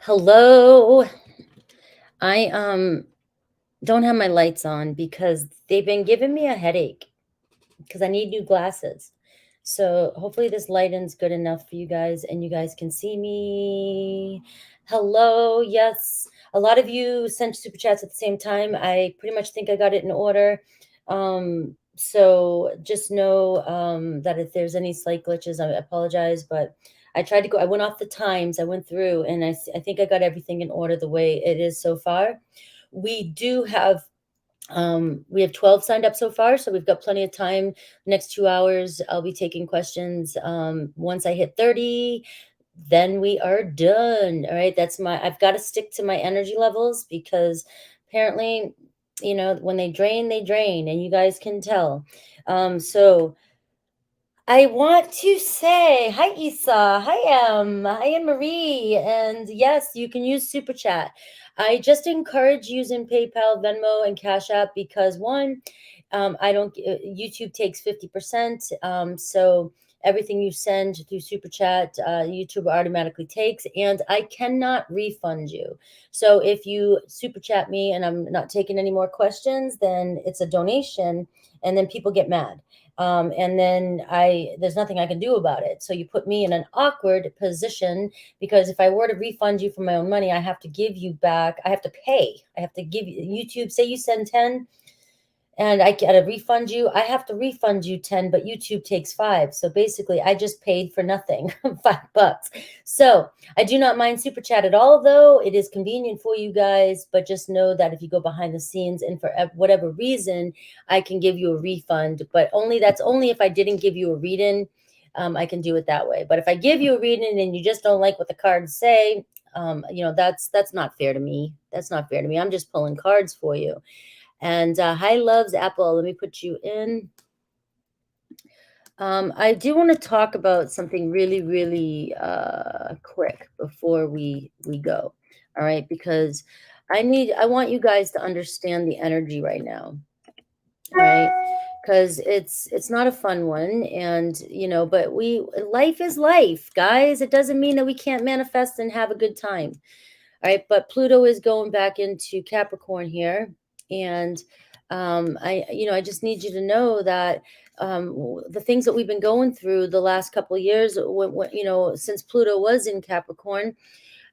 Hello. I don't have my lights on because they've been giving me a headache because I need new glasses. So hopefully this lighting's good enough for you guys and you guys can see me. Hello. Yes. A lot of you sent super chats at the same time. I pretty much think I got it in order. So just know that if there's any slight glitches, I apologize, but I went off the times, I went through, and I think I got everything in order the way it is so far. We do have we have 12 signed up so far, so we've got plenty of time. Next 2 hours, I'll be taking questions. Once I hit 30, then we are done. All right. I've got to stick to my energy levels because apparently, when they drain, and you guys can tell. So I want to say hi, Issa. Hi, Hi, Annmarie. And yes, you can use Super Chat. I just encourage using PayPal, Venmo, and Cash App because one, I don't. YouTube takes 50%. So everything you send through Super Chat, YouTube automatically takes, and I cannot refund you. So if you Super Chat me and I'm not taking any more questions, then it's a donation, and then people get mad. And then there's nothing I can do about it. So you put me in an awkward position because if I were to refund you for my own money, I have to give you back. I have to pay. I have to give you YouTube. Say you send 10 and I gotta refund you. I have to refund you 10, but YouTube takes 5. So basically I just paid for nothing, $5. So I do not mind Super Chat at all, though. It is convenient for you guys, but just know that if you go behind the scenes and for whatever reason, I can give you a refund, but that's only if I didn't give you a read-in. I can do it that way. But if I give you a reading and you just don't like what the cards say, that's not fair to me. That's not fair to me. I'm just pulling cards for you. And hi, Loves Apple. Let me put you in. I do want to talk about something really, really quick before we go. All right, because I want you guys to understand the energy right now. All right, because it's not a fun one, and but life is life, guys. It doesn't mean that we can't manifest and have a good time. All right, but Pluto is going back into Capricorn here, and I just need you to know that the things that we've been going through the last couple of years, since Pluto was in Capricorn,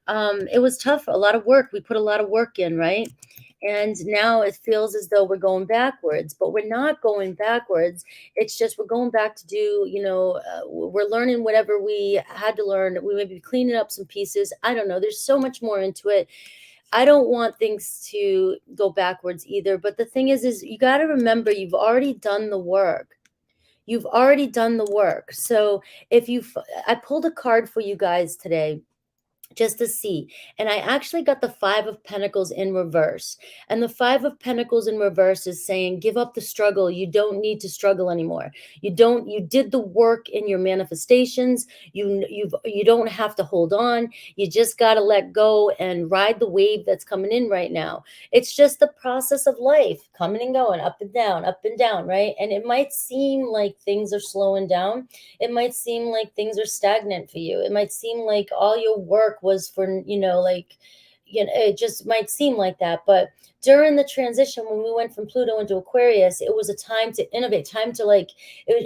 it was tough. A lot of work. We put a lot of work in, right? And now it feels as though we're going backwards, but we're not going backwards. It's just we're going back to do, we're learning whatever we had to learn. We may be cleaning up some pieces. I don't know. There's so much more into it. I don't want things to go backwards either. But the thing is you got to remember you've already done the work. You've already done the work. So I pulled a card for you guys today just to see. And I actually got the 5 of Pentacles in reverse. And the 5 of Pentacles in reverse is saying, give up the struggle. You don't need to struggle anymore. You did the work in your manifestations. You don't have to hold on. You just got to let go and ride the wave that's coming in right now. It's just the process of life, coming and going, up and down, right? And it might seem like things are slowing down. It might seem like things are stagnant for you. It might seem like all your work was for, it just might seem like that. But during the transition, when we went from Pluto into Aquarius, it was a time to innovate, time to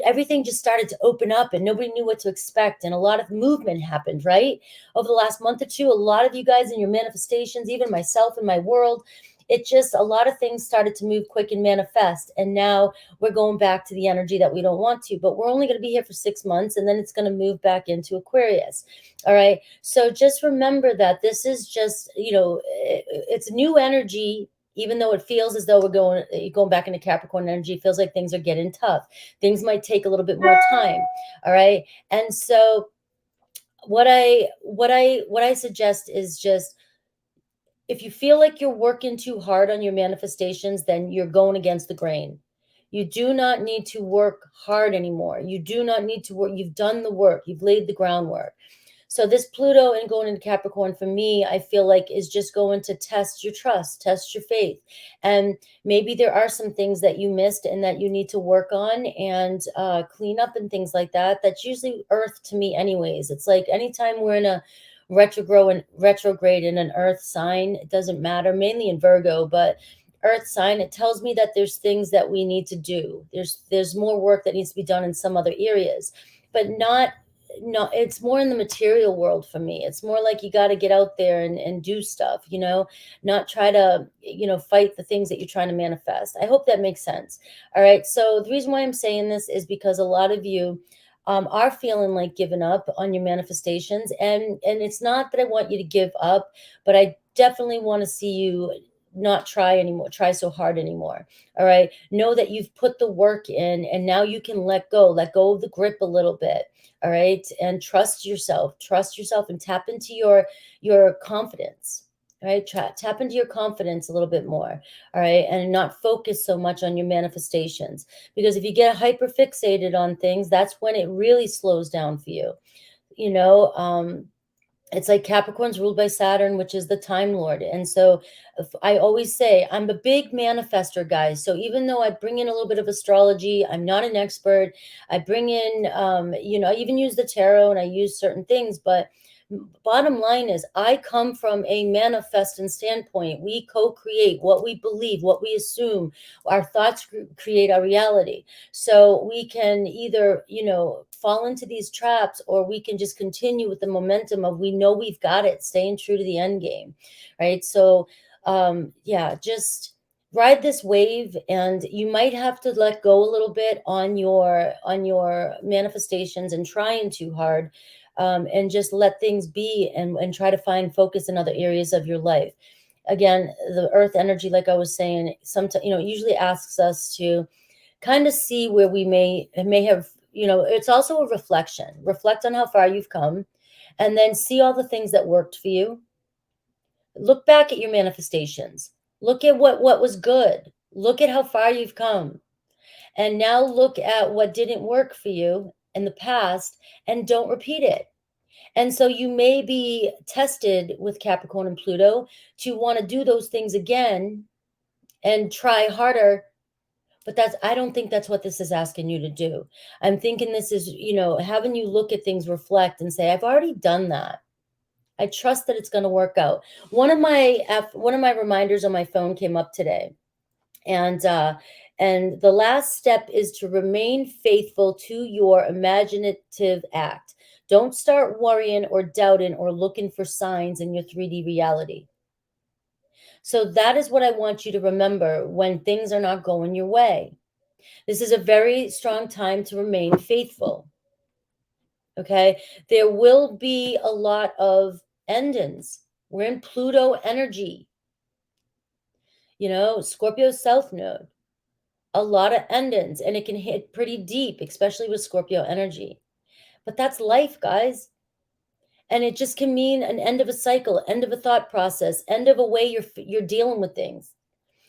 everything just started to open up and nobody knew what to expect. And a lot of movement happened, right? Over the last month or two, a lot of you guys in your manifestations, even myself in my world, a lot of things started to move quick and manifest. And now we're going back to the energy that we don't want to, but we're only going to be here for 6 months and then it's going to move back into Aquarius. All right. So just remember that this is just, it's new energy. Even though it feels as though we're going back into Capricorn energy, it feels like things are getting tough. Things might take a little bit more time. All right. And so what I suggest is just, if you feel like you're working too hard on your manifestations, then you're going against the grain. You do not need to work hard anymore. You do not need to work. You've done the work. You've laid the groundwork. So this Pluto and going into Capricorn for me, I feel like is just going to test your trust, test your faith. And maybe there are some things that you missed and that you need to work on and clean up and things like that. That's usually Earth to me anyways. It's like anytime we're retrograde in an earth sign. It doesn't matter, mainly in Virgo, but earth sign, it tells me that there's things that we need to do. There's more work that needs to be done in some other areas, but not no, it's more in the material world for me. It's more like you got to get out there and do stuff, not try to, fight the things that you're trying to manifest. I hope that makes sense. All right. So the reason why I'm saying this is because a lot of you are feeling like giving up on your manifestations. And it's not that I want you to give up, but I definitely want to see you not try so hard anymore. All right. Know that you've put the work in and now you can let go of the grip a little bit. All right. And trust yourself and tap into your confidence. All right. Tap into your confidence a little bit more. All right. And not focus so much on your manifestations, because if you get hyper fixated on things, that's when it really slows down for you. You know, it's like Capricorn's ruled by Saturn, which is the time lord. And so I always say I'm a big manifester, guys. So even though I bring in a little bit of astrology, I'm not an expert. I bring in, I even use the tarot and I use certain things, but bottom line is I come from a manifesting standpoint. We co-create what we believe, what we assume. Our thoughts create our reality. So we can either, fall into these traps, or we can just continue with the momentum of, we know we've got it, staying true to the end game. Right. So, just ride this wave, and you might have to let go a little bit on your manifestations and trying too hard, and just let things be, and try to find focus in other areas of your life. Again, the earth energy, like I was saying, sometimes, usually asks us to kind of see where we may have, it's also a reflection. Reflect on how far you've come, and then see all the things that worked for you. Look back at your manifestations. Look at what was good. Look at how far you've come. And now look at what didn't work for you in the past, and don't repeat it. And so you may be tested with Capricorn and Pluto to want to do those things again and try harder. But I don't think that's what this is asking you to do. I'm thinking this is, having you look at things, reflect, and say, I've already done that. I trust that it's going to work out. One of my reminders on my phone came up today. And the last step is to remain faithful to your imaginative act. Don't start worrying or doubting or looking for signs in your 3D reality. So that is what I want you to remember when things are not going your way. This is a very strong time to remain faithful. Okay. There will be a lot of endings. We're in Pluto energy, Scorpio South Node, a lot of endings, and it can hit pretty deep, especially with Scorpio energy. But that's life, guys. And it just can mean an end of a cycle, end of a thought process, end of a way you're dealing with things.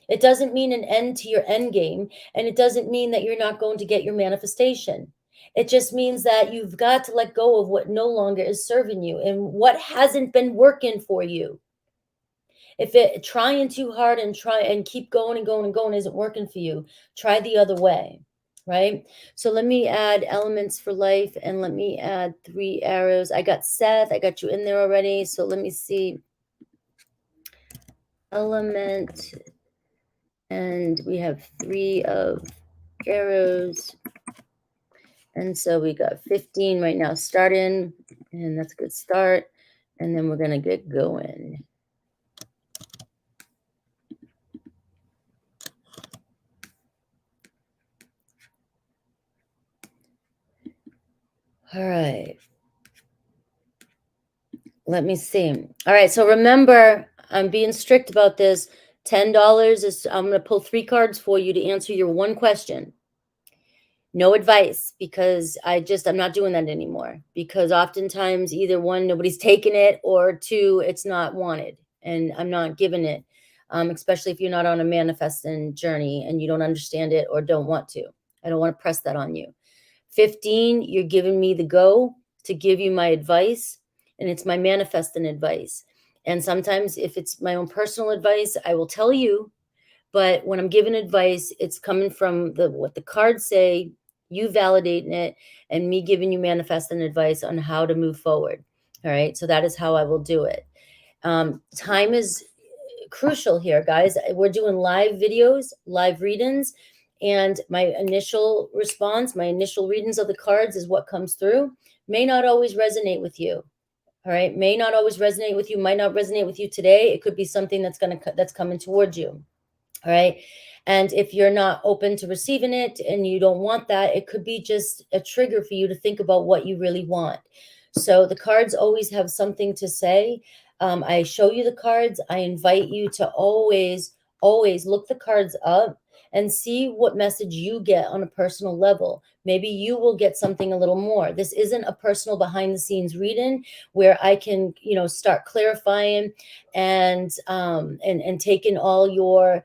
It doesn't mean an end to your end game, and it doesn't mean that you're not going to get your manifestation. It just means that you've got to let go of what no longer is serving you and what hasn't been working for you. If trying too hard and keep going and going and going isn't working for you, try the other way, right? So let me add elements for life, and let me add 3 arrows. I got Seth, I got you in there already. So let me see. Element, and we have 3 of arrows. And so we got 15 right now starting, and that's a good start. And then we're going to get going. All right. Let me see. All right. So remember, I'm being strict about this. $10 is, I'm going to pull 3 cards for you to answer your one question. No advice, because I'm not doing that anymore, because oftentimes either 1, nobody's taking it, or 2, it's not wanted, and I'm not giving it, especially if you're not on a manifesting journey and you don't understand it or don't want to. I don't want to press that on you. 15, you're giving me the go to give you my advice, and it's my manifesting advice. And sometimes if it's my own personal advice, I will tell you, but when I'm giving advice, it's coming from what the cards say, you validating it, and me giving you manifesting advice on how to move forward. All right. So that is how I will do it. Time is crucial here, guys. We're doing live videos, live readings, and my initial response, my initial readings of the cards is what comes through. May not always resonate with you. All right. May not always resonate with you, might not resonate with you today. It could be something that's coming towards you. All right. And if you're not open to receiving it and you don't want that, it could be just a trigger for you to think about what you really want. So the cards always have something to say. I show you the cards. I invite you to always, always look the cards up and see what message you get on a personal level. Maybe you will get something a little more. This isn't a personal behind the scenes reading where I can, start clarifying and taking all your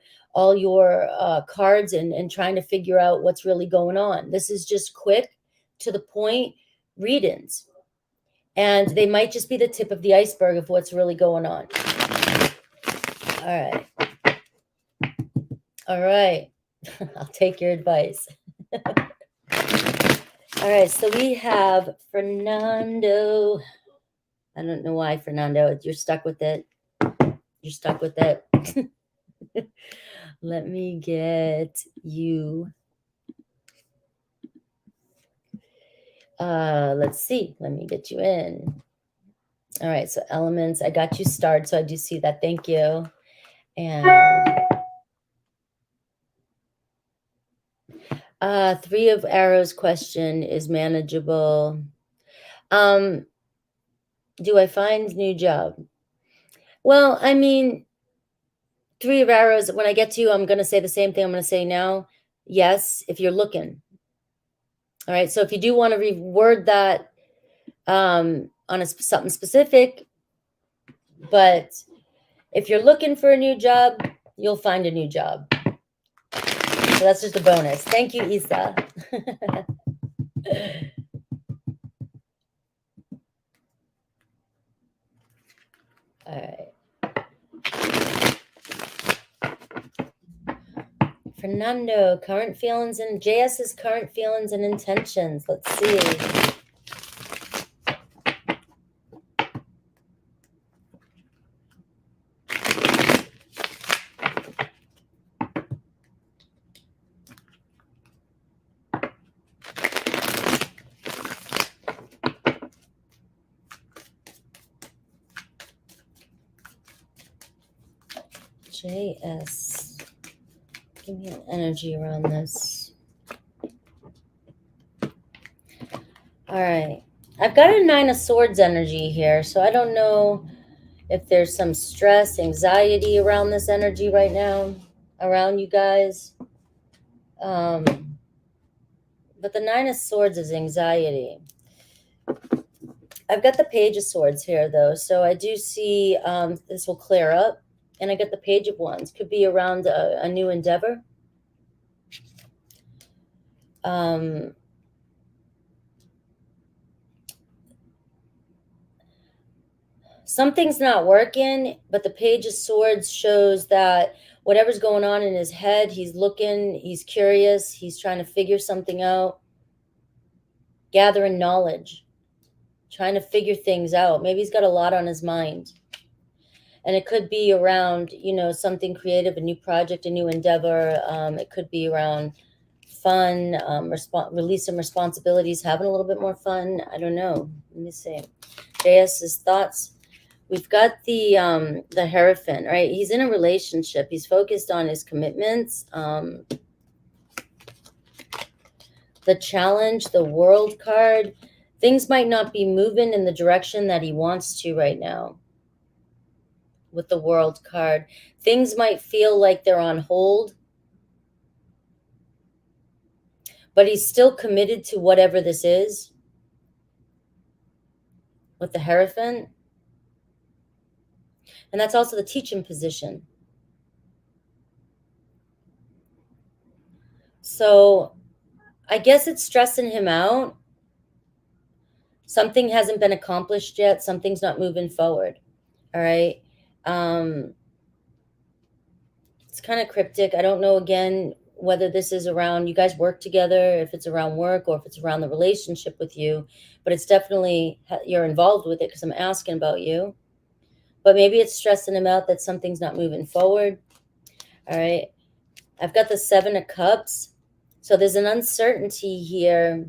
cards and trying to figure out what's really going on. This is just quick, to the point readings. And they might just be the tip of the iceberg of what's really going on. All right. All right. I'll take your advice. All right. So we have Fernando. I don't know why, Fernando. You're stuck with it. You're stuck with it. Let me get you. Let's see. Let me get you in. All right. So elements. I got you starred. So I do see that. Thank you. And 3 of arrows question is manageable. Do I find new job? Well, I mean, 3 of arrows, when I get to you, I'm going to say the same thing I'm going to say now. Yes, if you're looking. All right. So if you do want to reword that on something specific, but if you're looking for a new job, you'll find a new job. So that's just a bonus. Thank you, Isa. All right. Fernando, current feelings and JS's current feelings and intentions. Let's see. JS, give me an energy around this. All right. I've got a 9 of Swords energy here, so I don't know if there's some stress, anxiety around this energy right now, around you guys. But the 9 of Swords is anxiety. I've got the Page of Swords here, though, so I do see this will clear up. And I get the Page of Wands. Could be around a new endeavor. Something's not working, but the Page of Swords shows that whatever's going on in his head, he's looking, he's curious, he's trying to figure something out, gathering knowledge, trying to figure things out. Maybe he's got a lot on his mind. And it could be around, something creative, a new project, a new endeavor. It could be around fun, release some responsibilities, having a little bit more fun. I don't know. Let me see. JS's thoughts. We've got the Hierophant, right? He's in a relationship. He's focused on his commitments. The Challenge, the World card. Things might not be moving in the direction that he wants to right now. With the World card, things might feel like they're on hold, but he's still committed to whatever this is. With the Hierophant. And that's also the teaching position. So I guess it's stressing him out. Something hasn't been accomplished yet. Something's not moving forward. All right. It's kind of cryptic. I don't know, again, whether this is around you guys work together, if it's around work, or if it's around the relationship with you, but it's definitely you're involved with it because I'm asking about you. But maybe it's stressing him out that something's not moving forward. All right. I've got the 7 of Cups. So there's an uncertainty here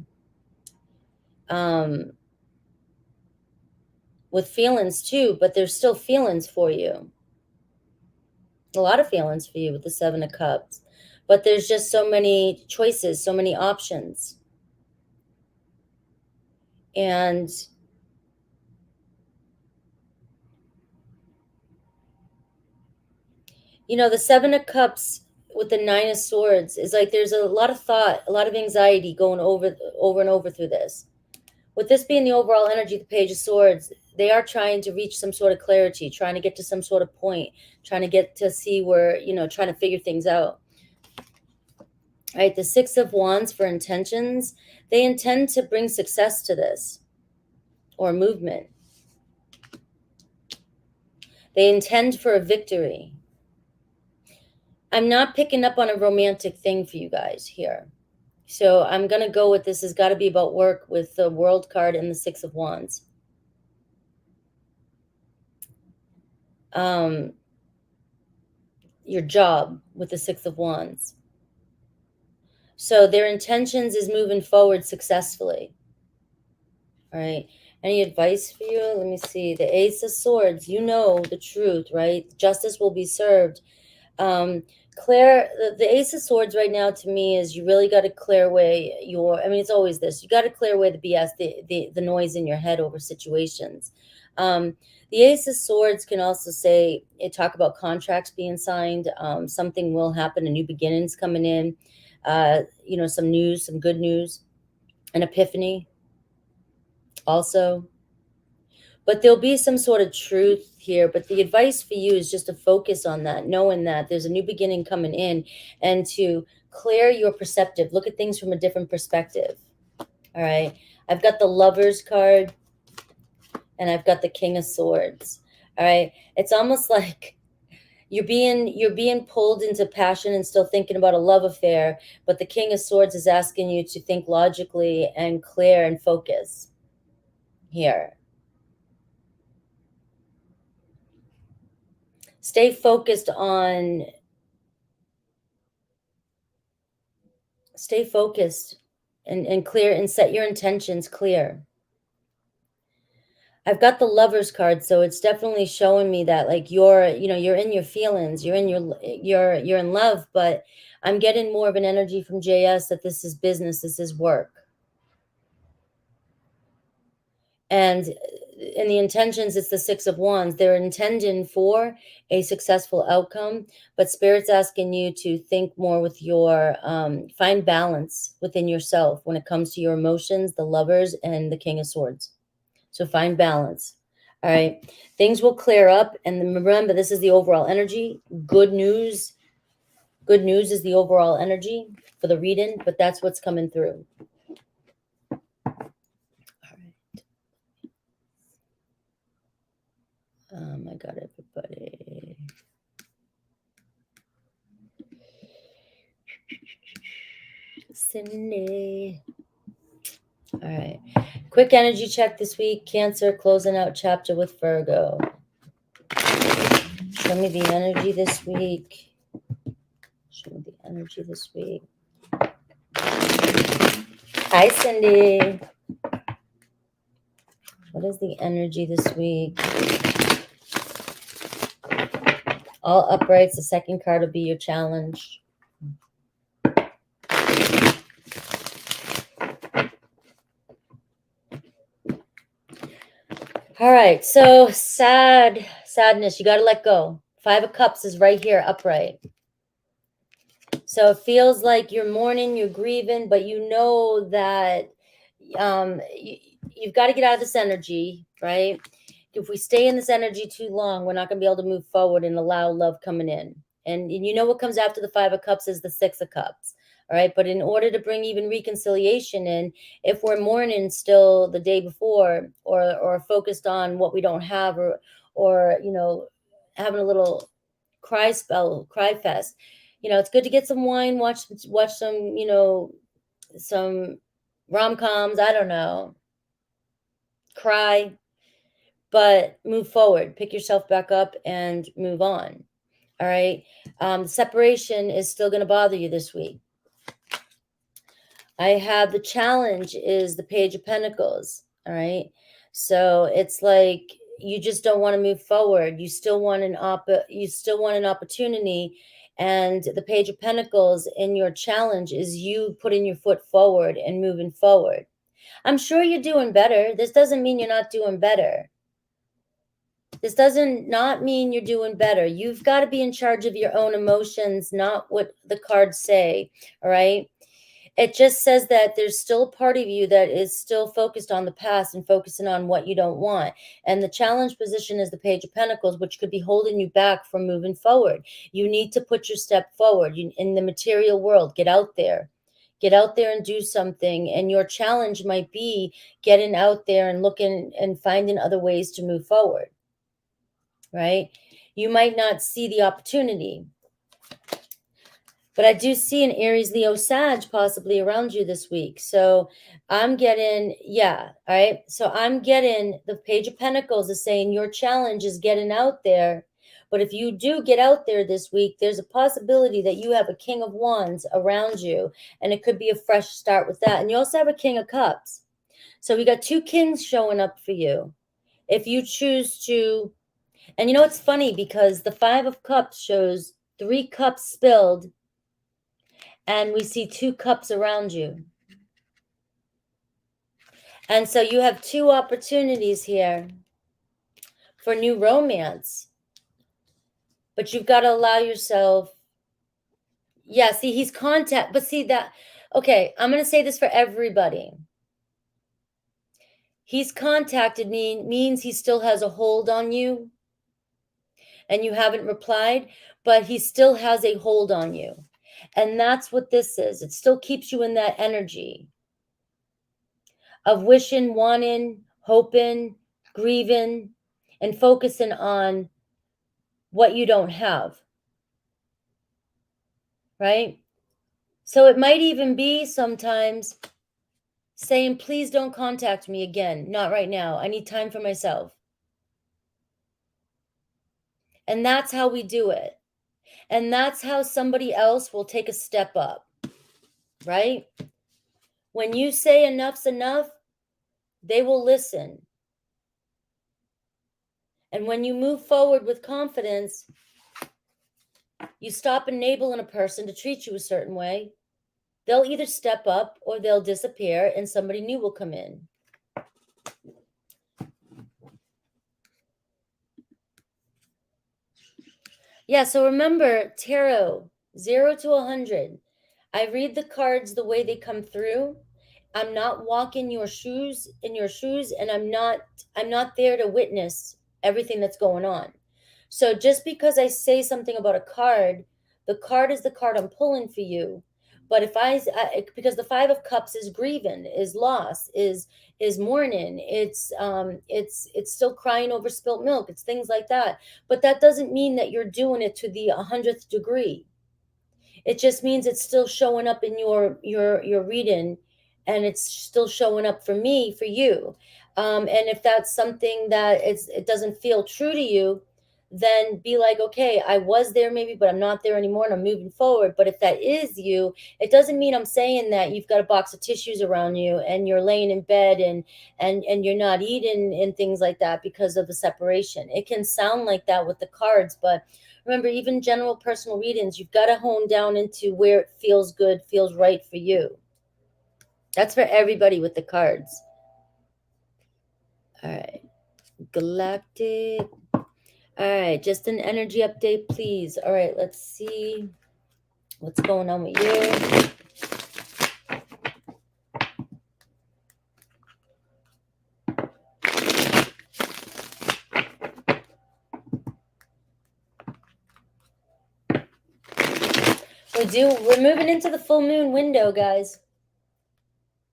with feelings too, but there's still feelings for you. A lot of feelings for you with the 7 of Cups. But there's just so many choices, so many options. And you know, the 7 of Cups with the 9 of Swords is like there's a lot of thought, a lot of anxiety going over and over through this. With this being the overall energy, the Page of Swords, they are trying to reach some sort of clarity, trying to get to some sort of point, trying to get to see where, you know, trying to figure things out. All right, the 6 of Wands for intentions. They intend to bring success to this or movement. They intend for a victory. I'm not picking up on a romantic thing for you guys here. So I'm going to go with this has got to be about work with the World card and the 6 of Wands. Your job with the 6 of Wands. So their intentions is moving forward successfully. All right. Any advice for you? Let me see. The Ace of Swords, you know the truth, right? Justice will be served. Claire, the Ace of Swords right now to me is you really got to clear away I mean, it's always this. You got to clear away the BS, the noise in your head over situations. The Ace of Swords can also say, talk about contracts being signed. Something will happen, a new beginnings coming in. You know, some news, some good news, an epiphany also. But there'll be some sort of truth here. But the advice for you is just to focus on that, knowing that there's a new beginning coming in, and to clear your perceptive. Look at things from a different perspective. All right. I've got the Lovers card and I've got the King of Swords. All right. It's almost like you're being pulled into passion and still thinking about a love affair. But the King of Swords is asking you to think logically and clear and focus here. Stay focused and clear and set your intentions clear. I've got the Lovers card, so it's definitely showing me that like you're in your feelings, you're in love, but I'm getting more of an energy from JS that this is business, this is work. And in the intentions, it's the 6 of Wands. They're intending for a successful outcome, but Spirit's asking you to think more with your, find balance within yourself when it comes to your emotions, the Lovers and the King of Swords. So find balance. All right. Things will clear up. And remember, this is the overall energy. Good news. Good news is the overall energy for the reading, but that's what's coming through. I got everybody. Cindy. All right. Quick energy check this week. Cancer, closing out chapter with Virgo. Show me the energy this week. Show me the energy this week. Hi, Cindy. What is the energy this week? All uprights. The second card will be your challenge. All right. So sadness. You got to let go. 5 of Cups is right here, upright. So it feels like you're mourning, you're grieving, but you know that you've got to get out of this energy, right? If we stay in this energy too long, we're not going to be able to move forward and allow love coming in. And you know what comes after the 5 of Cups is the 6 of Cups. All right. But in order to bring even reconciliation in, if we're mourning still the day before or focused on what we don't have or you know, having a little cry fest, You know, it's good to get some wine, watch some, you know, some rom-coms, I don't know, cry, but move forward, pick yourself back up and move on. All right. Separation is still going to bother you this week. I have the challenge is the Page of Pentacles. All right. So it's like you just don't want to move forward. You still want an opportunity. And the Page of Pentacles in your challenge is you putting your foot forward and moving forward. I'm sure you're doing better. This doesn't mean you're not doing better. This doesn't not mean you're doing better. You've got to be in charge of your own emotions, not what the cards say. All right. It just says that there's still a part of you that is still focused on the past and focusing on what you don't want. And the challenge position is the Page of Pentacles, which could be holding you back from moving forward. You need to put your step forward in the material world. Get out there. Get out there and do something. And your challenge might be getting out there and looking and finding other ways to move forward. Right? You might not see the opportunity. But I do see an Aries, Leo, Sag possibly around you this week. So I'm getting, yeah, all right. So I'm getting the Page of Pentacles is saying your challenge is getting out there. But if you do get out there this week, there's a possibility that you have a King of Wands around you. And it could be a fresh start with that. And you also have a King of Cups. So we got two kings showing up for you. If you choose to, and you know, it's funny because the Five of Cups shows 3 cups spilled. And we see 2 cups around you. And so you have 2 opportunities here for new romance. But you've got to allow yourself. Yeah, see, he's contact. But see that. Okay, I'm going to say this for everybody. He's contacted me means he still has a hold on you. And you haven't replied. But he still has a hold on you. And that's what this is. It still keeps you in that energy of wishing, wanting, hoping, grieving, and focusing on what you don't have. Right? So it might even be sometimes saying, please don't contact me again. Not right now. I need time for myself. And that's how we do it. And that's how somebody else will take a step up. Right? When you say enough's enough, they will listen. And when you move forward with confidence, you stop enabling a person to treat you a certain way. They'll either step up or they'll disappear and somebody new will come in. Yeah, so remember, tarot, 0 to 100. I read the cards the way they come through. I'm not walking in your shoes, and I'm not there to witness everything that's going on. So just because I say something about a card, the card is the card I'm pulling for you. But if because the 5 of Cups is grieving, is loss, is mourning, it's still crying over spilt milk, it's things like that. But that doesn't mean that you're doing it to the 100th degree. It just means it's still showing up in your reading, and it's still showing up for me, for you. And if that's something that it doesn't feel true to you, then be like, okay, I was there maybe, but I'm not there anymore and I'm moving forward. But if that is you, it doesn't mean I'm saying that you've got a box of tissues around you and you're laying in bed and you're not eating and things like that because of the separation. It can sound like that with the cards, but remember, even general personal readings, you've got to hone down into where it feels good, feels right for you. That's for everybody with the cards. All right. Galactic. All right, just an energy update, please. All right, let's see what's going on with you. We're moving into the full moon window, guys.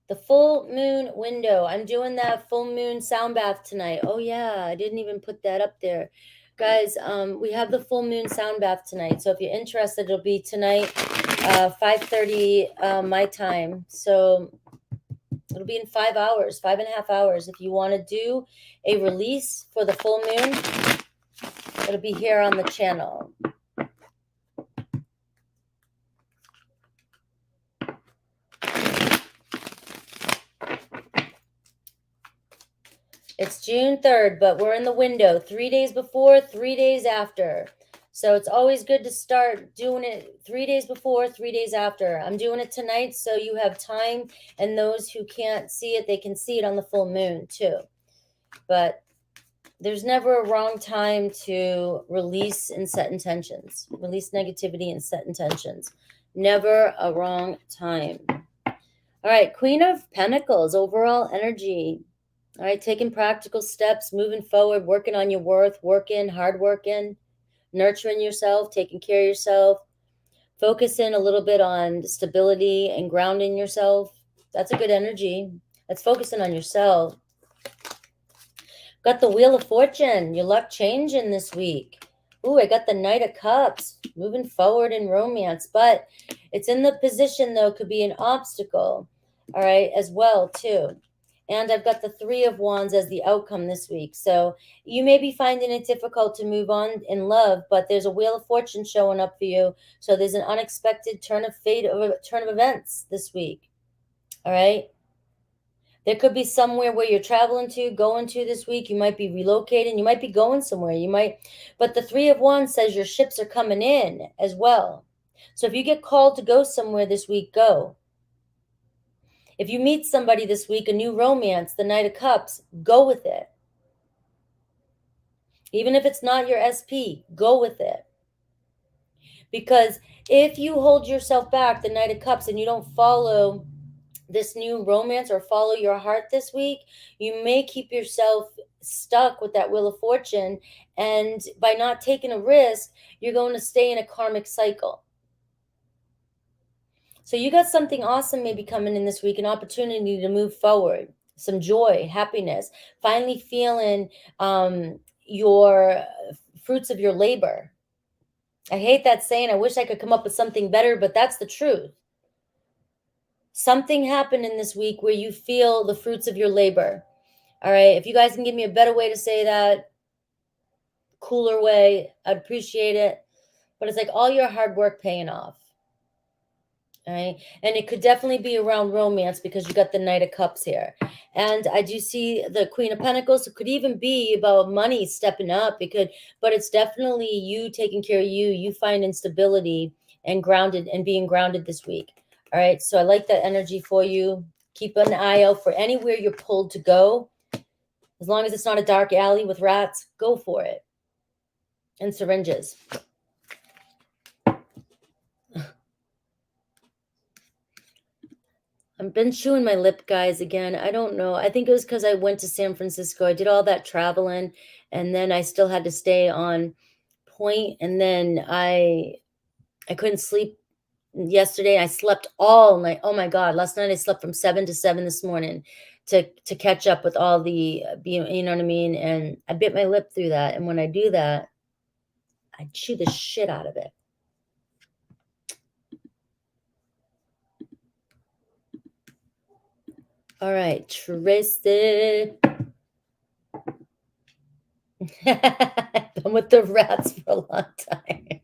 The full moon window. I'm doing that full moon sound bath tonight. Oh, yeah, I didn't even put that up there. Guys, we have the full moon sound bath tonight. So if you're interested, it'll be tonight, 5:30 my time. So it'll be in 5 hours, 5.5 hours. If you want to do a release for the full moon, it'll be here on the channel. It's June 3rd, but we're in the window 3 days before, 3 days after. So it's always good to start doing it 3 days before, 3 days after. I'm doing it tonight so you have time, and those who can't see it, they can see it on the full moon too. But there's never a wrong time to release and set intentions. Release negativity and set intentions. Never a wrong time. All right, Queen of Pentacles, overall energy. All right, taking practical steps, moving forward, working on your worth, hard working, nurturing yourself, taking care of yourself, focusing a little bit on stability and grounding yourself. That's a good energy. That's focusing on yourself. Got the Wheel of Fortune, your luck changing this week. Ooh, I got the Knight of Cups, moving forward in romance, but it's in the position, though, could be an obstacle, all right, as well, too. And I've got the Three of Wands as the outcome this week. So you may be finding it difficult to move on in love, but there's a Wheel of Fortune showing up for you. So there's an unexpected turn of fate, turn of events this week, all right? There could be somewhere where you're traveling to, going to this week. You might be relocating. You might be going somewhere. But the Three of Wands says your ships are coming in as well. So if you get called to go somewhere this week, go. If you meet somebody this week, a new romance, the Knight of Cups, go with it. Even if it's not your SP, go with it. Because if you hold yourself back, the Knight of Cups, and you don't follow this new romance or follow your heart this week, you may keep yourself stuck with that Wheel of Fortune. And by not taking a risk, you're going to stay in a karmic cycle. So you got something awesome maybe coming in this week, an opportunity to move forward, some joy, happiness, finally feeling your fruits of your labor. I hate that saying. I wish I could come up with something better, but that's the truth. Something happened in this week where you feel the fruits of your labor. All right. If you guys can give me a better way to say that, cooler way, I'd appreciate it. But it's like all your hard work paying off. All right. And it could definitely be around romance because you got the Knight of Cups here. And I do see the Queen of Pentacles. It could even be about money stepping up. But it's definitely you taking care of you finding stability and being grounded this week. All right. So I like that energy for you. Keep an eye out for anywhere you're pulled to go. As long as it's not a dark alley with rats, go for it. And syringes. I've been chewing my lip, guys, again. I don't know. I think it was because I went to San Francisco. I did all that traveling, and then I still had to stay on point. And then I couldn't sleep yesterday. I slept all night. Oh my God. Last night I slept from 7 to 7 this morning to catch up with all the, you know what I mean? And I bit my lip through that. And when I do that, I chew the shit out of it. All right, Tracy. Been with the rats for a long time.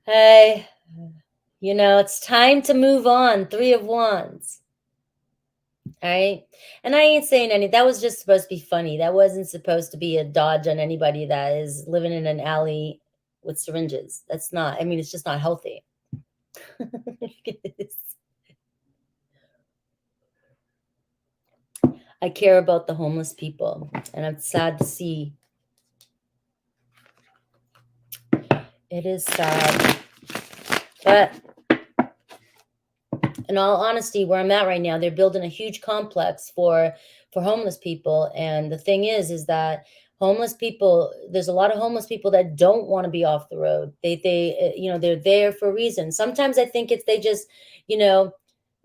Hey, it's time to move on. Three of Wands. All right. And I ain't saying any. That was just supposed to be funny. That wasn't supposed to be a dodge on anybody that is living in an alley with syringes. That's not, it's just not healthy. I care about the homeless people, and I'm sad to see. It is sad. But in all honesty, where I'm at right now, they're building a huge complex for homeless people. And the thing is that homeless people, there's a lot of homeless people that don't want to be off the road. They're there for a reason. Sometimes I think they just,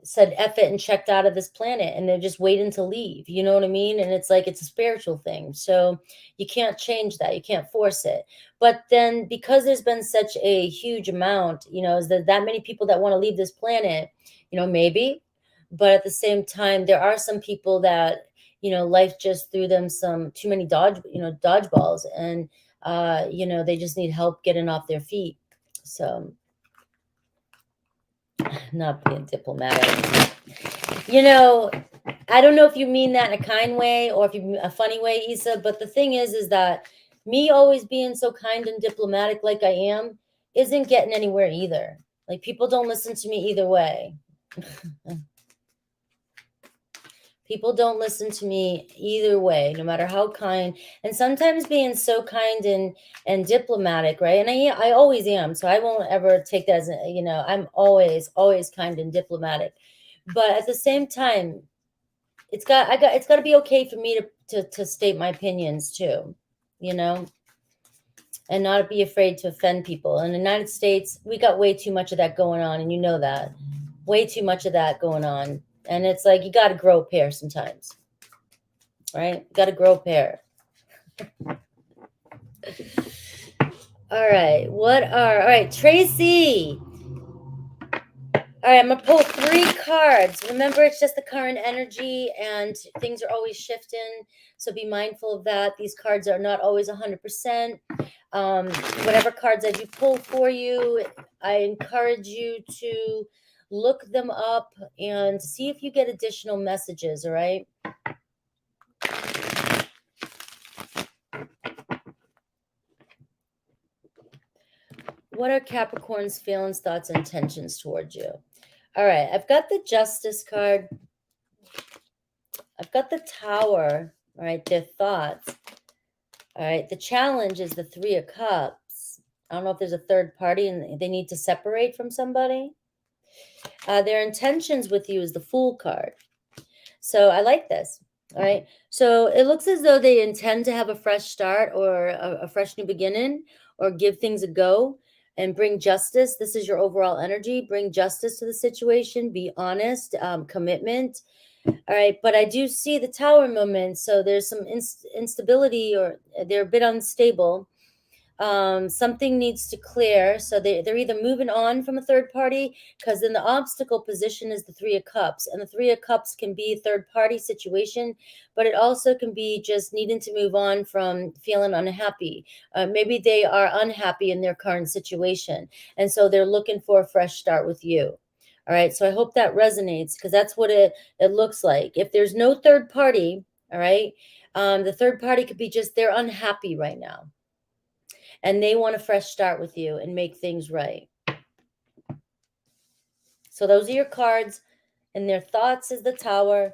said F it and checked out of this planet, and they're just waiting to leave. You know what I mean? And it's like, it's a spiritual thing. So you can't change that. You can't force it. But then because there's been such a huge amount, is there that many people that want to leave this planet? Maybe. But at the same time, there are some people that, life just threw them some too many dodgeballs, and they just need help getting off their feet. So, not being diplomatic. I don't know if you mean that in a kind way or if you a funny way, Issa, but the thing is that me always being so kind and diplomatic like I am isn't getting anywhere either. Like, people don't listen to me either way. People don't listen to me either way, no matter how kind. And sometimes being so kind and diplomatic, right? And I always am, so I won't ever take that as I'm always kind and diplomatic. But at the same time, it's got to be okay for me to state my opinions too, and not be afraid to offend people. In the United States, we got way too much of that going on, and that. Way too much of that going on. And it's like, you got to grow a pair sometimes, right? Got to grow a pair. All right. All right, Tracy. All right, I'm going to pull 3 cards. Remember, it's just the current energy, and things are always shifting. So be mindful of that. These cards are not always 100%. Whatever cards I do pull for you, I encourage you to look them up and see if you get additional messages, all right? What are Capricorn's feelings, thoughts, and intentions towards you? All right, I've got the Justice card. I've got the Tower, all right, their thoughts. All right, the challenge is the 3 of Cups. I don't know if there's a third party and they need to separate from somebody. Their intentions with you is the Fool card. So I like this. All right. So it looks as though they intend to have a fresh start or a fresh new beginning, or give things a go and bring justice. This is your overall energy. Bring justice to the situation. Be honest. Commitment. All right. But I do see the Tower moment. So there's some instability, or they're a bit unstable. Something needs to clear. So they're either moving on from a third party, because in the obstacle position is the 3 of Cups, and the 3 of Cups can be a third party situation, but it also can be just needing to move on from feeling unhappy. Maybe they are unhappy in their current situation, and so they're looking for a fresh start with you. All right. So I hope that resonates, because that's what it looks like. If there's no third party, all right, the third party could be just, they're unhappy right now, and they want a fresh start with you and make things right. So those are your cards, and their thoughts is the Tower,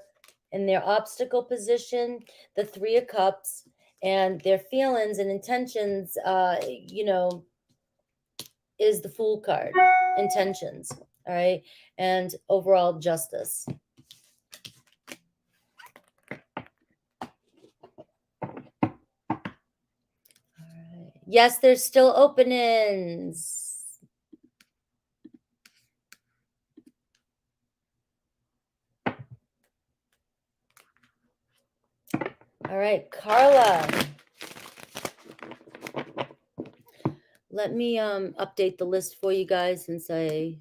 and their obstacle position, the 3 of Cups, and their feelings and intentions, is the Fool card, intentions, all right, and overall justice. Yes, there's still openings. All right, Karla. Let me update the list for you guys, since I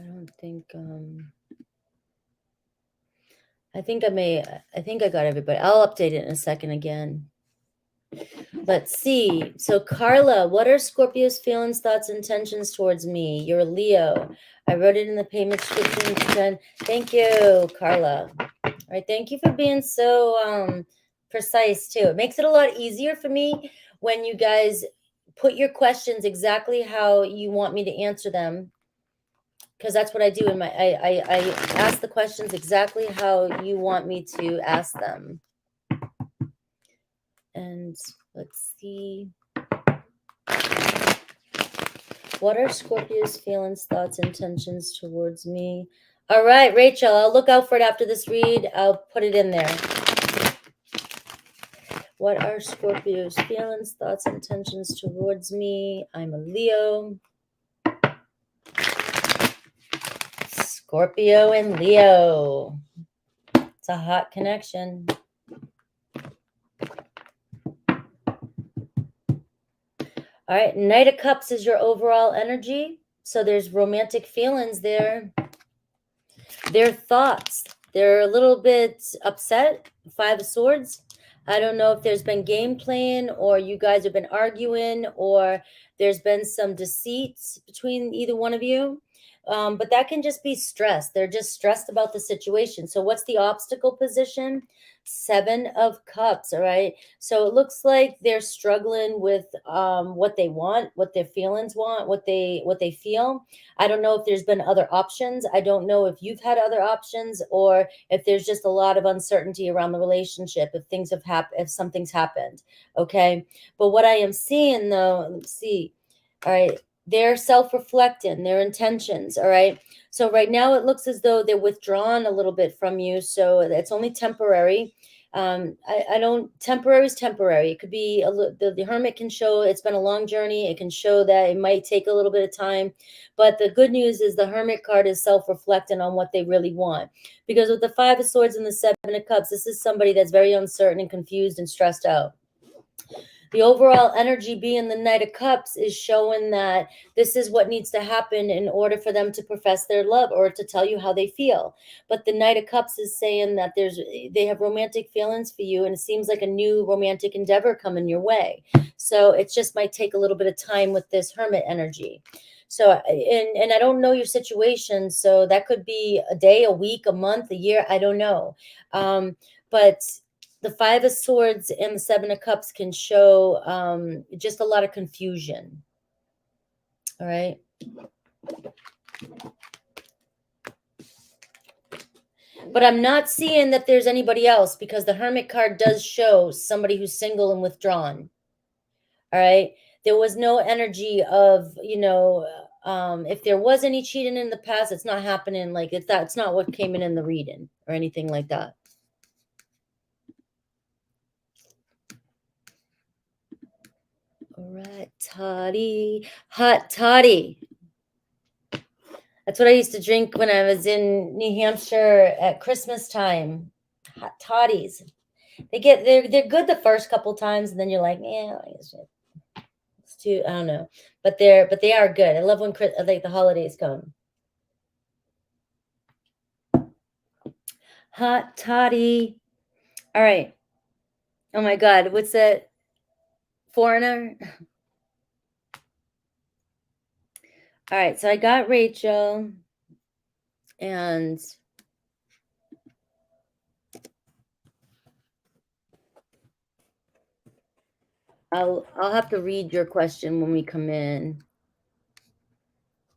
don't think I think I got everybody. I'll update it in a second again. Let's see. So Karla, what are Scorpio's feelings, thoughts, intentions towards me? You're a Leo. I wrote it in the payment description. Thank you, Karla. All right. Thank you for being so precise too. It makes it a lot easier for me when you guys put your questions exactly how you want me to answer them, because that's what I do in my I ask the questions exactly how you want me to ask them. And let's see. What are Scorpio's feelings, thoughts, intentions towards me? All right, Rachel, I'll look out for it after this read. I'll put it in there. What are Scorpio's feelings, thoughts, intentions towards me? I'm a Leo. Scorpio and Leo. It's a hot connection. All right, Knight of Cups is your overall energy. So there's romantic feelings there. Their thoughts. They're a little bit upset. Five of Swords. I don't know if there's been game playing or you guys have been arguing or there's been some deceit between either one of you. But that can just be stress. They're just stressed about the situation. So what's the obstacle position? Seven of Cups, all right? So it looks like they're struggling with what they want, what their feelings want, what they feel. I don't know if there's been other options. I don't know if you've had other options or if there's just a lot of uncertainty around the relationship, if things have happened, if something's happened. Okay. But what I am seeing though, let's see. All right. They're self-reflecting their intentions. All right. So right now it looks as though they're withdrawn a little bit from you. So it's only temporary. I don't, temporary is temporary. It could be the hermit can show it's been a long journey. It can show that it might take a little bit of time, but the good news is the hermit card is self-reflecting on what they really want, because with the Five of Swords and the Seven of Cups, this is somebody that's very uncertain and confused and stressed out. The overall energy being the Knight of Cups is showing that this is what needs to happen in order for them to profess their love or to tell you how they feel. But the Knight of Cups is saying that they have romantic feelings for you, and it seems like a new romantic endeavor coming your way. So it just might take a little bit of time with this Hermit energy. So, and I don't know your situation, so that could be a day, a week, a month, a year. I don't know. But the Five of Swords and the Seven of Cups can show just a lot of confusion. All right. But I'm not seeing that there's anybody else, because the Hermit card does show somebody who's single and withdrawn. All right. There was no energy of, if there was any cheating in the past, it's not happening. Like it's not what came in the reading or anything like that. All right, Toddy, hot Toddy. That's what I used to drink when I was in New Hampshire at Christmas time. Hot toddies. They're good the first couple times, and then you're like, yeah, it's too. I don't know, but they are good. I love when like the holidays come. Hot toddy. All right. Oh my God, what's that? Foreigner. All right, so I got Rachel, and I'll have to read your question when we come in.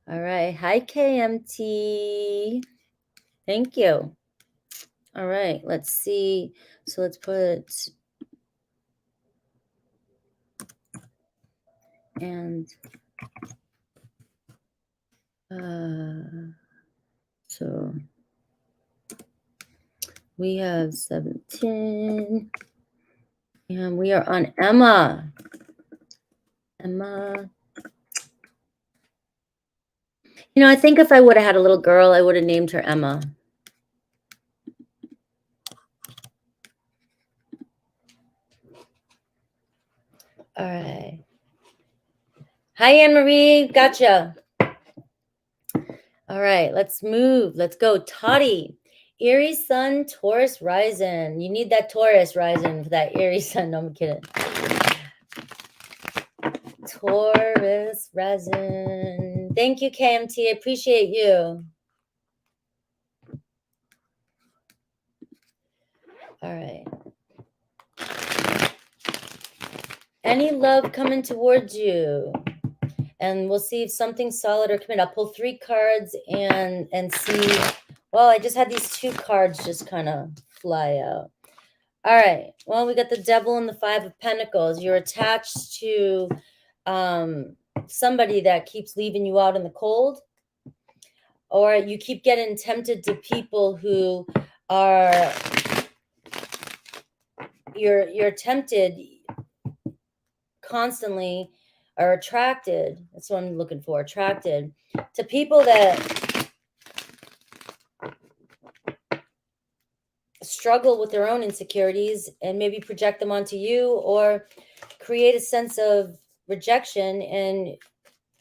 All right. Hi, KMT. Thank you. All right. Let's see. So let's put and so we have 17 and we are on Emma. I think if I would have had a little girl, I would have named her Emma. All right. Hi, Annmarie. Gotcha. All right, let's move. Let's go. Toddy. Aries Sun, Taurus Rising. You need that Taurus Rising for that Aries Sun. No, I'm kidding. Taurus Rising. Thank you, KMT. I appreciate you. All right. Any love coming towards you? And we'll see if something's solid or committed. I'll pull 3 cards and see. Well, I just had these 2 cards just kind of fly out. All right. Well, we got the Devil and the 5 of Pentacles. You're attached to somebody that keeps leaving you out in the cold, or you keep getting tempted to people who are, you're tempted constantly, or attracted, that's what I'm looking for, attracted to people that struggle with their own insecurities and maybe project them onto you, or create a sense of rejection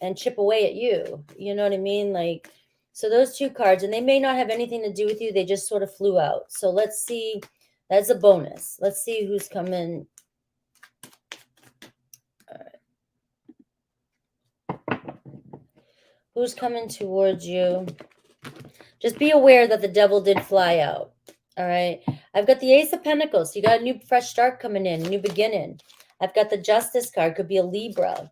and chip away at you. You know what I mean? Like, so those two cards, and they may not have anything to do with you. They just sort of flew out. So let's see. That's a bonus. Let's see who's coming. Who's coming towards you? Just be aware that the devil did fly out. All right. I've got the Ace of Pentacles. You got a new fresh start coming in, a new beginning. I've got the Justice card. Could be a Libra. All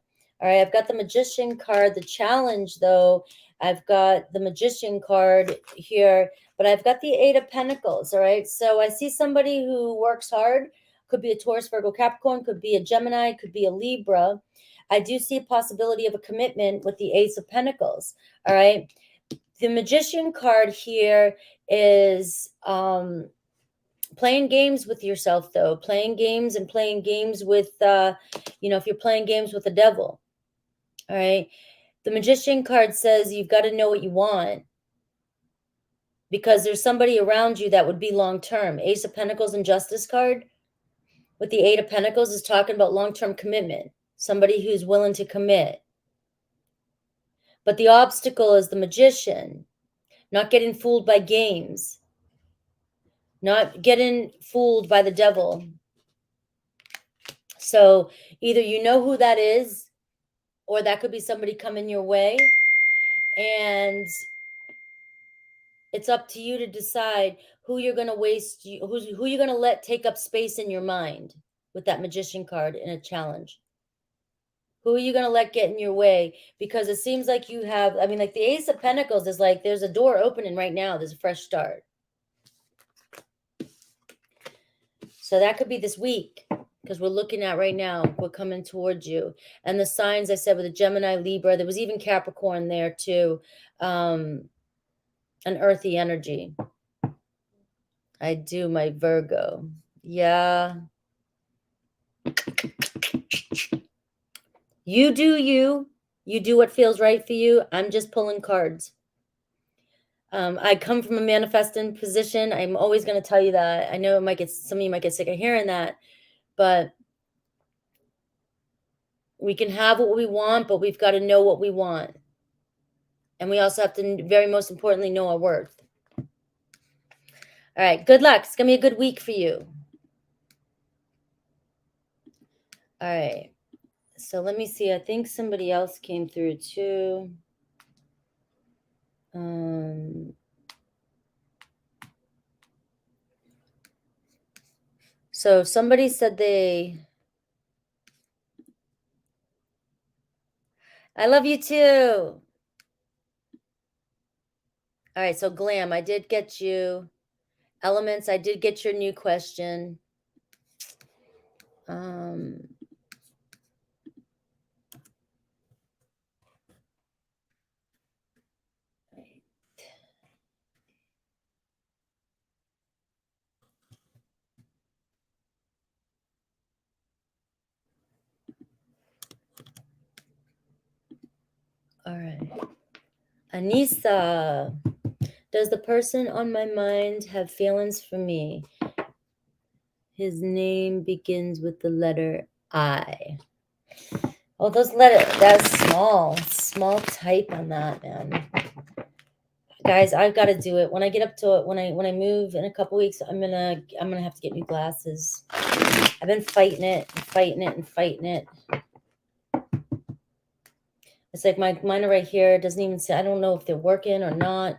right. I've got the Magician card. The challenge, though, I've got the Magician card here, but I've got the Eight of Pentacles. All right. So I see somebody who works hard. Could be a Taurus, Virgo, Capricorn. Could be a Gemini. Could be a Libra. I do see a possibility of a commitment with the Ace of Pentacles. All right. The Magician card here is playing games with yourself, though. Playing games with, if you're playing games with the devil. All right. The Magician card says you've got to know what you want, because there's somebody around you that would be long-term. Ace of Pentacles and Justice card with the Eight of Pentacles is talking about long-term commitment. Somebody who's willing to commit. But the obstacle is the Magician. Not getting fooled by games. Not getting fooled by the devil. So either you know who that is, or that could be somebody coming your way. And it's up to you to decide who you're going to who you're going to let take up space in your mind with that Magician card in a challenge. Who are you going to let get in your way? Because it seems like you have, like the Ace of Pentacles is like, there's a door opening right now. There's a fresh start. So that could be this week, because we're looking at right now, we're coming towards you. And the signs I said with the Gemini, Libra, there was even Capricorn there too. An earthy energy. I do my Virgo. Yeah. You do you. You do what feels right for you. I'm just pulling cards. I come from a manifesting position. I'm always going to tell you that. I know some of you might get sick of hearing that, but we can have what we want, but we've got to know what we want. And we also have to, very most importantly, know our worth. All right. Good luck. It's going to be a good week for you. All right. So let me see. I think somebody else came through too. So somebody said I love you too. All right. So Glam, I did get you. Elements, I did get your new question. All right. Anissa, does the person on my mind have feelings for me? His name begins with the letter I. Oh, those letters, that's small type on that, man. Guys, I've got to do it. When I get up to it, when I move in a couple weeks, I'm gonna have to get new glasses. I've been fighting it. It's like mine are right here. It doesn't even say, I don't know if they're working or not.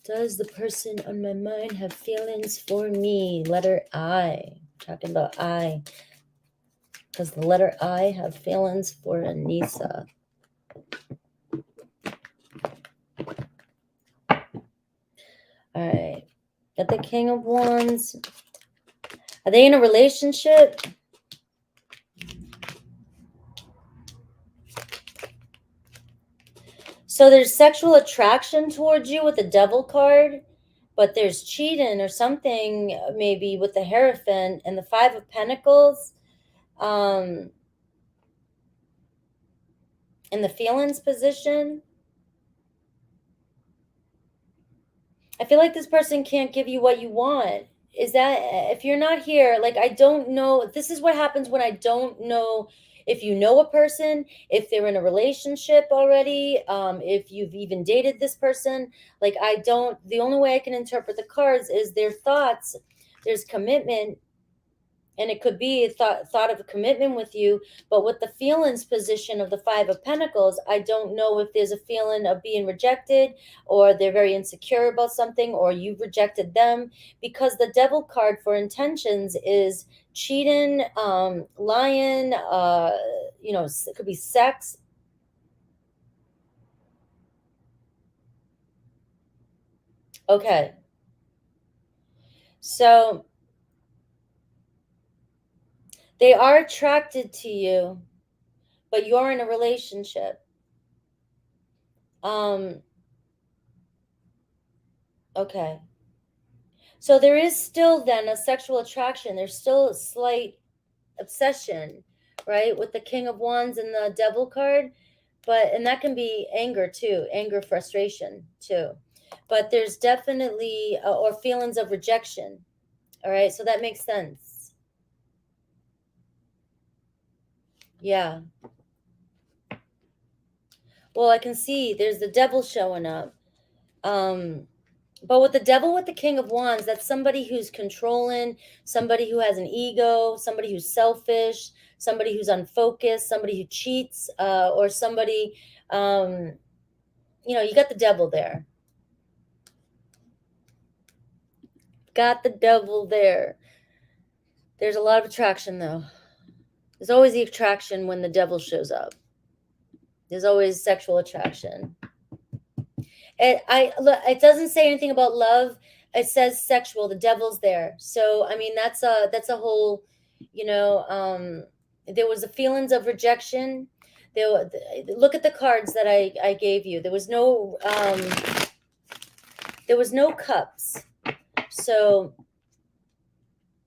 Does the person on my mind have feelings for me? Letter I. Talking about I. Does the letter I have feelings for Anissa? All right. Got the King of Wands. Are they in a relationship? So there's sexual attraction towards you with the Devil card, but there's cheating or something, maybe with the Hierophant and the Five of Pentacles. In the feelings position. I feel like this person can't give you what you want. Is that, if you're not here, like, I don't know. This is what happens when I don't know if you know a person, if they're in a relationship already, if you've even dated this person. Like, the only way I can interpret the cards is their thoughts. There's commitment, and it could be a thought of a commitment with you, but with the feelings position of the Five of Pentacles, I don't know if there's a feeling of being rejected, or they're very insecure about something, or you've rejected them, because the Devil card for intentions is cheating, lying, it could be sex. Okay. So they are attracted to you, but you're in a relationship. Okay. So there is still then a sexual attraction. There's still a slight obsession, right? With the King of Wands and the Devil card. And that can be anger too, anger, frustration too. But there's definitely, or feelings of rejection. All right. So that makes sense. Yeah. Well, I can see there's the Devil showing up. But with the Devil with the King of Wands, that's somebody who's controlling, somebody who has an ego, somebody who's selfish, somebody who's unfocused, somebody who cheats, or somebody, you got the Devil there. Got the Devil there. There's a lot of attraction, though. There's always the attraction when the Devil shows up. There's always sexual attraction. It doesn't say anything about love. It says sexual. The Devil's there. So I mean, that's a whole, there was a feelings of rejection. Look at the cards that I gave you. There was no cups. So,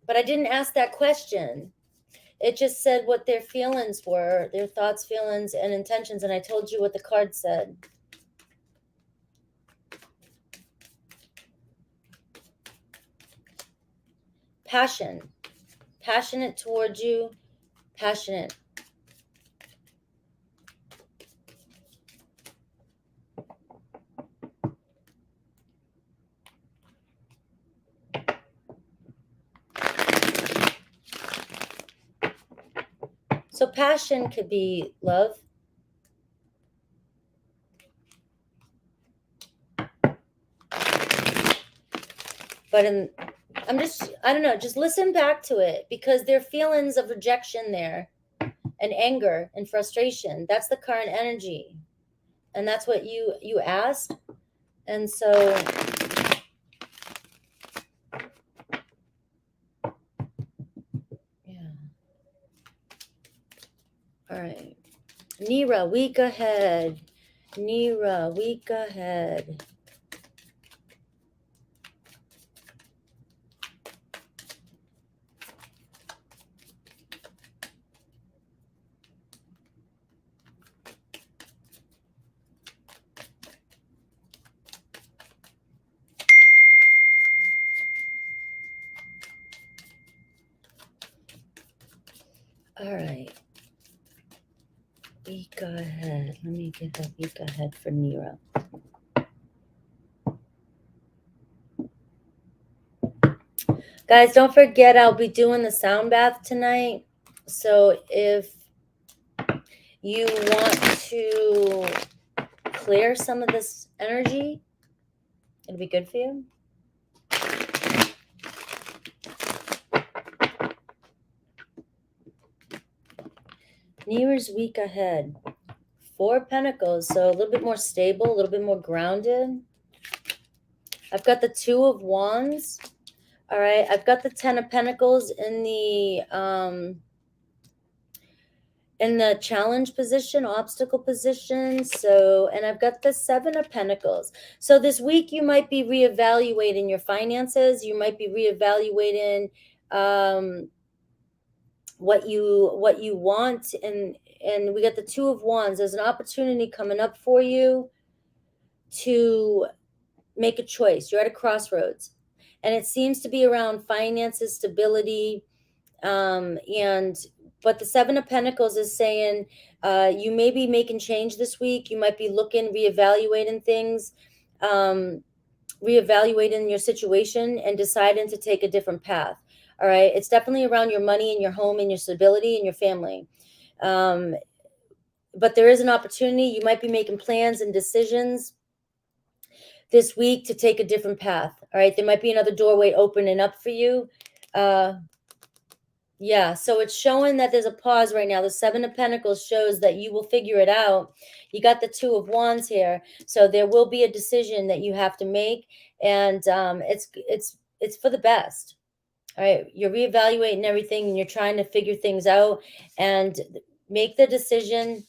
but I didn't ask that question. It just said what their feelings were, their thoughts, feelings, and intentions, and I told you what the card said. Passionate towards you, passionate. So passion could be love. But I don't know, just listen back to it, because there are feelings of rejection there, and anger and frustration. That's the current energy. And that's what you asked. And so, yeah. All right. Nera, week ahead. Nera, week ahead. All right. Week ahead. Let me get a week ahead for Nera. Guys, don't forget, I'll be doing the sound bath tonight. So if you want to clear some of this energy, it'll be good for you. Nera's week ahead. 4 of Pentacles, so a little bit more stable, a little bit more grounded. I've got the 2 of Wands. All right, I've got the 10 of Pentacles in the challenge position, obstacle position. So, and I've got the 7 of Pentacles. So this week you might be reevaluating your finances. You might be reevaluating what you want, and we got the 2 of Wands. There's an opportunity coming up for you to make a choice. You're at a crossroads, and it seems to be around finances, stability, but the 7 of Pentacles is saying you may be making change this week. You might be looking, reevaluating things, reevaluating your situation and deciding to take a different path. All right. It's definitely around your money and your home and your stability and your family. But there is an opportunity. You might be making plans and decisions this week to take a different path. All right. There might be another doorway opening up for you. Yeah, so it's showing that there's a pause right now. The 7 of Pentacles shows that you will figure it out. You got the 2 of Wands here, so there will be a decision that you have to make, and it's for the best. All right, you're reevaluating everything, and you're trying to figure things out and make the decision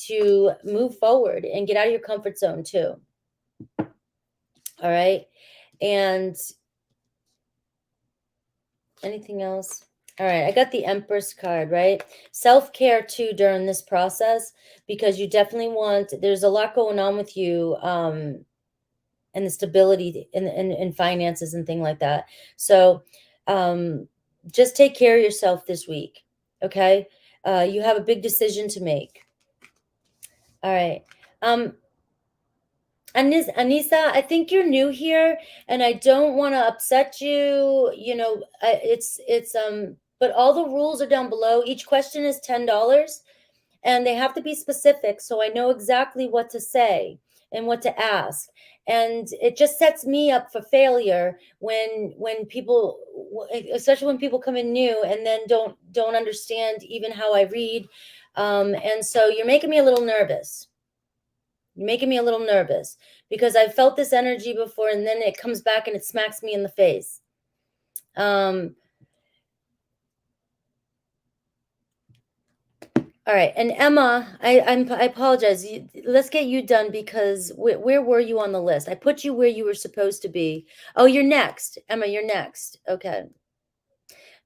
to move forward and get out of your comfort zone too. All right, and anything else? All right, I got the Empress card, right? Self-care too during this process, because you definitely want, there's a lot going on with you, and the stability in finances and things like that. So just take care of yourself this week, okay? You have a big decision to make. All right. Anissa, I think you're new here, and I don't want to upset you. You know, but all the rules are down below. Each question is $10, and they have to be specific, so I know exactly what to say and what to ask. And it just sets me up for failure when people, especially when people come in new and then don't understand even how I read. And so you're making me a little nervous. You're making me a little nervous because I've felt this energy before, and then it comes back and it smacks me in the face. All right. And Emma, I apologize. Let's get you done, because where were you on the list? I put you where you were supposed to be. Oh, you're next. Emma, you're next. Okay.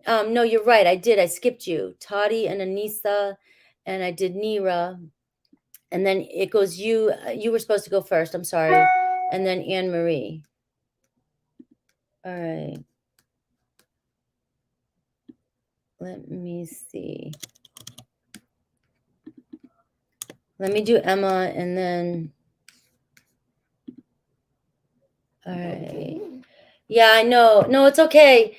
No, you're right. I did. I skipped you. Toddy and Anissa, and I did Nera. And then it goes you. You were supposed to go first. I'm sorry. And then Annmarie. All right. Let me see. Let me do Emma, and then. All right. Yeah, I know. No, it's okay.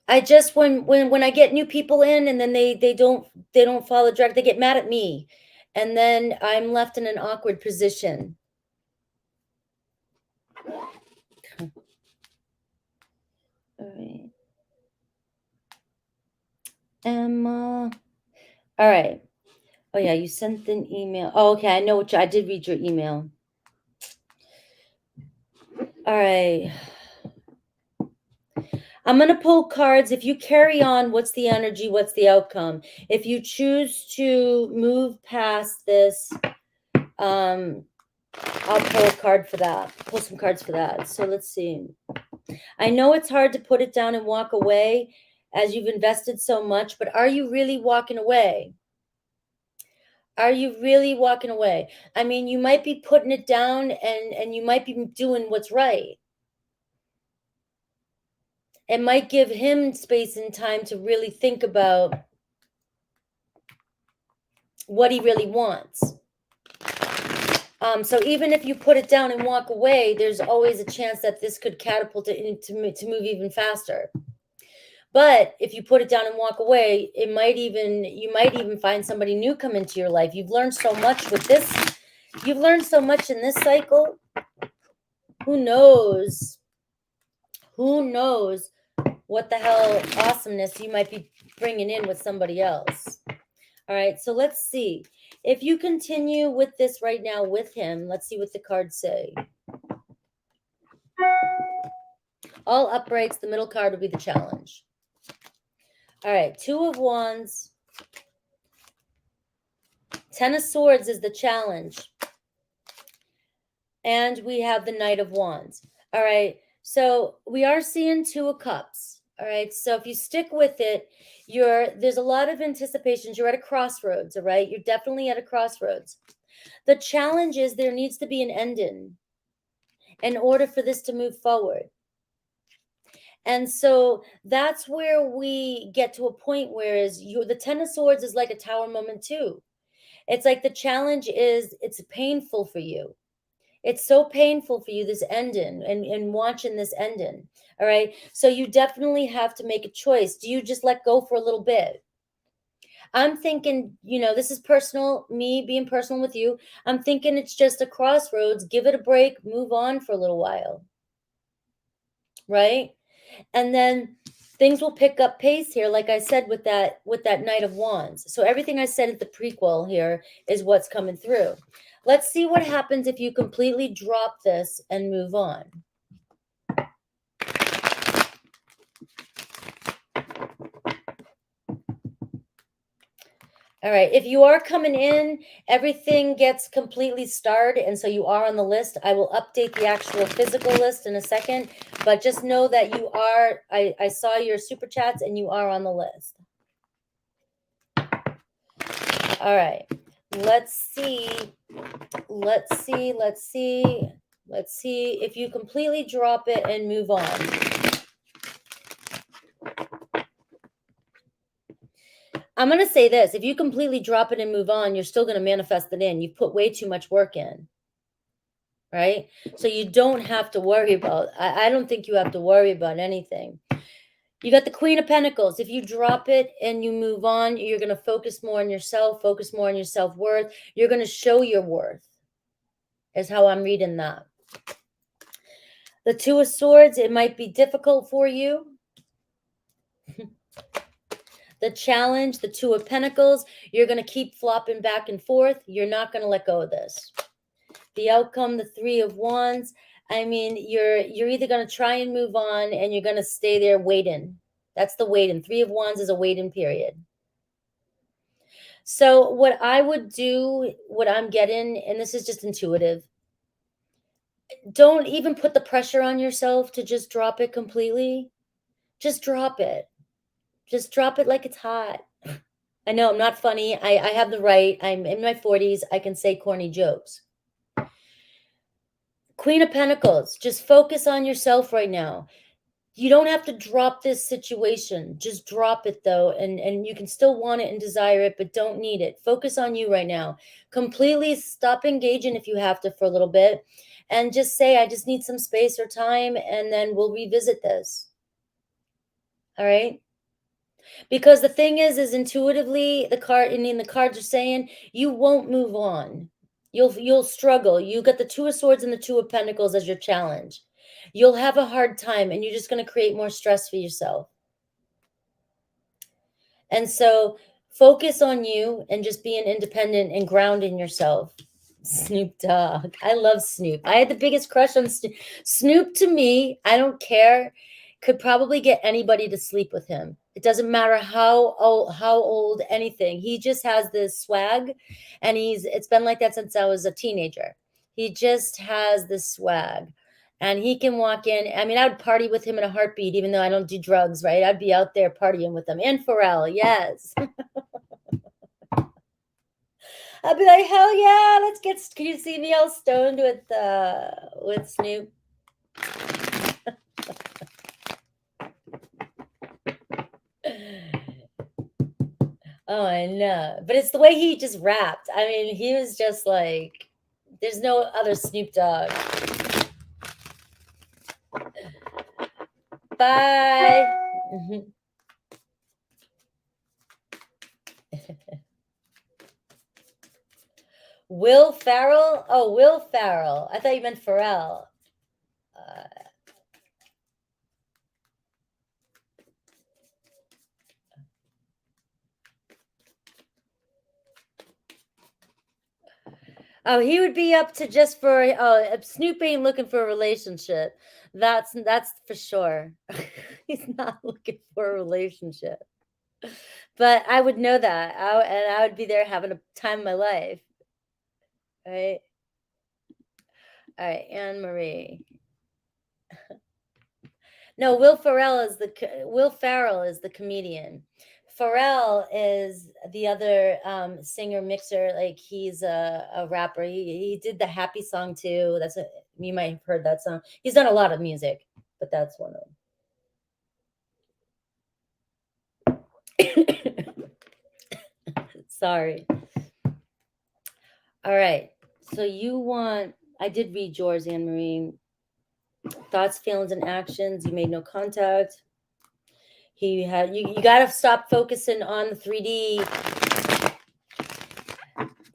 I just when I get new people in, and then they don't follow direct, they get mad at me, and then I'm left in an awkward position. All right. Emma. All right. Oh yeah, you sent an email. Oh, okay. I know I did read your email. All right. I'm going to pull cards. If you carry on, what's the energy? What's the outcome? If you choose to move past this, I'll pull a card for that. Pull some cards for that. So let's see. I know it's hard to put it down and walk away as you've invested so much, but are you really walking away? Are you really walking away? I mean, you might be putting it down, and you might be doing what's right. It might give him space and time to really think about what he really wants. So even if you put it down and walk away, there's always a chance that this could catapult it to move even faster. But if you put it down and walk away, you might even find somebody new come into your life. You've learned so much with this. You've learned so much in this cycle. Who knows? Who knows what the hell awesomeness you might be bringing in with somebody else. All right, so let's see. If you continue with this right now with him, let's see what the cards say. All uprights, the middle card will be the challenge. All right, Two of Wands. 10 of Swords is the challenge. And we have the Knight of Wands. All right, so we are seeing Two of Cups. All right, so if you stick with it, there's a lot of anticipations. You're at a crossroads, all right? You're definitely at a crossroads. The challenge is there needs to be an ending in order for this to move forward. And so that's where we get to a point where the 10 of Swords is like a tower moment too. It's like the challenge is it's painful for you. It's so painful for you, this ending and watching this ending. All right. So you definitely have to make a choice. Do you just let go for a little bit? I'm thinking, this is personal, me being personal with you. I'm thinking it's just a crossroads. Give it a break, move on for a little while. Right? And then things will pick up pace here, like I said, with that Knight of Wands. So everything I said at the prequel here is what's coming through. Let's see what happens if you completely drop this and move on. All right, if you are coming in, everything gets completely starred, and so you are on the list. I will update the actual physical list in a second, but just know that you are, I saw your super chats, and you are on the list. All right, let's see if you completely drop it and move on. I'm going to say this. If you completely drop it and move on, you're still going to manifest it in. You've put way too much work in, right? So you don't have to worry about, I don't think you have to worry about anything. You got the Queen of Pentacles. If you drop it and you move on, you're going to focus more on yourself, focus more on your self-worth. You're going to show your worth, is how I'm reading that. The Two of Swords, it might be difficult for you. The challenge, the Two of Pentacles, you're going to keep flopping back and forth. You're not going to let go of this. The outcome, the Three of Wands, I mean, you're either going to try and move on and you're going to stay there waiting. That's the waiting. Three of Wands is a waiting period. So what I would do, what I'm getting, and this is just intuitive, don't even put the pressure on yourself to just drop it completely. Just drop it. Just drop it like it's hot. I know I'm not funny. I have the right. I'm in my 40s. I can say corny jokes. Queen of Pentacles, just focus on yourself right now. You don't have to drop this situation. Just drop it though. And you can still want it and desire it, but don't need it. Focus on you right now. Completely stop engaging if you have to for a little bit. And just say, I just need some space or time. And then we'll revisit this. All right. Because the thing is intuitively the cards are saying you won't move on. You'll struggle. You got the Two of Swords and the Two of Pentacles as your challenge. You'll have a hard time and you're just going to create more stress for yourself. And so focus on you and just being independent and grounding yourself. Snoop Dogg. I love Snoop. I had the biggest crush on Snoop. Snoop to me, I don't care, could probably get anybody to sleep with him. It doesn't matter how old, anything. He just has this swag, and it's been like that since I was a teenager. He just has this swag, and he can walk in. I mean, I would party with him in a heartbeat, even though I don't do drugs, right? I'd be out there partying with him. And Pharrell, yes. I'd be like, hell yeah, let's get. Can you see me all stoned with Snoop? Oh, I know, but it's the way he just rapped. I mean, he was just like, there's no other Snoop Dogg. Bye. Will Ferrell? Oh, Will Ferrell. I thought you meant Pharrell. Oh, he would be up to just for Snoop ain't looking for a relationship. That's for sure. He's not looking for a relationship. But I would know that. And I would be there having a time of my life. Right? All right, Annmarie. No, Will Ferrell is the comedian. Pharrell is the other singer mixer. Like he's a rapper. He did the Happy song too. You might have heard that song. He's done a lot of music, but that's one of them. Sorry. All right. So I did read yours, Annmarie. Thoughts, feelings, and actions. You made no contact. You got to stop focusing on the 3D.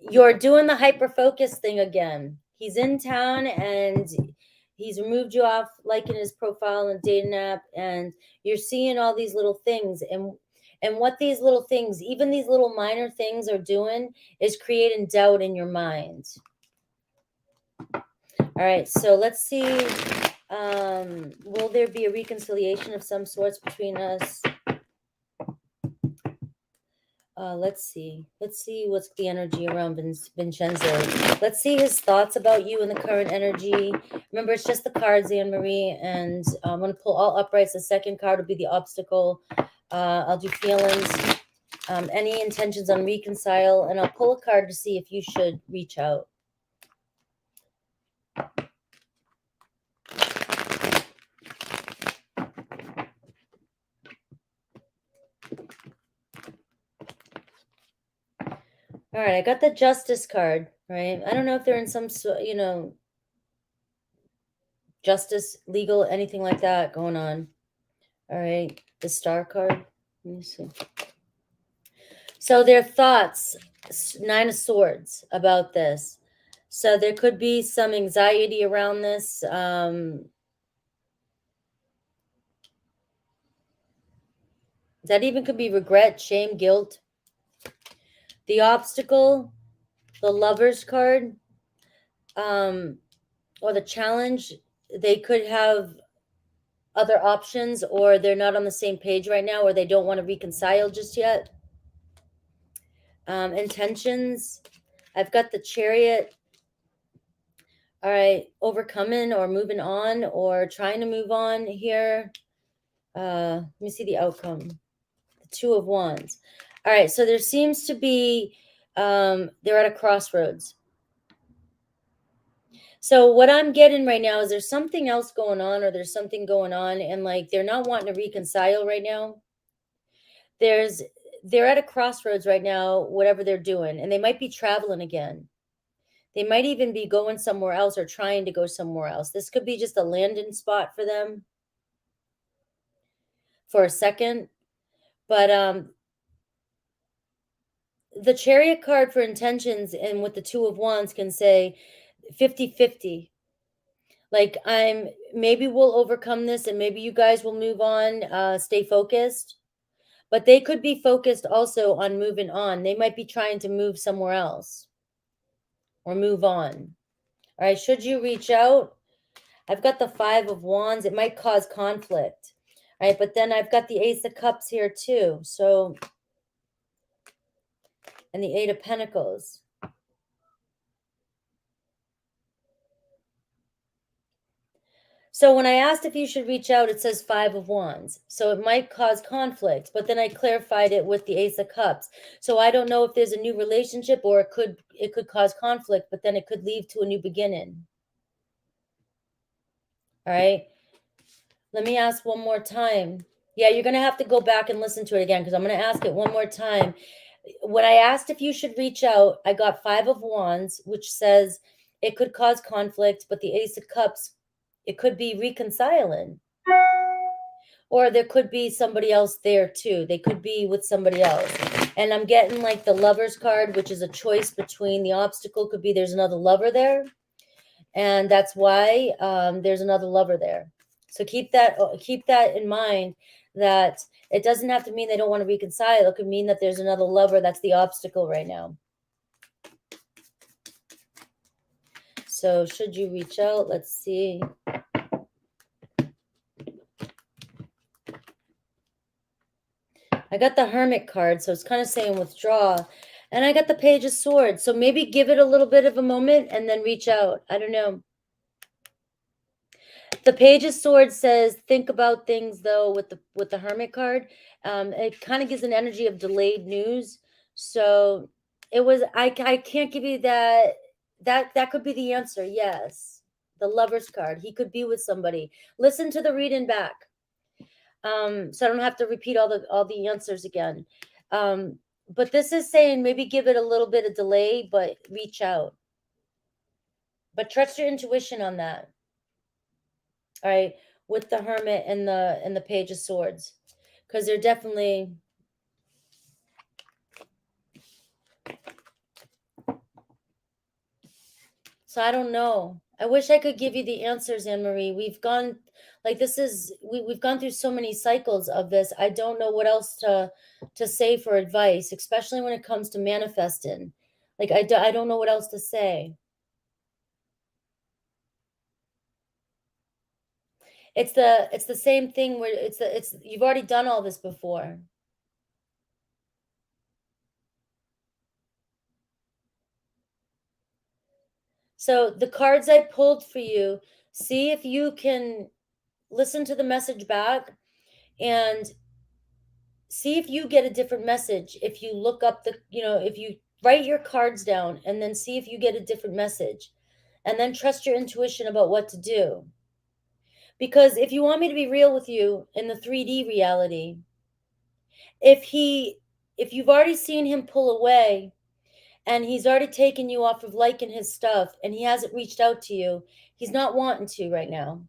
You're doing the hyper focus thing again. He's in town and he's removed you off liking his profile and dating app, and you're seeing all these little things, and what these little things, even these little minor things, are doing is creating doubt in your mind. All right, so let's see. Will there be a reconciliation of some sorts between us? Let's see what's the energy around Vincenzo. Let's see his thoughts about you in the current energy. Remember, it's just the cards, Annmarie, and I'm going to pull all uprights. The second card will be the obstacle. I'll do feelings, any intentions on reconcile, and I'll pull a card to see if you should reach out. All right, I got the Justice card, right? I don't know if they're in some, justice, legal, anything like that going on. All right, the Star card. Let me see. So their thoughts, Nine of Swords, about this. So there could be some anxiety around this. That even could be regret, shame, guilt. The obstacle, the Lover's card, or the challenge. They could have other options, or they're not on the same page right now, or they don't want to reconcile just yet. Intentions. I've got the Chariot. All right, overcoming or moving on or trying to move on here. Let me see the outcome. The Two of Wands. All right, so there seems to be, they're at a crossroads. So what I'm getting right now is there's something else going on, or there's something going on, and like they're not wanting to reconcile right now. They're at a crossroads right now, whatever they're doing, and they might be traveling again. They might even be going somewhere else or trying to go somewhere else. This could be just a landing spot for them for a second. But the Chariot card for intentions and with the Two of Wands can say 50-50. Like maybe we'll overcome this and maybe you guys will move on, stay focused. But they could be focused also on moving on. They might be trying to move somewhere else or move on. All right, should you reach out? I've got the Five of Wands. It might cause conflict. All right, but then I've got the Ace of Cups here too. So, and the Eight of Pentacles. So when I asked if you should reach out, it says Five of Wands. So it might cause conflict, but then I clarified it with the Ace of Cups. So I don't know if there's a new relationship or it could cause conflict, but then it could lead to a new beginning. All right. Let me ask one more time. Yeah, you're going to have to go back and listen to it again because I'm going to ask it one more time. When I asked if you should reach out, I got Five of Wands, which says it could cause conflict, but the Ace of Cups, it could be reconciling. Or there could be somebody else there too. They could be with somebody else. And I'm getting like the Lover's card, which is a choice between the obstacle. Could be there's another lover there. And that's why there's another lover there. So keep that in mind, that it doesn't have to mean they don't want to reconcile. It could mean that there's another lover. That's the obstacle right now. So should you reach out? Let's see. I got the Hermit card, so it's kind of saying withdraw. And I got the Page of Swords. So maybe give it a little bit of a moment and then reach out. I don't know. The Page of Swords says think about things though with the Hermit card. It kind of gives an energy of delayed news. So it was I can't give you that could be the answer. Yes. The Lover's card. He could be with somebody. Listen to the reading back. So I don't have to repeat all the answers again. But this is saying maybe give it a little bit of delay, but reach out. But trust your intuition on that. All right, with the Hermit and the Page of Swords, because they're definitely. So I don't know. I wish I could give you the answers, Annmarie. We've gone like this is we've gone through so many cycles of this. I don't know what else to say for advice, especially when it comes to manifesting. Like I don't know what else to say. It's the same thing where it's you've already done all this before. So the cards I pulled for you, see if you can listen to the message back and see if you get a different message. If you look up if you write your cards down and then see if you get a different message and then trust your intuition about what to do. Because if you want me to be real with you in the 3D reality, if you've already seen him pull away and he's already taken you off of liking his stuff and he hasn't reached out to you, he's not wanting to right now.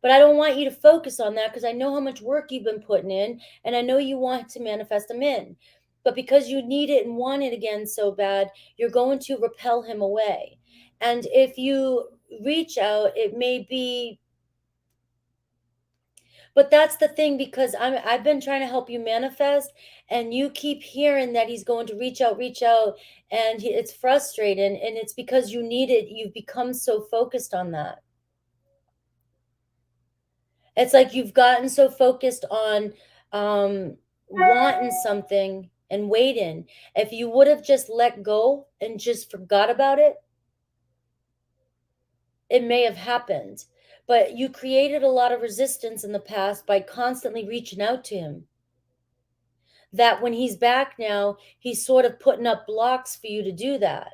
But I don't want you to focus on that because I know how much work you've been putting in and I know you want to manifest him in. But because you need it and want it again so bad, you're going to repel him away. And if you reach out, it may be. But that's the thing, because I've been trying to help you manifest, and you keep hearing that he's going to reach out, and it's frustrating, and it's because you need it. You've become so focused on that. It's like you've gotten so focused on wanting something and waiting. If you would have just let go and just forgot about it, it may have happened. But you created a lot of resistance in the past by constantly reaching out to him. That when he's back now, he's sort of putting up blocks for you to do that.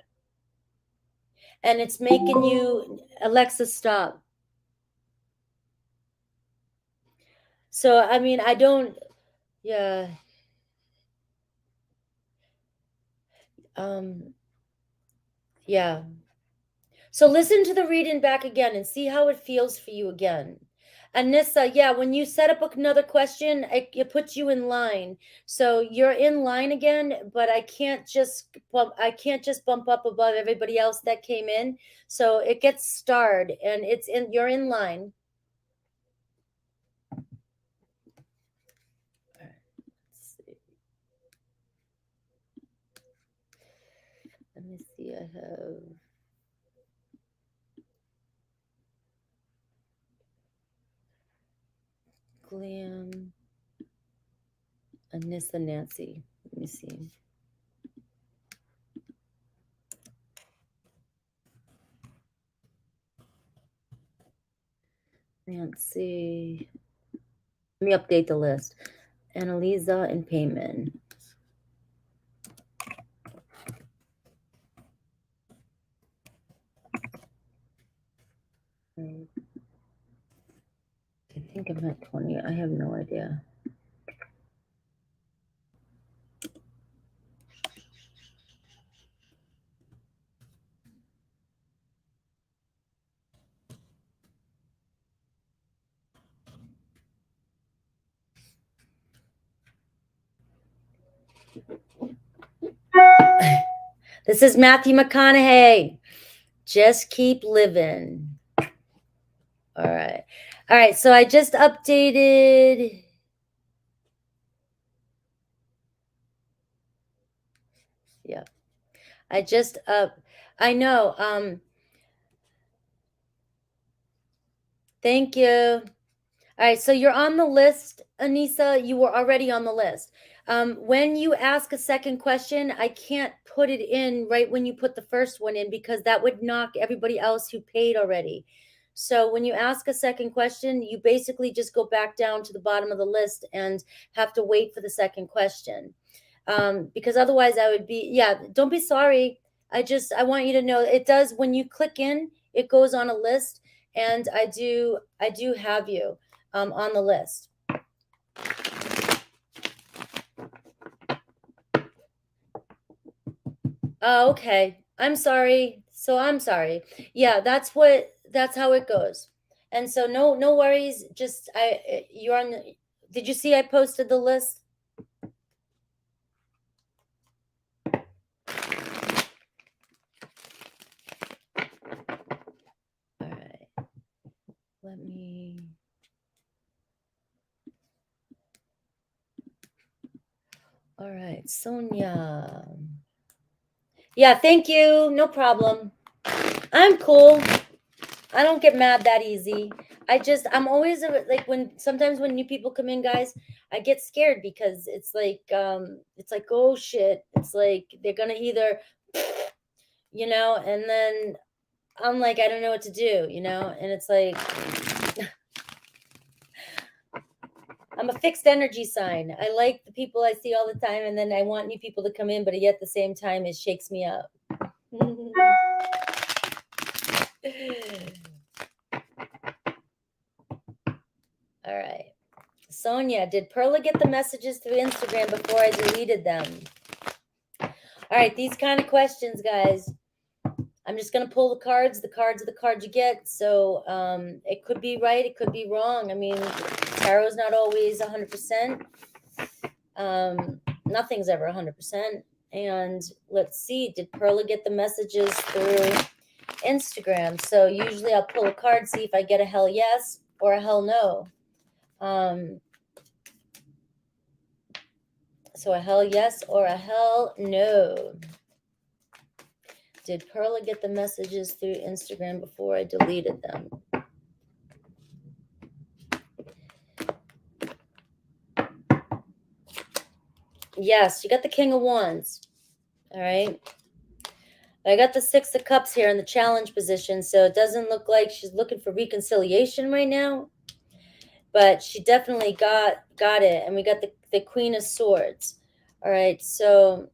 And it's making you, Alexa, stop. So, I mean, I don't, yeah. Yeah. So listen to the reading back again and see how it feels for you again. Anissa, yeah, when you set up another question, it puts you in line. So you're in line again, but I can't just bump up above everybody else that came in. So it gets starred and you're in line. All right, let's see. Let me see. I have Glam, Anissa, Nancy. Let me see. Nancy. Let me update the list. Analisa and Payment. I think I'm at 20. I have no idea. This is Matthew McConaughey. Just keep living. All right. All right. So I just updated. Yeah. I just I know. Thank you. All right, so you're on the list, Anissa. You were already on the list. When you ask a second question, I can't put it in right when you put the first one in because that would knock everybody else who paid already. So when you ask a second question, you basically just go back down to the bottom of the list and have to wait for the second question. Because otherwise I would be, yeah, don't be sorry. I want you to know it does, when you click in, it goes on a list, and I do have you on the list. Oh, okay. I'm sorry. So I'm sorry. Yeah, that's how it goes. And so no worries. Just you're on did you see I posted the list? All right. Let me All right, Sonia. Yeah, thank you. No problem. I'm cool. I don't get mad that easy. I'm always like, sometimes when new people come in, guys, I get scared because it's like, oh shit. It's like they're gonna either, and then I'm like, I don't know what to do, and it's like I'm a fixed energy sign. I like the people I see all the time, and then I want new people to come in, but yet at the same time it shakes me up. All right. Sonia, did Perla get the messages through Instagram before I deleted them? All right, these kind of questions, guys. I'm just going to pull the cards. The cards are the cards you get. So it could be right. It could be wrong. I mean, tarot's not always 100%. Nothing's ever 100%. And let's see, did Perla get the messages through Instagram? So usually I'll pull a card, see if I get a hell yes or a hell no. So a hell yes or a hell no. Did Perla get the messages through Instagram before I deleted them? Yes, you got the King of Wands. All right. I got the Six of Cups here in the challenge position, so it doesn't look like she's looking for reconciliation right now. But she definitely got it. And we got the Queen of Swords. All right, so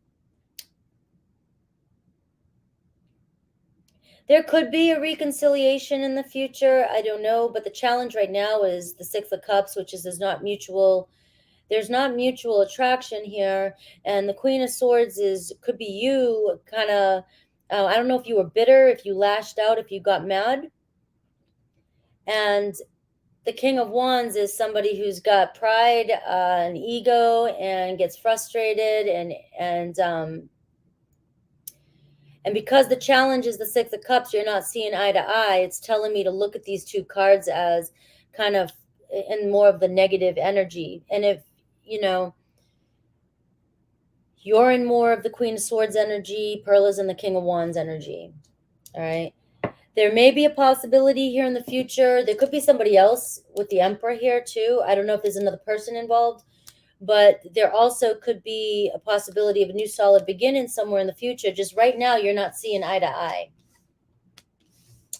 there could be a reconciliation in the future. I don't know, but the challenge right now is the Six of Cups, which is there's not mutual attraction here. And the Queen of Swords could be you kind of, I don't know if you were bitter, if you lashed out, if you got mad. And the King of Wands is somebody who's got pride, and ego, and gets frustrated, and because the challenge is the Six of Cups, you're not seeing eye to eye. It's telling me to look at these two cards as kind of in more of the negative energy. And if, you're in more of the Queen of Swords energy, Perla's in the King of Wands energy. All right. There may be a possibility here in the future. There could be somebody else with the Emperor here too. I don't know if there's another person involved, but there also could be a possibility of a new solid beginning somewhere in the future. Just right now, you're not seeing eye to eye.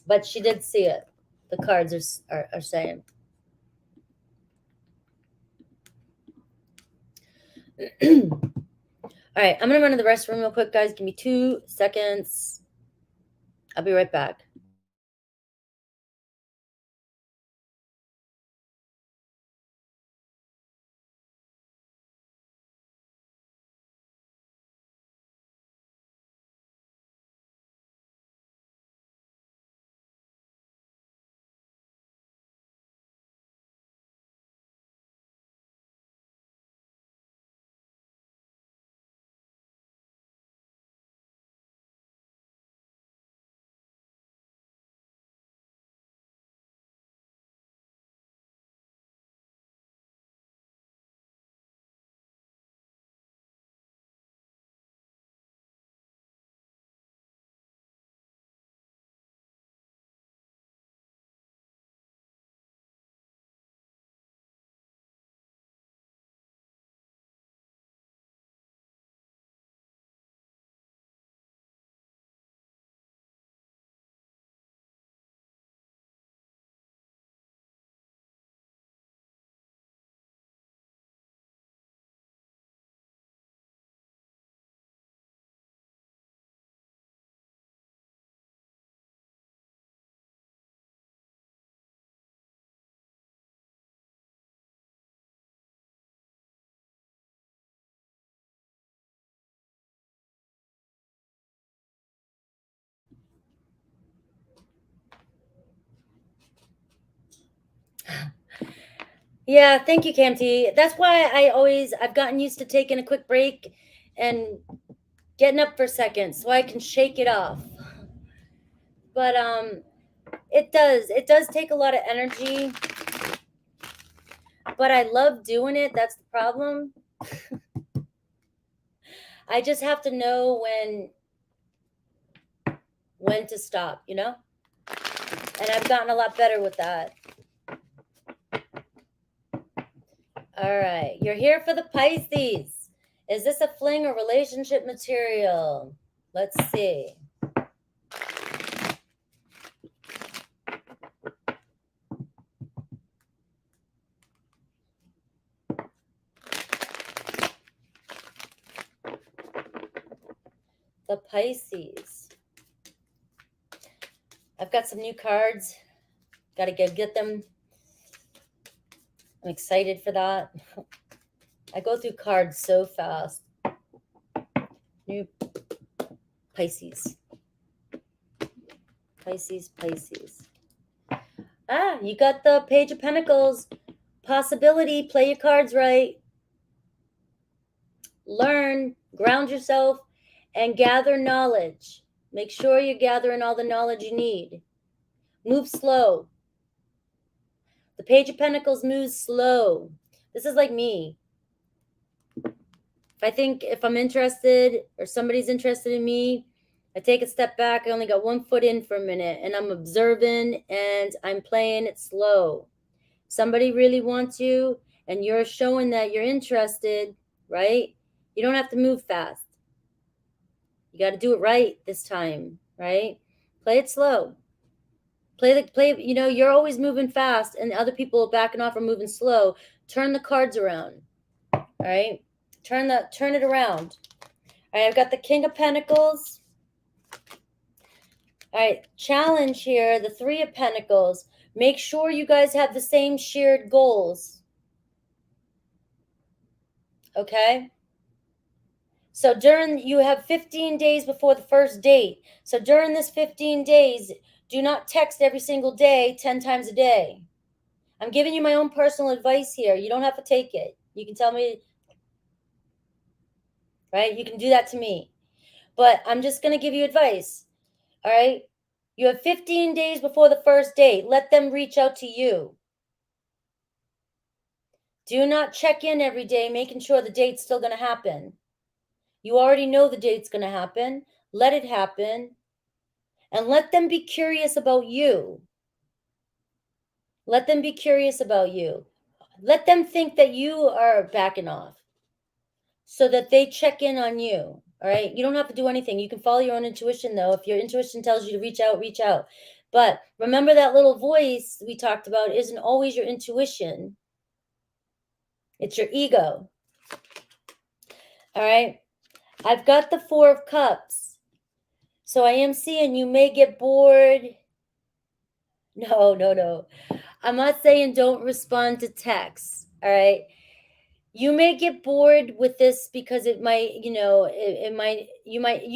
But she did see it. The cards are saying. All right, I'm going to run to the restroom real quick, guys. Give me 2 seconds. I'll be right back. Yeah, thank you, Camty. That's why I've gotten used to taking a quick break and getting up for a second so I can shake it off. But it does take a lot of energy, but I love doing it. That's the problem. I just have to know when to stop, you know? And I've gotten a lot better with that. All right, you're here for the Pisces. Is this a fling or relationship material? Let's see. The Pisces. I've got some new cards. Got to get them. I'm excited for that. I go through cards so fast. New Pisces. Pisces, Pisces. Ah, you got the Page of Pentacles. Possibility. Play your cards right. Learn, ground yourself, and gather knowledge. Make sure you're gathering all the knowledge you need. Move slow. The Page of Pentacles moves slow. This is like me. If I'm interested or somebody's interested in me, I take a step back. I only got 1 foot in for a minute and I'm observing and I'm playing it slow. Somebody really wants you and you're showing that you're interested, right? You don't have to move fast. You got to do it right this time, right? Play it slow. Play, you know, you're always moving fast and other people backing off or moving slow. Turn the cards around. All right? Turn it around. All right, I've got the King of Pentacles. All right, challenge here, the Three of Pentacles. Make sure you guys have the same shared goals. Okay? So you have 15 days before the first date. So during this 15 days, do not text every single day, 10 times a day. I'm giving you my own personal advice here. You don't have to take it. You can tell me, right? You can do that to me. But I'm just going to give you advice. All right? You have 15 days before the first date. Let them reach out to you. Do not check in every day, making sure the date's still going to happen. You already know the date's going to happen. Let it happen. And let them be curious about you. Let them be curious about you. Let them think that you are backing off so that they check in on you. All right. You don't have to do anything. You can follow your own intuition, though. If your intuition tells you to reach out, reach out. But remember that little voice we talked about isn't always your intuition. It's your ego. All right. I've got the Four of Cups. So I am seeing you may get bored. No. I'm not saying don't respond to texts. All right. You may get bored with this because it might, you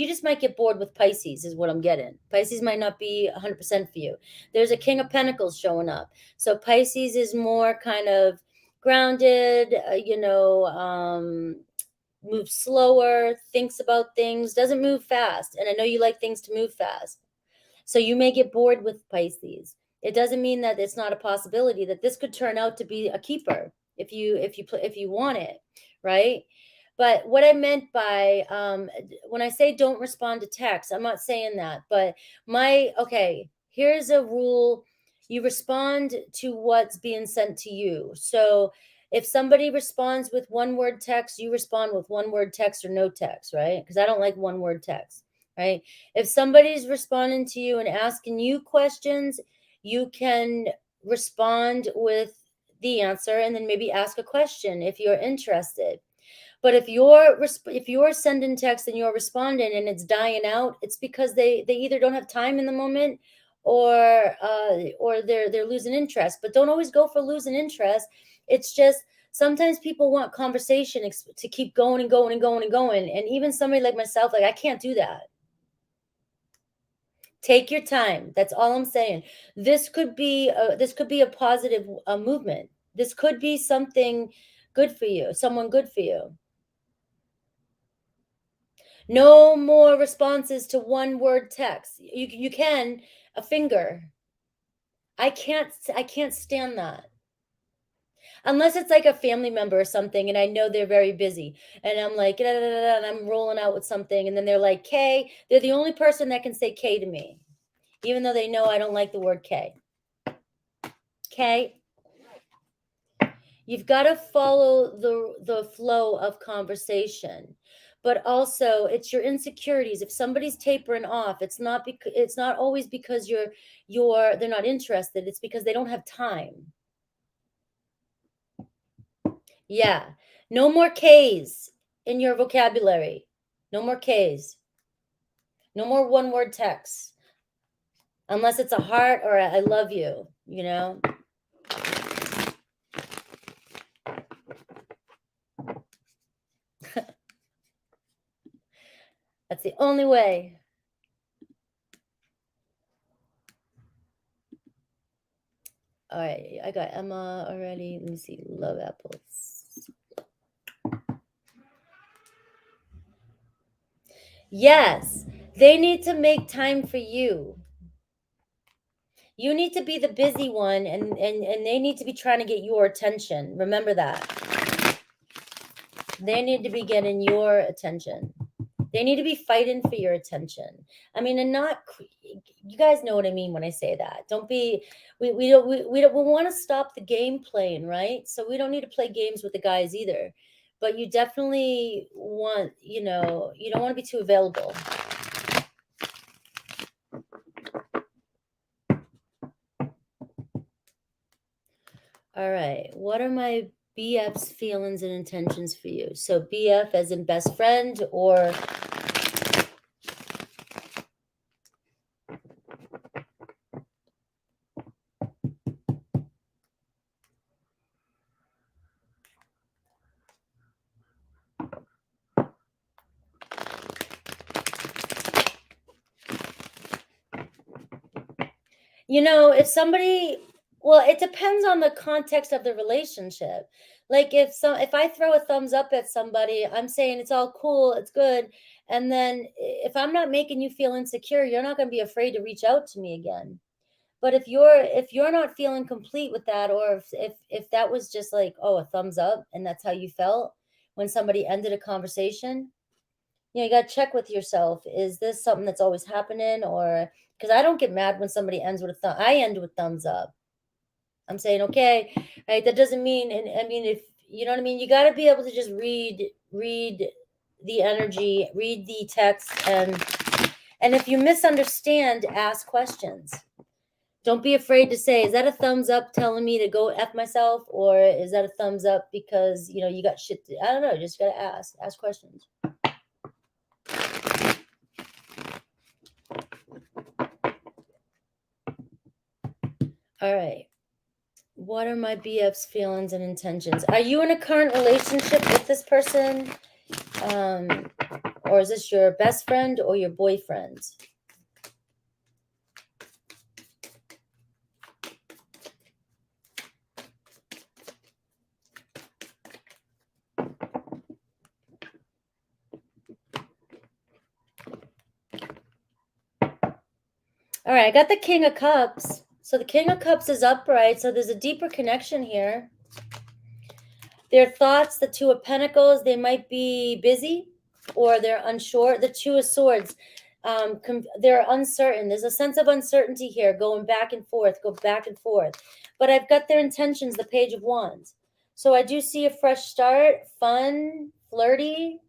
just might get bored with Pisces is what I'm getting. Pisces might not be 100% for you. There's a King of Pentacles showing up. So Pisces is more kind of grounded, moves slower, thinks about things, doesn't move fast. And I know you like things to move fast. So you may get bored with Pisces. It doesn't mean that it's not a possibility that this could turn out to be a keeper if you want it, right? But what I meant by when I say don't respond to text, I'm not saying that. But here's a rule: you respond to what's being sent to you. So if somebody responds with one word text, you respond with one word text or no text, right? Because I don't like one word text, right? If somebody's responding to you and asking you questions, you can respond with the answer and then maybe ask a question if you're interested. But if you're sending text and you're responding and it's dying out, it's because they either don't have time in the moment or they're losing interest. But don't always go for losing interest. It's just sometimes people want conversation to keep going and going and going and going. And even somebody like myself, like I can't do that. Take your time. That's all I'm saying. This could be a positive movement. This could be something good for you, someone good for you. No more responses to one word text. You can, a finger. I can't stand that. Unless it's like a family member or something, and I know they're very busy, and I'm like, da, da, da, da, and I'm rolling out with something, and then they're like, K. They're the only person that can say K to me, even though they know I don't like the word K. K. You've got to follow the flow of conversation, but also it's your insecurities. If somebody's tapering off, it's not always because they're not interested. It's because they don't have time. Yeah. No more K's in your vocabulary. No more K's. No more one-word texts. Unless it's a heart or a I love you, you know? That's the only way. All right, I got Emma already. Let me see. Love apples. Yes, they need to make time for you. You need to be the busy one, and they need to be trying to get your attention. Remember that. They need to be getting your attention. They need to be fighting for your attention. I mean, and not, you guys know what I mean when I say that. Don't be, we don't, we want to stop the game playing, right? So we don't need to play games with the guys either. But you definitely want, you don't want to be too available. All right. What are my BF's feelings and intentions for you? So BF as in best friend, or if somebody, well, it depends on the context of the relationship. Like if I throw a thumbs up at somebody, I'm saying it's all cool, it's good. And then if I'm not making you feel insecure, you're not going to be afraid to reach out to me again. But if you're not feeling complete with that, or if that was just like, oh, a thumbs up, and that's how you felt when somebody ended a conversation, you got to check with yourself. Is this something that's always happening? Or because I don't get mad when somebody ends with a thumb. I end with thumbs up. I'm saying, okay, right? That doesn't mean, and I mean, if you know what I mean, you got to be able to just read the energy, read the text, and if you misunderstand, ask questions. Don't be afraid to say, is that a thumbs up telling me to go F myself? Or is that a thumbs up because, you got shit I don't know. Just got to ask questions. All right. What are my BF's feelings and intentions? Are you in a current relationship with this person? Or is this your best friend or your boyfriend? All right, I got the King of Cups. So the King of Cups is upright. So there's a deeper connection here. Their thoughts, the Two of Pentacles, they might be busy or they're unsure. The Two of Swords, they're uncertain. There's a sense of uncertainty here, going back and forth, go back and forth. But I've got their intentions, the Page of Wands. So I do see a fresh start, fun, flirty.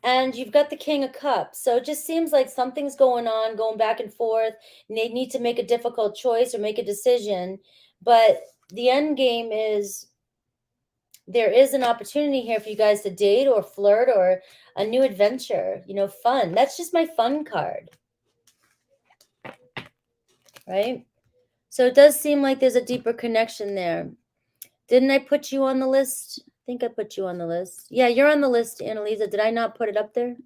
And you've got the King of Cups. So it just seems like something's going on, going back and forth. And they need to make a difficult choice or make a decision. But the end game is there is an opportunity here for you guys to date or flirt or a new adventure, fun. That's just my fun card. Right? So it does seem like there's a deeper connection there. Didn't I put you on the list? I think I put you on the list. Yeah, you're on the list, Annalisa. Did I not put it up there?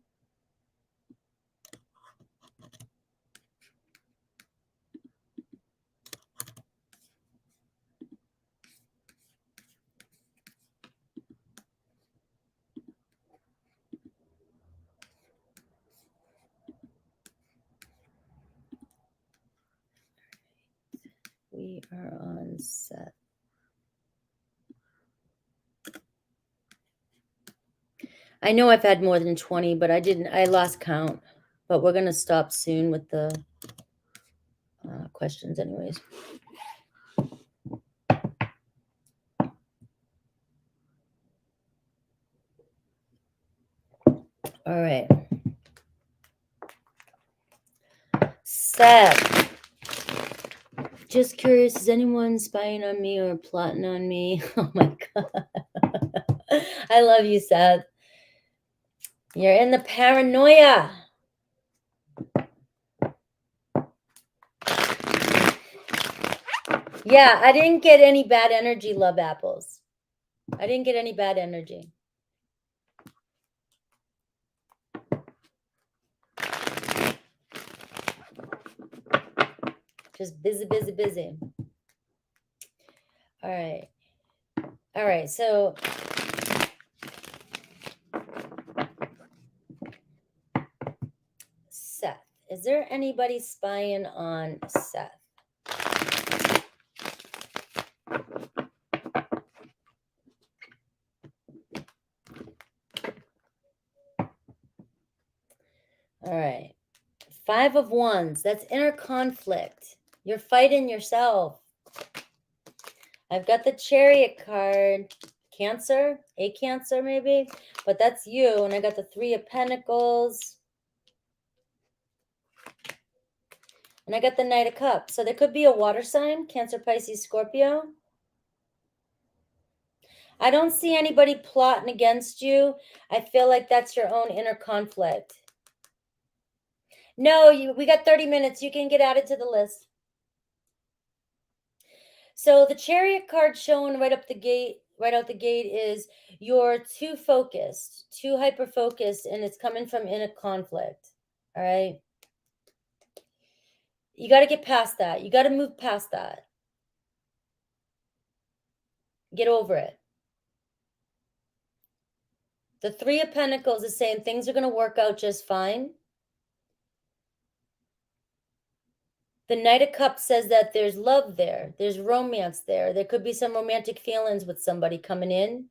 we are on Seth. I know I've had more than 20, but I lost count. But we're going to stop soon with the questions anyways. All right. Seth. Just curious, is anyone spying on me or plotting on me? Oh my God. I love you, Seth. You're in the paranoia. Yeah, I didn't get any bad energy, love apples. I didn't get any bad energy. Just busy, busy, busy. All right. All right, so Seth. Is there anybody spying on Seth? All right. 5 of Wands. That's inner conflict. You're fighting yourself. I've got the Chariot card. Cancer, a Cancer maybe, but that's you. And I got the 3 of Pentacles. And I got the Knight of Cups. So there could be a water sign, Cancer, Pisces, Scorpio. I don't see anybody plotting against you. I feel like that's your own inner conflict. No, we got 30 minutes. You can get added to the list. So the Chariot card showing right out the gate is you're too focused, too hyper focused, and it's coming from inner conflict. All right. You got to get past that. You got to move past that. Get over it. The 3 of Pentacles is saying things are going to work out just fine. The Knight of Cups says that there's love there. There's romance there. There could be some romantic feelings with somebody coming in.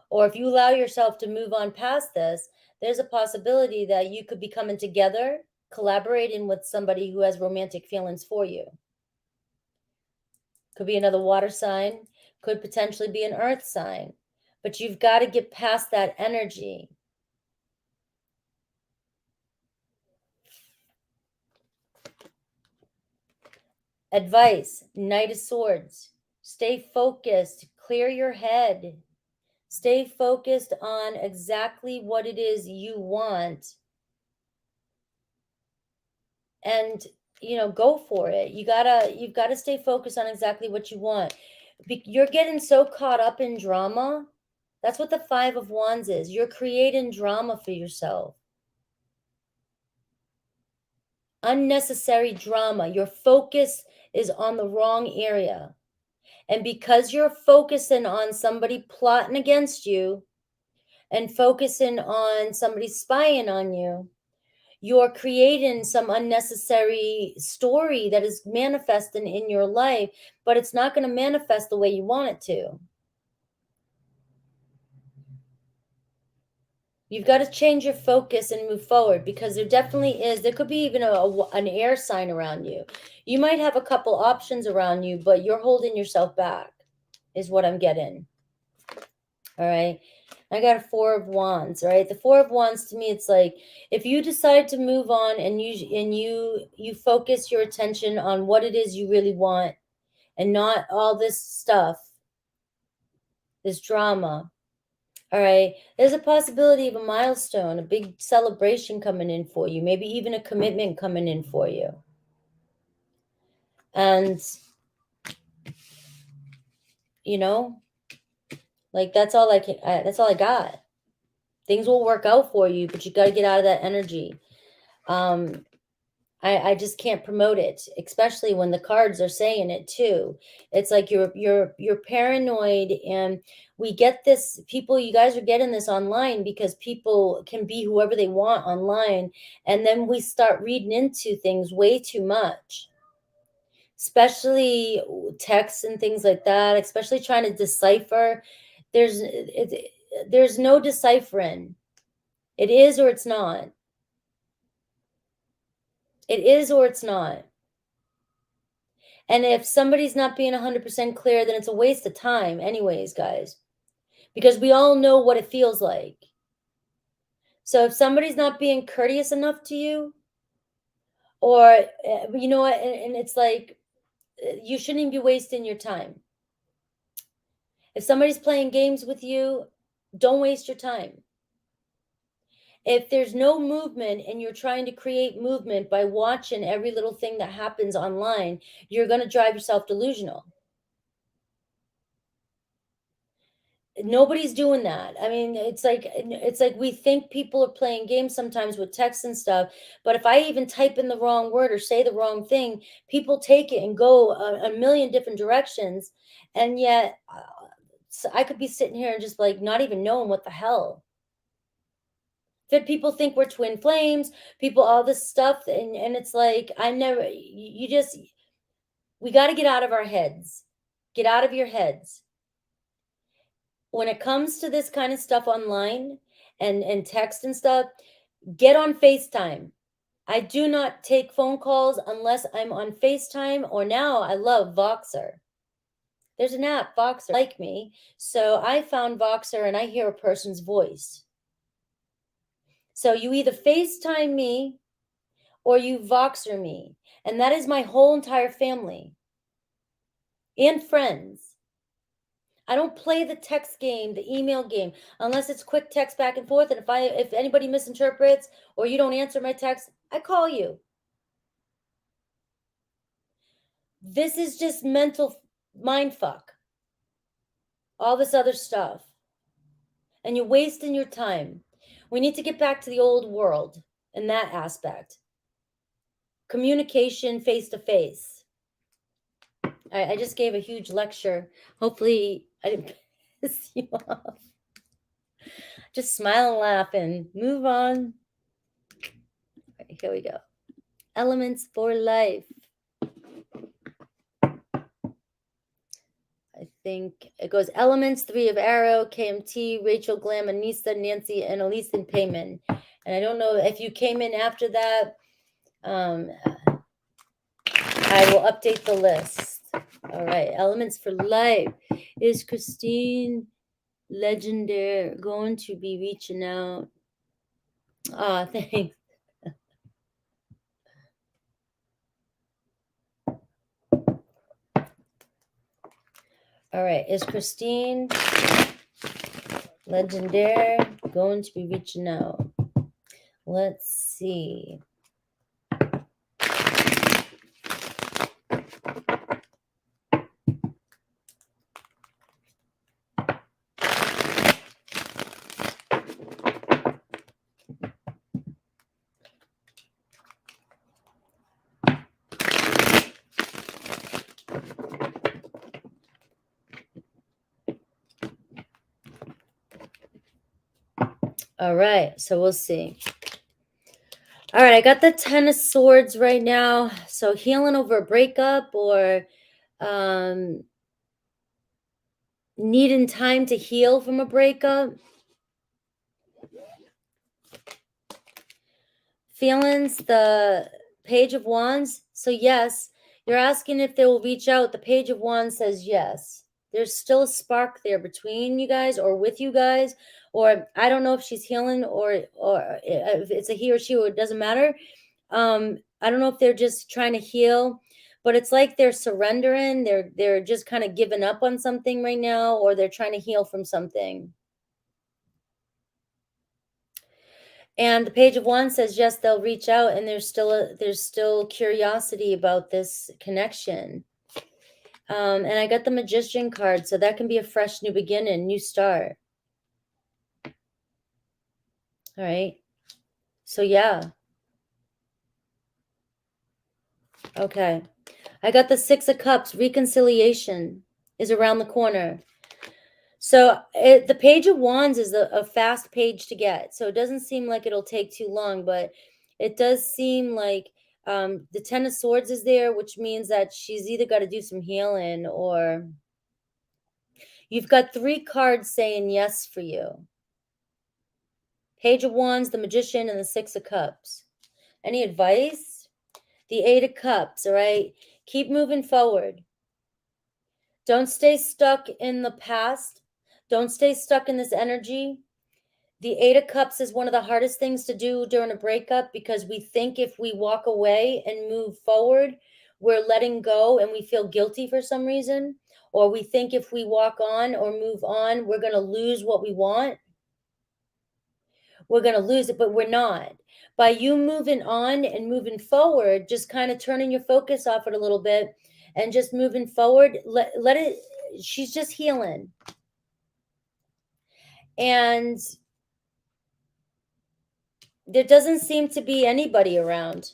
Or if you allow yourself to move on past this, there's a possibility that you could be coming together, collaborating with somebody who has romantic feelings for you. Could be another water sign. Could potentially be an earth sign. But you've got to get past that energy. Advice, Knight of Swords. Stay focused. Clear your head. Stay focused on exactly what it is you want. And, go for it. You've got to stay focused on exactly what you want. You're getting so caught up in drama. That's what the 5 of Wands is. You're creating drama for yourself. Unnecessary drama. Your focus is on the wrong area. And because you're focusing on somebody plotting against you and focusing on somebody spying on you, you're creating some unnecessary story that is manifesting in your life, but it's not going to manifest the way you want it to. You've got to change your focus and move forward, because there definitely is. There could be even an air sign around you. You might have a couple options around you, but you're holding yourself back, is what I'm getting. All right. I got a 4 of Wands, right? The 4 of Wands, to me, it's like if you decide to move on and you focus your attention on what it is you really want and not all this stuff, this drama. All right. There's a possibility of a milestone, a big celebration coming in for you, maybe even a commitment coming in for you. And, like that's all I got. Things will work out for you, but you got to get out of that energy. I just can't promote it, especially when the cards are saying it too. It's like you're paranoid, and we get this, people, you guys are getting this online because people can be whoever they want online, and then we start reading into things way too much. especially texts and things like that, especially trying to decipher. There's no deciphering. It is or it's not. It is or it's not. And if somebody's not being 100% clear, then it's a waste of time anyways, guys, because we all know what it feels like. So if somebody's not being courteous enough to you, or you know what, and it's like, you shouldn't even be wasting your time. If somebody's playing games with you, don't waste your time. If there's no movement and you're trying to create movement by watching every little thing that happens online, you're going to drive yourself delusional. Nobody's doing that. I mean, it's like we think people are playing games sometimes with text and stuff, but if I even type in the wrong word or say the wrong thing, people take it and go a million different directions, and yet so I could be sitting here and just like not even knowing what the hell. That people think we're twin flames, people, all this stuff, and it's like I never. You just, we got to get out of our heads. Get out of your heads. When it comes to this kind of stuff online and text and stuff, get on FaceTime. I do not take phone calls unless I'm on FaceTime, or now I love Voxer. There's an app, Voxer, like me. So I found Voxer and I hear a person's voice. So you either FaceTime me or you Voxer me. And that is my whole entire family and friends. I don't play the text game, the email game, unless it's quick text back and forth. And if anybody misinterprets or you don't answer my text, I call you. This is just mental mind fuck. All this other stuff. And you're wasting your time. We need to get back to the old world in that aspect. Communication face to face. I just gave a huge lecture. Hopefully I didn't piss you off. Just smile and laugh and move on. Okay, here we go. Elements for life. I think it goes elements, 3 of arrow, KMT, Rachel, Glam, Anissa, Nancy, and Annalisa in payment. And I don't know if you came in after that. I will update the list. All right, elements for life. Is Christine Legendary going to be reaching out? Ah, thanks. All right, is Christine Legendary going to be reaching out? Let's see. All right, so we'll see. All right, I got the 10 of Swords right now. So healing over a breakup, or needing time to heal from a breakup. Feelings, the Page of Wands. So yes, you're asking if they will reach out. The Page of Wands says yes. There's still a spark there between you guys or with you guys. Or I don't know if she's healing or if it's a he or she, or it doesn't matter. I don't know if they're just trying to heal, but it's like they're surrendering. They're just kind of giving up on something right now, or they're trying to heal from something. And the Page of Wands says yes, they'll reach out, and there's still curiosity about this connection. And I got the Magician card, so that can be a fresh new beginning, new start. All right. So yeah. Okay. I got the 6 of Cups. Reconciliation is around the corner. So the Page of Wands is a fast page to get. So it doesn't seem like it'll take too long, but it does seem like The Ten of Swords is there, which means that she's either got to do some healing, or you've got 3 cards saying yes for you. Page of Wands, the Magician, and the Six of Cups. Any advice? The Eight of Cups, all right? Keep moving forward. Don't stay stuck in the past. Don't stay stuck in this energy. The Eight of Cups is one of the hardest things to do during a breakup, because we think if we walk away and move forward, we're letting go and we feel guilty for some reason. Or we think if we walk on or move on, we're going to lose what we want. We're going to lose it, but we're not. By you moving on and moving forward, just kind of turning your focus off it a little bit and just moving forward, let it, she's just healing. And there doesn't seem to be anybody around.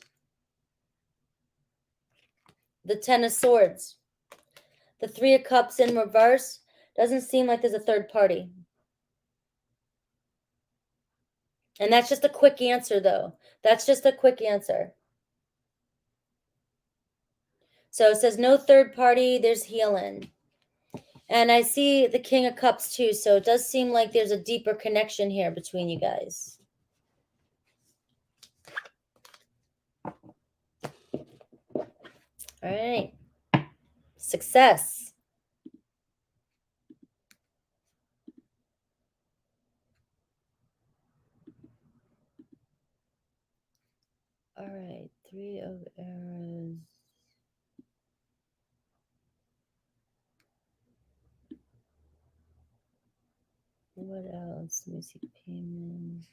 The Ten of Swords. The Three of Cups in reverse. Doesn't seem like there's a third party. And that's just a quick answer, though. That's just a quick answer. So it says no third party, there's healing. And I see the King of Cups too, so it does seem like there's a deeper connection here between you guys. All right. Success. All right. 3 of Arrows. What else? Let me see. Payment.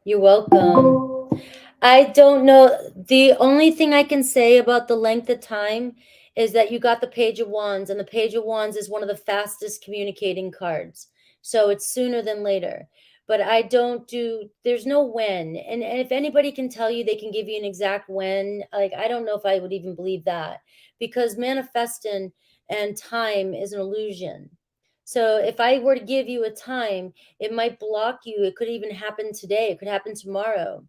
You're welcome. I don't know. The only thing I can say about the length of time is that you got the Page of Wands, and the Page of Wands is one of the fastest communicating cards. So it's sooner than later. But I don't do, there's no when. And if anybody can tell you, they can give you an exact when. Like, I don't know if I would even believe that, because manifesting and time is an illusion. So if I were to give you a time, it might block you. It could even happen today. It could happen tomorrow.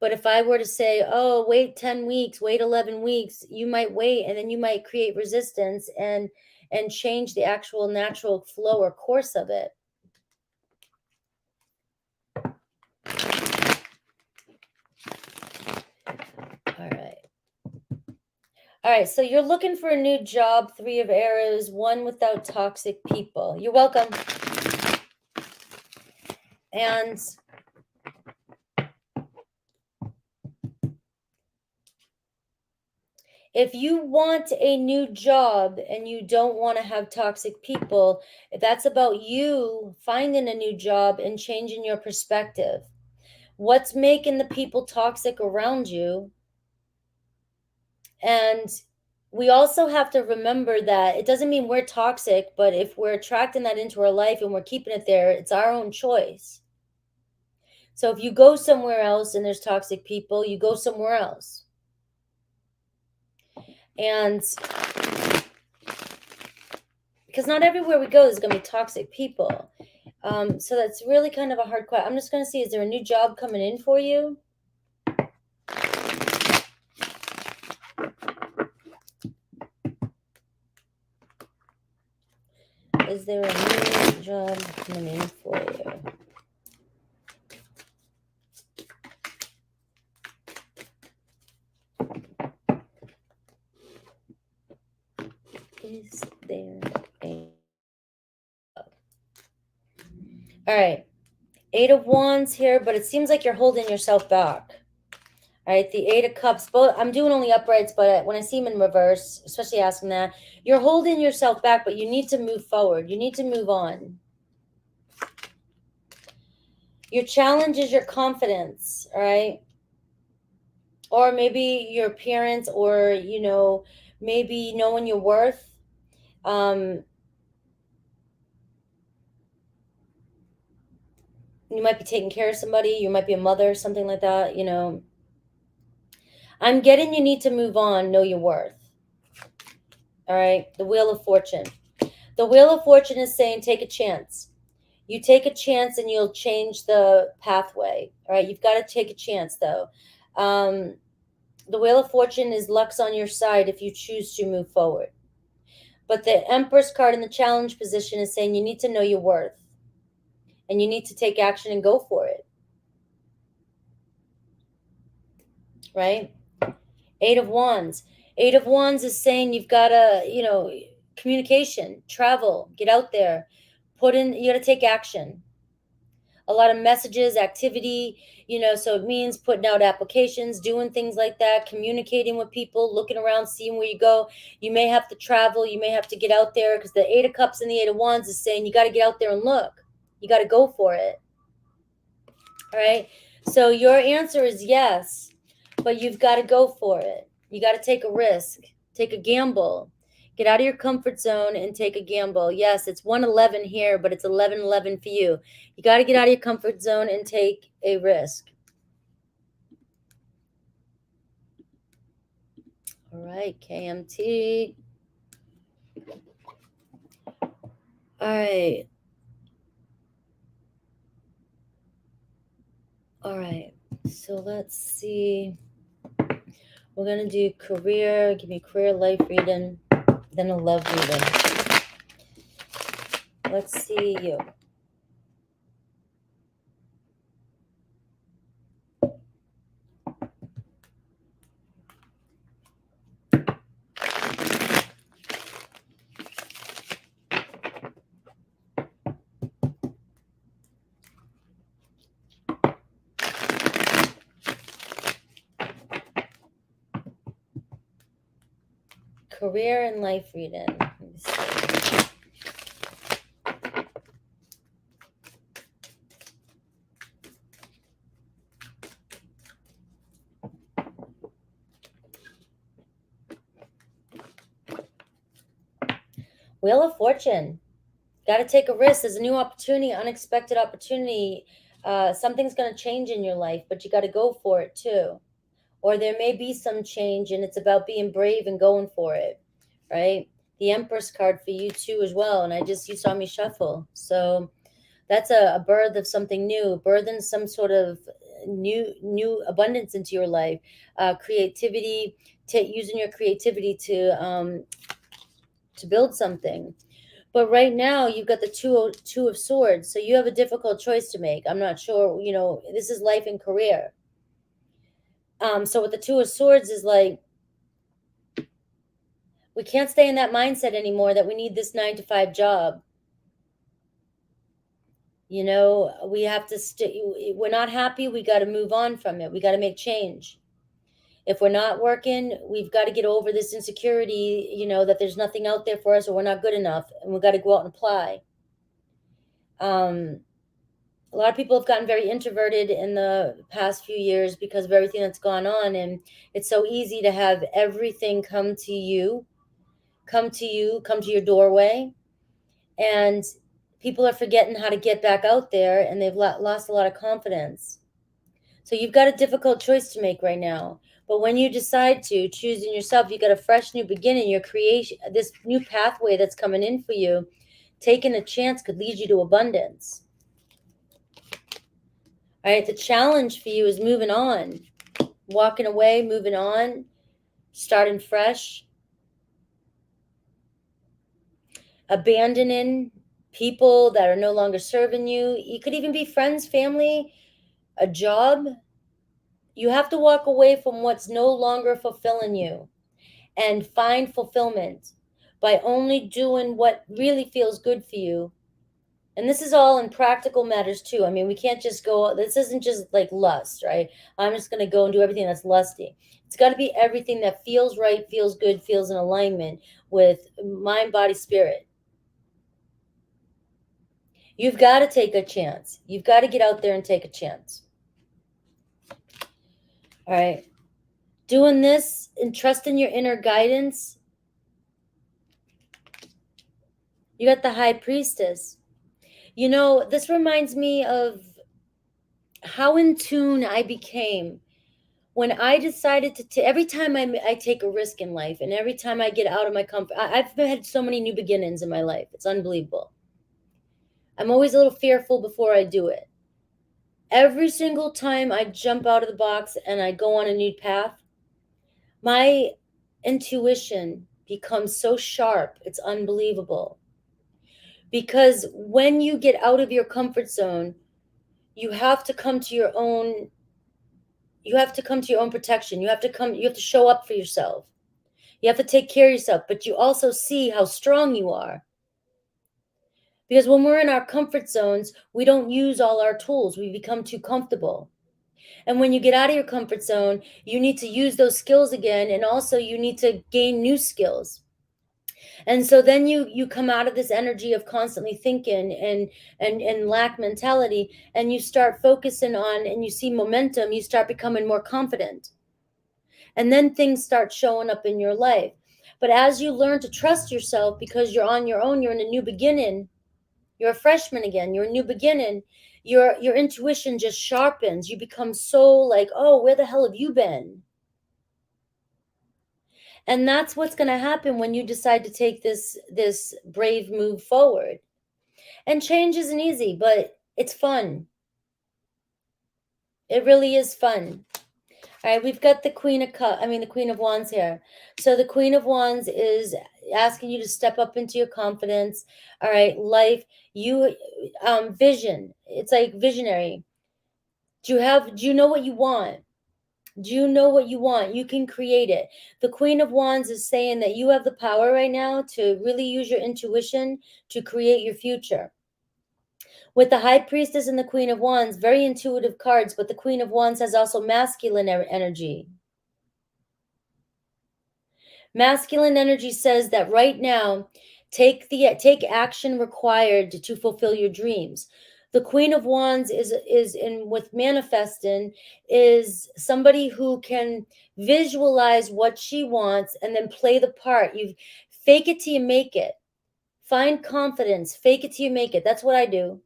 But if I were to say, oh, wait 10 weeks, wait 11 weeks, you might wait, and then you might create resistance and change the actual natural flow or course of it. All right, so you're looking for a new job, 3 of Arrows, one without toxic people. You're welcome. And if you want a new job and you don't want to have toxic people, that's about you finding a new job and changing your perspective. What's making the people toxic around you? And we also have to remember that it doesn't mean we're toxic, but if we're attracting that into our life and we're keeping it there, it's our own choice. So if you go somewhere else and there's toxic people, you go somewhere else. And because not everywhere we go is going to be toxic people. So that's really kind of a hard question. I'm just going to see, is there a new job coming in for you? Is there a new job coming in for you? Is there a... All right. 8 of Wands here, but it seems like you're holding yourself back. All right, the 8 of Cups. Both, I'm doing only uprights, but when I see them in reverse, especially asking that, you're holding yourself back, but you need to move forward. You need to move on. Your challenge is your confidence, all right? Or maybe your appearance, or, maybe knowing your worth. You might be taking care of somebody. You might be a mother, something like that, I'm getting you need to move on, know your worth. All right, the Wheel of Fortune. The Wheel of Fortune is saying take a chance. You take a chance and you'll change the pathway. All right, you've got to take a chance though. The Wheel of Fortune is luck's on your side if you choose to move forward. But the Empress card in the challenge position is saying you need to know your worth and you need to take action and go for it. Right? Eight of Wands. Eight of Wands is saying you've got to, communication, travel, get out there, you got to take action. A lot of messages, activity, so it means putting out applications, doing things like that, communicating with people, looking around, seeing where you go. You may have to travel, you may have to get out there, because the Eight of Cups and the Eight of Wands is saying you got to get out there and look. You got to go for it. All right. So your answer is yes, but you've got to go for it. You got to take a risk, take a gamble. Get out of your comfort zone and take a gamble. Yes, it's 111 here, but it's 1111 for you. You got to get out of your comfort zone and take a risk. All right, KMT. All right. All right. So let's see. We're going to do career. Give me career, life reading, then a love reading. Let's see you. Career and life reading. Let me see. Wheel of Fortune. Got to take a risk. There's a new opportunity, unexpected opportunity. Something's going to change in your life, but you got to go for it too. Or there may be some change, and it's about being brave and going for it, right? The Empress card for you too as well. And you saw me shuffle. So that's a birth of something new, birthing some sort of new abundance into your life. Creativity, using your creativity to build something. But right now you've got the two of swords, so you have a difficult choice to make. I'm not sure, this is life and career. So with the two of swords is like, we can't stay in that mindset anymore that we need this 9-to-5 job. We have to we're not happy. We got to move on from it. We got to make change. If we're not working, we've got to get over this insecurity, that there's nothing out there for us or we're not good enough, and we've got to go out and apply. A lot of people have gotten very introverted in the past few years because of everything that's gone on, and it's so easy to have everything come to your doorway, and people are forgetting how to get back out there, and they've lost a lot of confidence. So you've got a difficult choice to make right now. But when you decide to choose in yourself, you got a fresh new beginning. Your creation, this new pathway that's coming in for you, taking a chance could lead you to abundance. All right, the challenge for you is moving on, walking away, moving on, starting fresh, abandoning people that are no longer serving you. You could even be friends, family, a job. You have to walk away from what's no longer fulfilling you and find fulfillment by only doing what really feels good for you. And this is all in practical matters too. I mean, we can't just go, this isn't just like lust, right? I'm just going to go and do everything that's lusty. It's got to be everything that feels right, feels good, feels in alignment with mind, body, spirit. You've got to take a chance. You've got to get out there and take a chance. All right. Doing this and trusting your inner guidance. You got the High Priestess. This reminds me of how in tune I became when I decided to every time I take a risk in life, and every time I get out of my comfort. I've had so many new beginnings in my life. It's unbelievable. I'm always a little fearful before I do it. Every single time I jump out of the box and I go on a new path, my intuition becomes so sharp, it's unbelievable. Because when you get out of your comfort zone, you have to come to your own protection. You have to show up for yourself. You have to take care of yourself, but you also see how strong you are. Because when we're in our comfort zones, we don't use all our tools. We become too comfortable. And when you get out of your comfort zone, you need to use those skills again, and also you need to gain new skills. And so then you come out of this energy of constantly thinking and lack mentality, and you start focusing on, and you see momentum, you start becoming more confident. And then things start showing up in your life. But as you learn to trust yourself, because you're on your own, you're in a new beginning, you're a freshman again, you're a new beginning, your intuition just sharpens. You become so like, oh, where the hell have you been? And that's what's going to happen when you decide to take this brave move forward. And change isn't easy, but it's fun. It really is fun. All right, we've got the Queen of Wands here. So the Queen of Wands is asking you to step up into your confidence. All right, life, you vision. It's like visionary. Do you know what you want? Do you know what you want? You can create it. The Queen of Wands is saying that you have the power right now to really use your intuition to create your future. With the High Priestess and the Queen of Wands, very intuitive cards, but the Queen of Wands has also masculine energy. Masculine energy says that right now, take action required to fulfill your dreams. The Queen of Wands is in with manifesting, is somebody who can visualize what she wants and then play the part. You fake it till you make it. Find confidence, fake it till you make it. That's what I do.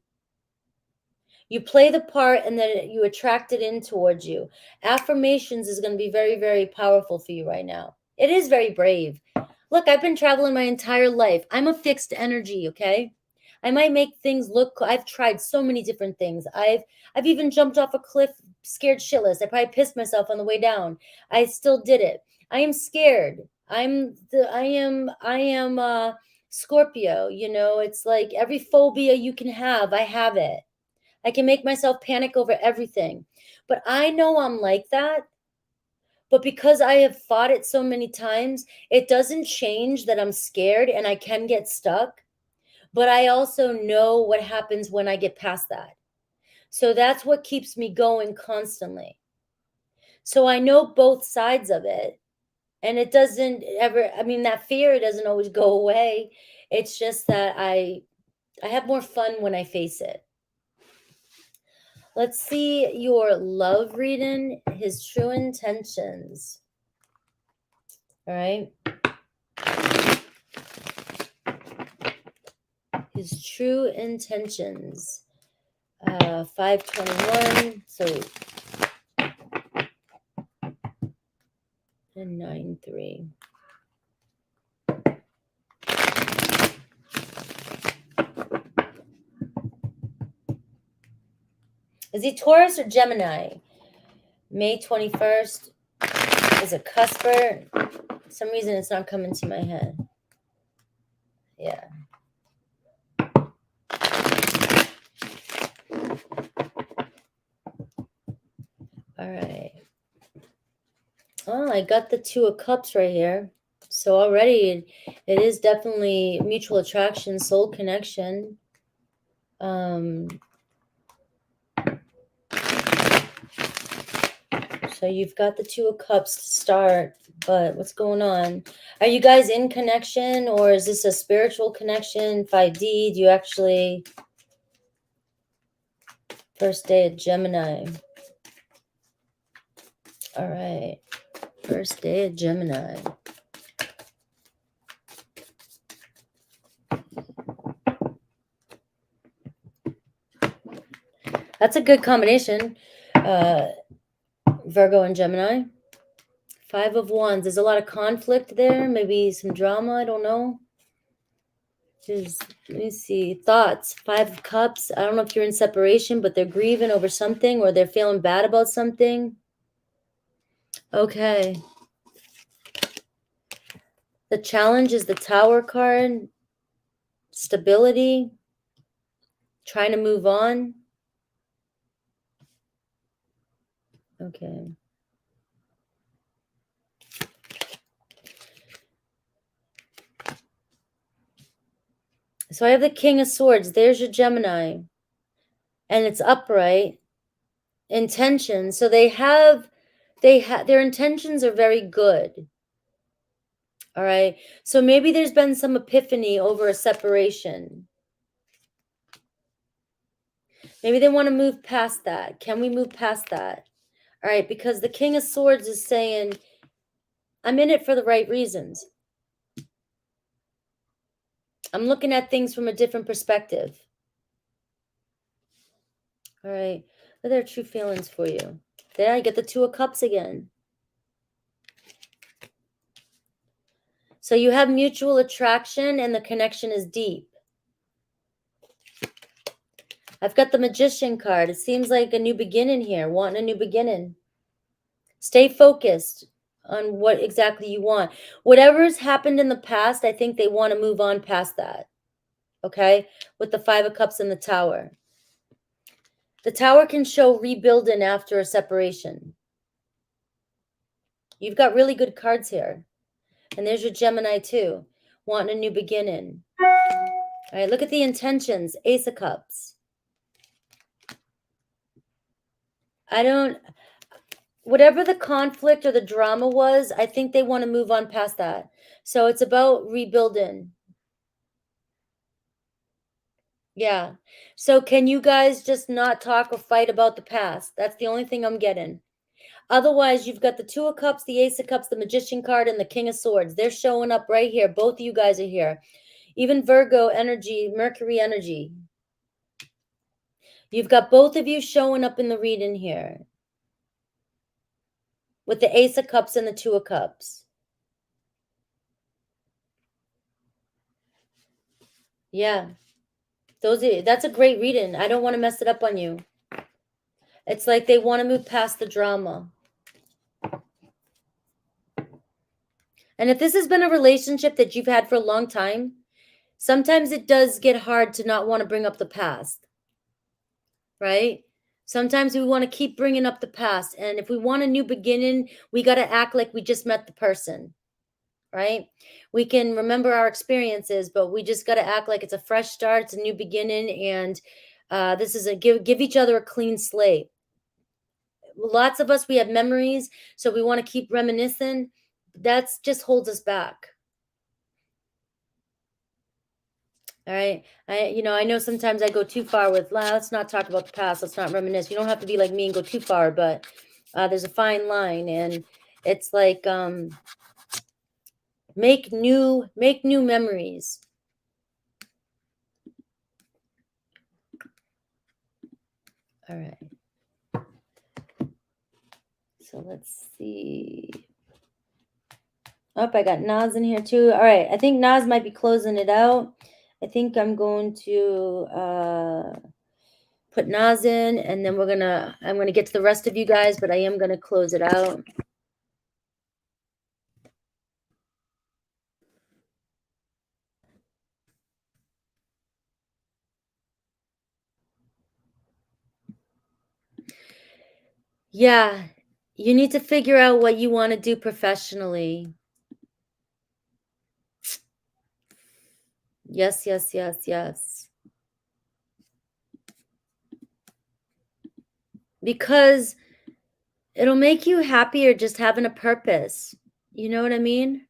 You play the part and then you attract it in towards you. Affirmations is going to be very, very powerful for you right now. It is very brave. Look, I've been traveling my entire life. I'm a fixed energy, okay? I might make things look, I've tried so many different things. I've even jumped off a cliff scared shitless. I probably pissed myself on the way down. I still did it. I am scared. I am Scorpio, it's like every phobia you can have, I have it. I can make myself panic over everything. But I know I'm like that. But because I have fought it so many times, it doesn't change that I'm scared and I can get stuck. But I also know what happens when I get past that. So that's what keeps me going constantly. So I know both sides of it. And it doesn't ever, that fear doesn't always go away. It's just that I have more fun when I face it. Let's see your love reading, his true intentions. All right. His true intentions. 521. So, and 93. Is he Taurus or Gemini? May 21st is a cusper. For some reason it's not coming to my head. Yeah. All right. Oh, I got the Two of Cups right here. So already it is definitely mutual attraction, soul connection. So you've got the Two of Cups to start, but what's going on? Are you guys in connection, or is this a spiritual connection? 5D, do you actually... First day of Gemini. All right. First day of Gemini. That's a good combination. Virgo and Gemini. 5 of Wands. There's a lot of conflict there. Maybe some drama. I don't know. Let me see. Thoughts. 5 of Cups. I don't know if you're in separation, but they're grieving over something or they're feeling bad about something. Okay. The challenge is the Tower card. Stability. Trying to move on. Okay. So I have the King of Swords. There's your Gemini. And it's upright. Intention. So their intentions are very good. All right. So maybe there's been some epiphany over a separation. Maybe they want to move past that. Can we move past that? All right. Because the King of Swords is saying, I'm in it for the right reasons. I'm looking at things from a different perspective. All right. What are their true feelings for you? There, I get the 2 of Cups again. So you have mutual attraction and the connection is deep. I've got the Magician card. It seems like a new beginning here, wanting a new beginning. Stay focused on what exactly you want. Whatever's happened in the past, I think they want to move on past that. Okay? With the 5 of Cups and the Tower. The Tower can show rebuilding after a separation. You've got really good cards here. And there's your Gemini too. Wanting a new beginning. All right, look at the intentions. Ace of Cups. Whatever the conflict or the drama was, I think they want to move on past that. So it's about rebuilding. Yeah. So can you guys just not talk or fight about the past? That's the only thing I'm getting. Otherwise, you've got the 2 of Cups, the Ace of Cups, the Magician card, and the King of Swords. They're showing up right here. Both of you guys are here. Even Virgo energy, Mercury energy. You've got both of you showing up in the reading here. With the Ace of Cups and the 2 of Cups. Yeah. That's a great reading. I don't want to mess it up on you. It's like they want to move past the drama. And if this has been a relationship that you've had for a long time, sometimes it does get hard to not want to bring up the past. Right? Sometimes we want to keep bringing up the past. And if we want a new beginning, we got to act like we just met the person. Right? We can remember our experiences, but we just got to act like it's a fresh start, it's a new beginning, and this is a give each other a clean slate. Lots of us, we have memories, so we want to keep reminiscing. That's just holds us back. All right. I know sometimes I go too far with, let's not talk about the past. Let's not reminisce. You don't have to be like me and go too far, but there's a fine line, and it's like, make new memories. All right. So let's see. Oh, I got Nas in here too. All right. I think Nas might be closing it out. I think I'm going to put Nas in, and then I'm gonna get to the rest of you guys, but I am gonna close it out. Yeah, you need to figure out what you want to do professionally. Yes, yes, yes, yes. Because it'll make you happier just having a purpose. You know what I mean?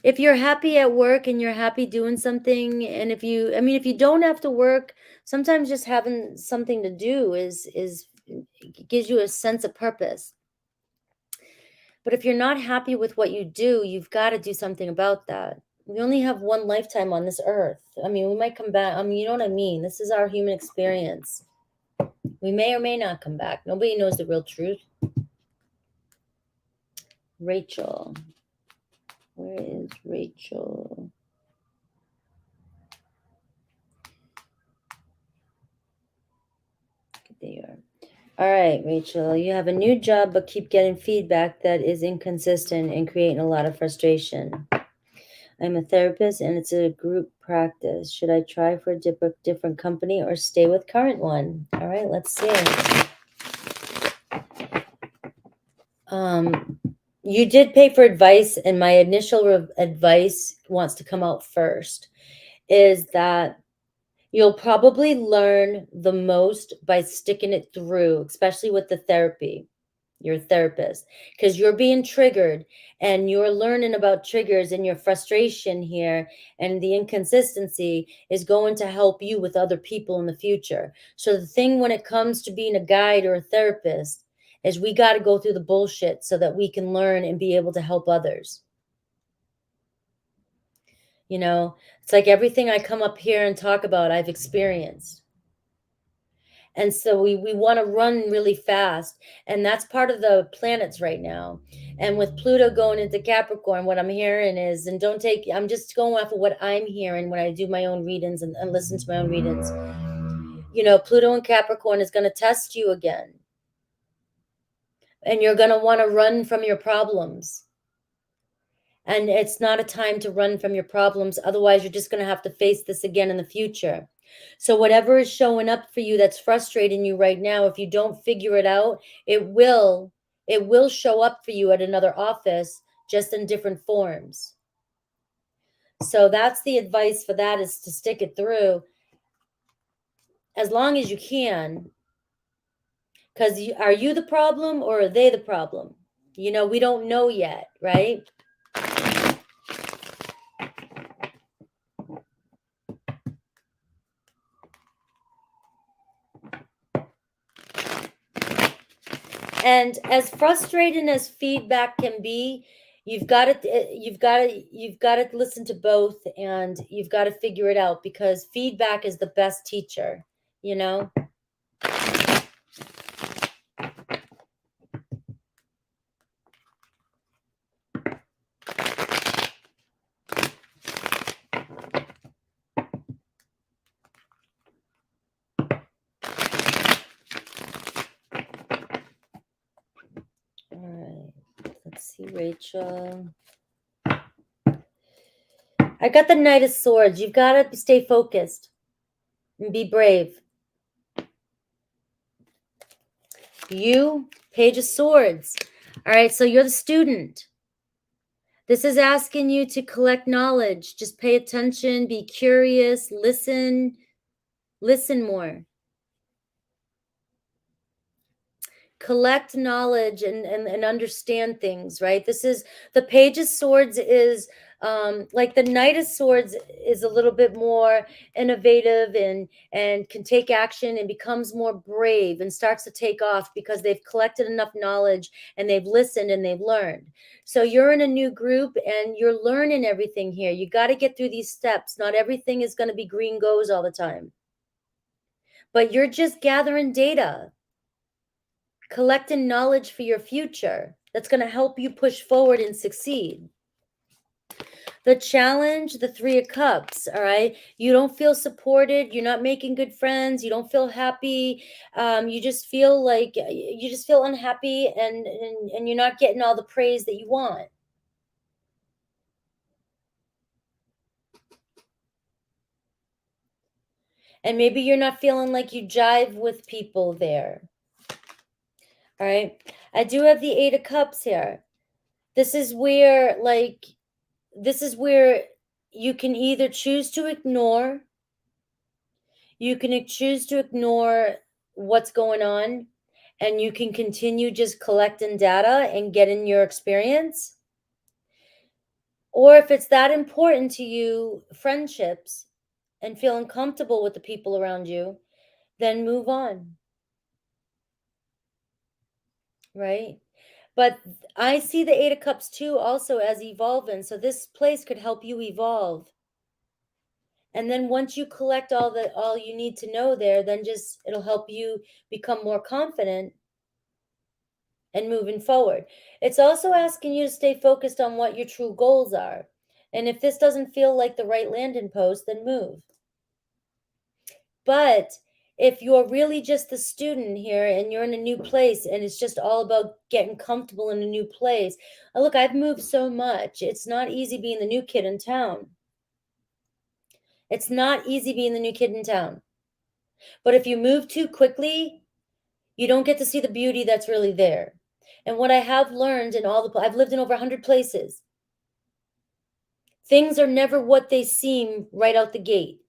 If you're happy at work and you're happy doing something, and if you don't have to work, sometimes just having something to do gives you a sense of purpose. But if you're not happy with what you do, you've got to do something about that. We only have one lifetime on this earth. I mean, we might come back. I mean, you know what I mean? This is our human experience. We may or may not come back. Nobody knows the real truth. Rachel. Where is Rachel? There you are. All right, Rachel, you have a new job, but keep getting feedback that is inconsistent and creating a lot of frustration. I'm a therapist and it's a group practice. Should I try for a different company or stay with current one? All right, let's see. You did pay for advice, and my initial advice wants to come out first, is that you'll probably learn the most by sticking it through, especially with the therapy. You're a therapist because you're being triggered and you're learning about triggers, and your frustration here and the inconsistency is going to help you with other people in the future. So the thing when it comes to being a guide or a therapist is we got to go through the bullshit so that we can learn and be able to help others. You know, it's like everything I come up here and talk about, I've experienced. And so we want to run really fast. And that's part of the planets right now. And with Pluto going into Capricorn, what I'm hearing is, and don't take, I'm just going off of what I'm hearing when I do my own readings and listen to my own readings. You know, Pluto in Capricorn is going to test you again. And you're going to want to run from your problems. And it's not a time to run from your problems. Otherwise, you're just going to have to face this again in the future. So whatever is showing up for you that's frustrating you right now, if you don't figure it out, it will show up for you at another office, just in different forms. So that's the advice for that, is to stick it through as long as you can. Because are you the problem or are they the problem? You know, we don't know yet, right? And as frustrating as feedback can be, you've got to listen to both, and you've got to figure it out, because feedback is the best teacher, you know. All right, let's see, Rachel. I got the Knight of Swords. You've got to stay focused and be brave. You, Page of Swords. All right, so you're the student. This is asking you to collect knowledge. Just pay attention, be curious, listen more. Collect knowledge and understand things, right? This is the Page of Swords is like the Knight of Swords is a little bit more innovative and can take action and becomes more brave and starts to take off because they've collected enough knowledge and they've listened and they've learned. So you're in a new group and you're learning everything here. You got to get through these steps. Not everything is going to be green goes all the time, but you're just gathering data, collecting knowledge for your future that's going to help you push forward and succeed. The challenge, the Three of Cups, all right? You don't feel supported. You're not making good friends. You don't feel happy. You just feel like you just feel unhappy, and you're not getting all the praise that you want. And maybe you're not feeling like you jive with people there. All right? I do have the Eight of Cups here. This is where you can either choose to ignore, what's going on, and you can continue just collecting data and getting your experience. Or if it's that important to you, friendships, and feeling comfortable with the people around you, then move on. Right? But I see the Eight of Cups too also as evolving. So this place could help you evolve. And then once you collect all you need to know there, then just it'll help you become more confident. and moving forward. It's also asking you to stay focused on what your true goals are. And if this doesn't feel like the right landing post, then move. But if you're really just the student here and you're in a new place and it's just all about getting comfortable in a new place, look, I've moved so much. It's not easy being the new kid in town. It's not easy being the new kid in town. But if you move too quickly, you don't get to see the beauty that's really there. And what I have learned in I've lived in over 100 places. Things are never what they seem right out the gate.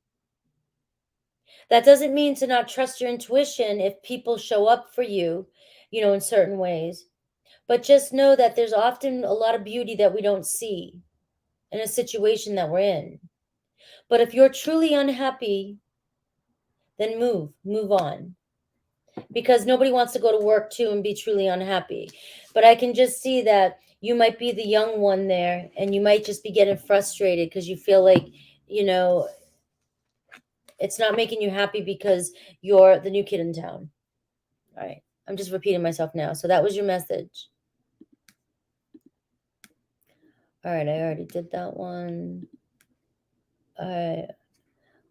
That doesn't mean to not trust your intuition if people show up for you, in certain ways. But just know that there's often a lot of beauty that we don't see in a situation that we're in. But if you're truly unhappy, then move on. Because nobody wants to go to work too and be truly unhappy. But I can just see that you might be the young one there and you might just be getting frustrated because you feel like, it's not making you happy because you're the new kid in town. All right. I'm just repeating myself now. So that was your message. All right. I already did that one. All right.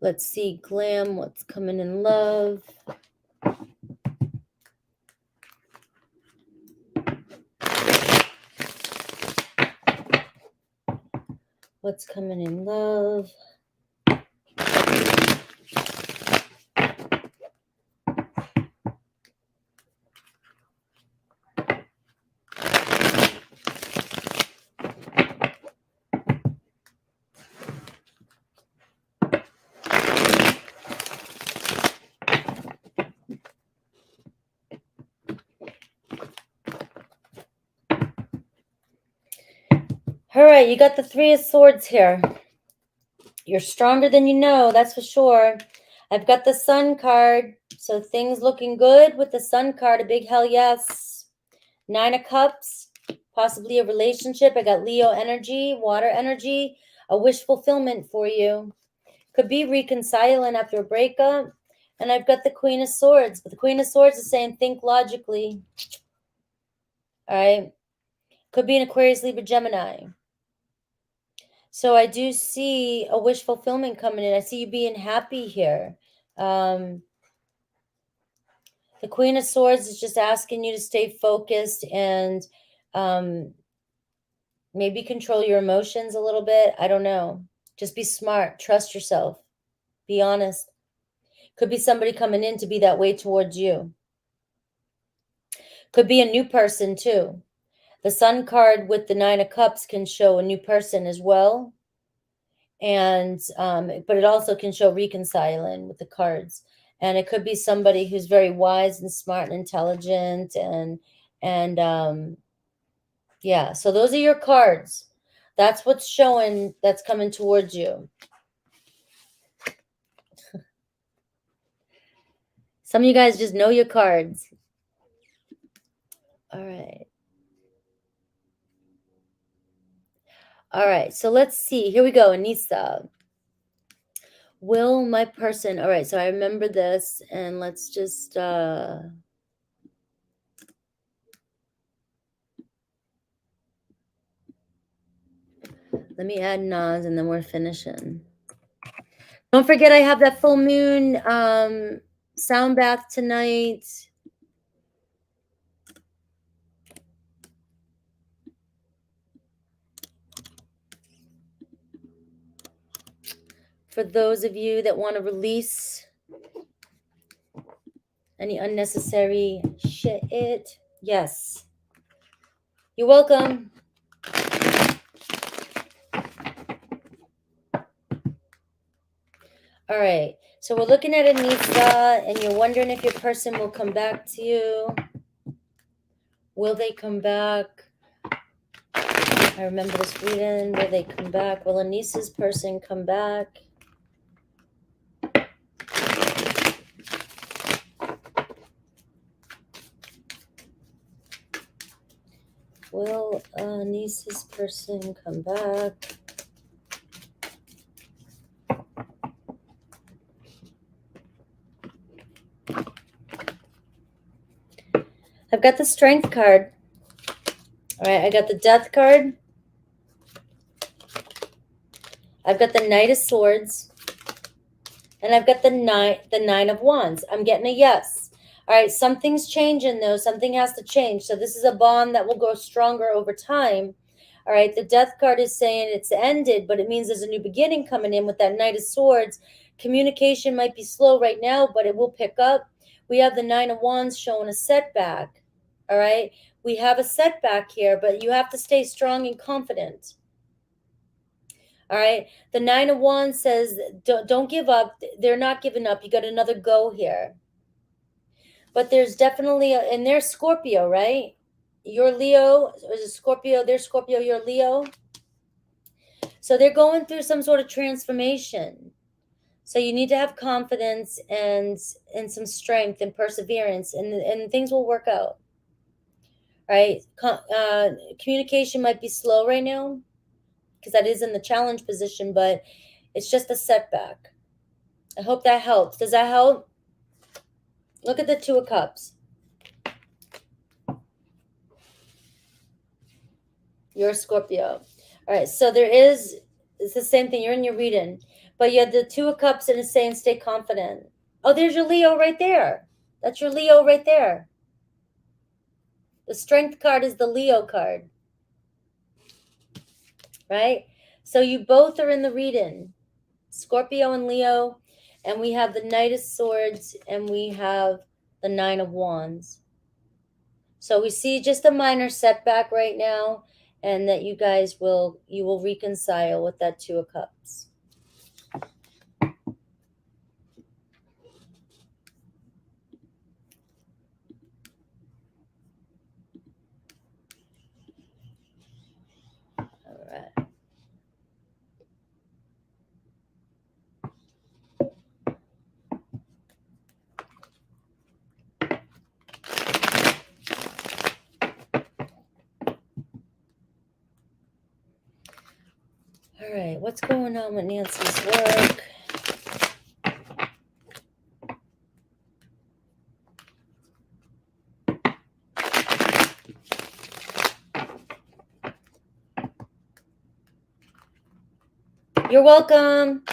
Let's see. Glam, what's coming in love? What's coming in love? All right, you got the Three of Swords here. You're stronger than you know, that's for sure. I've got the Sun card, so things looking good with the Sun card, a big hell yes. Nine of Cups, possibly a relationship. I got Leo energy, water energy, a wish fulfillment for you. Could be reconciling after a breakup. And I've got the Queen of Swords, but the Queen of Swords is saying think logically. All right. Could be an Aquarius, Libra, Gemini. So I do see a wish fulfillment coming in. I see you being happy here. The Queen of Swords is just asking you to stay focused and maybe control your emotions a little bit. I don't know. Just be smart. Trust yourself. Be honest. Could be somebody coming in to be that way towards you. Could be a new person too. The Sun card with the Nine of Cups can show a new person as well. And but it also can show reconciling with the cards. And it could be somebody who's very wise and smart and intelligent and yeah, so those are your cards. That's what's showing, that's coming towards you. Some of you guys just know your cards. All right. All right, so let's see. Here we go, Anissa. Will my person... All right, so I remember this, and let's just... let me add Nas, and then we're finishing. Don't forget, I have that full moon sound bath tonight. For those of you that want to release any unnecessary shit. Yes. You're welcome. All right. So we're looking at Anissa, and you're wondering if your person will come back to you. Will they come back? I remember this reading. Will they come back? Will Anissa's person come back? Will Anissa's person come back? I've got the Strength card. All right, I got the Death card. I've got the Knight of Swords. And I've got the Nine of Wands. I'm getting a yes. All right, something's changing though. Something has to change. So this is a bond that will grow stronger over time. All right, the Death card is saying it's ended, but it means there's a new beginning coming in with that Knight of Swords. Communication might be slow right now, but it will pick up. We have the Nine of Wands showing a setback. All right, we have a setback here, but you have to stay strong and confident. All right. The Nine of Wands says, don't give up. They're not giving up. You got another go here. But there's definitely, and they're Scorpio, right? You're Leo. Is it Scorpio? They're Scorpio. You're Leo. So they're going through some sort of transformation. So you need to have confidence and some strength and perseverance, and things will work out. Right? Communication might be slow right now because that is in the challenge position, but it's just a setback. I hope that helps. Does that help? Look at the Two of Cups. You're a Scorpio. All right, so it's the same thing. You're in your reading. But you had the Two of Cups and it's saying stay confident. Oh, there's your Leo right there. That's your Leo right there. The Strength card is the Leo card. Right? So you both are in the reading. Scorpio and Leo. And we have the Knight of Swords and we have the Nine of Wands. So we see just a minor setback right now, and that you will reconcile with that Two of Cups. All right. All right, what's going on with Nancy's work? You're welcome.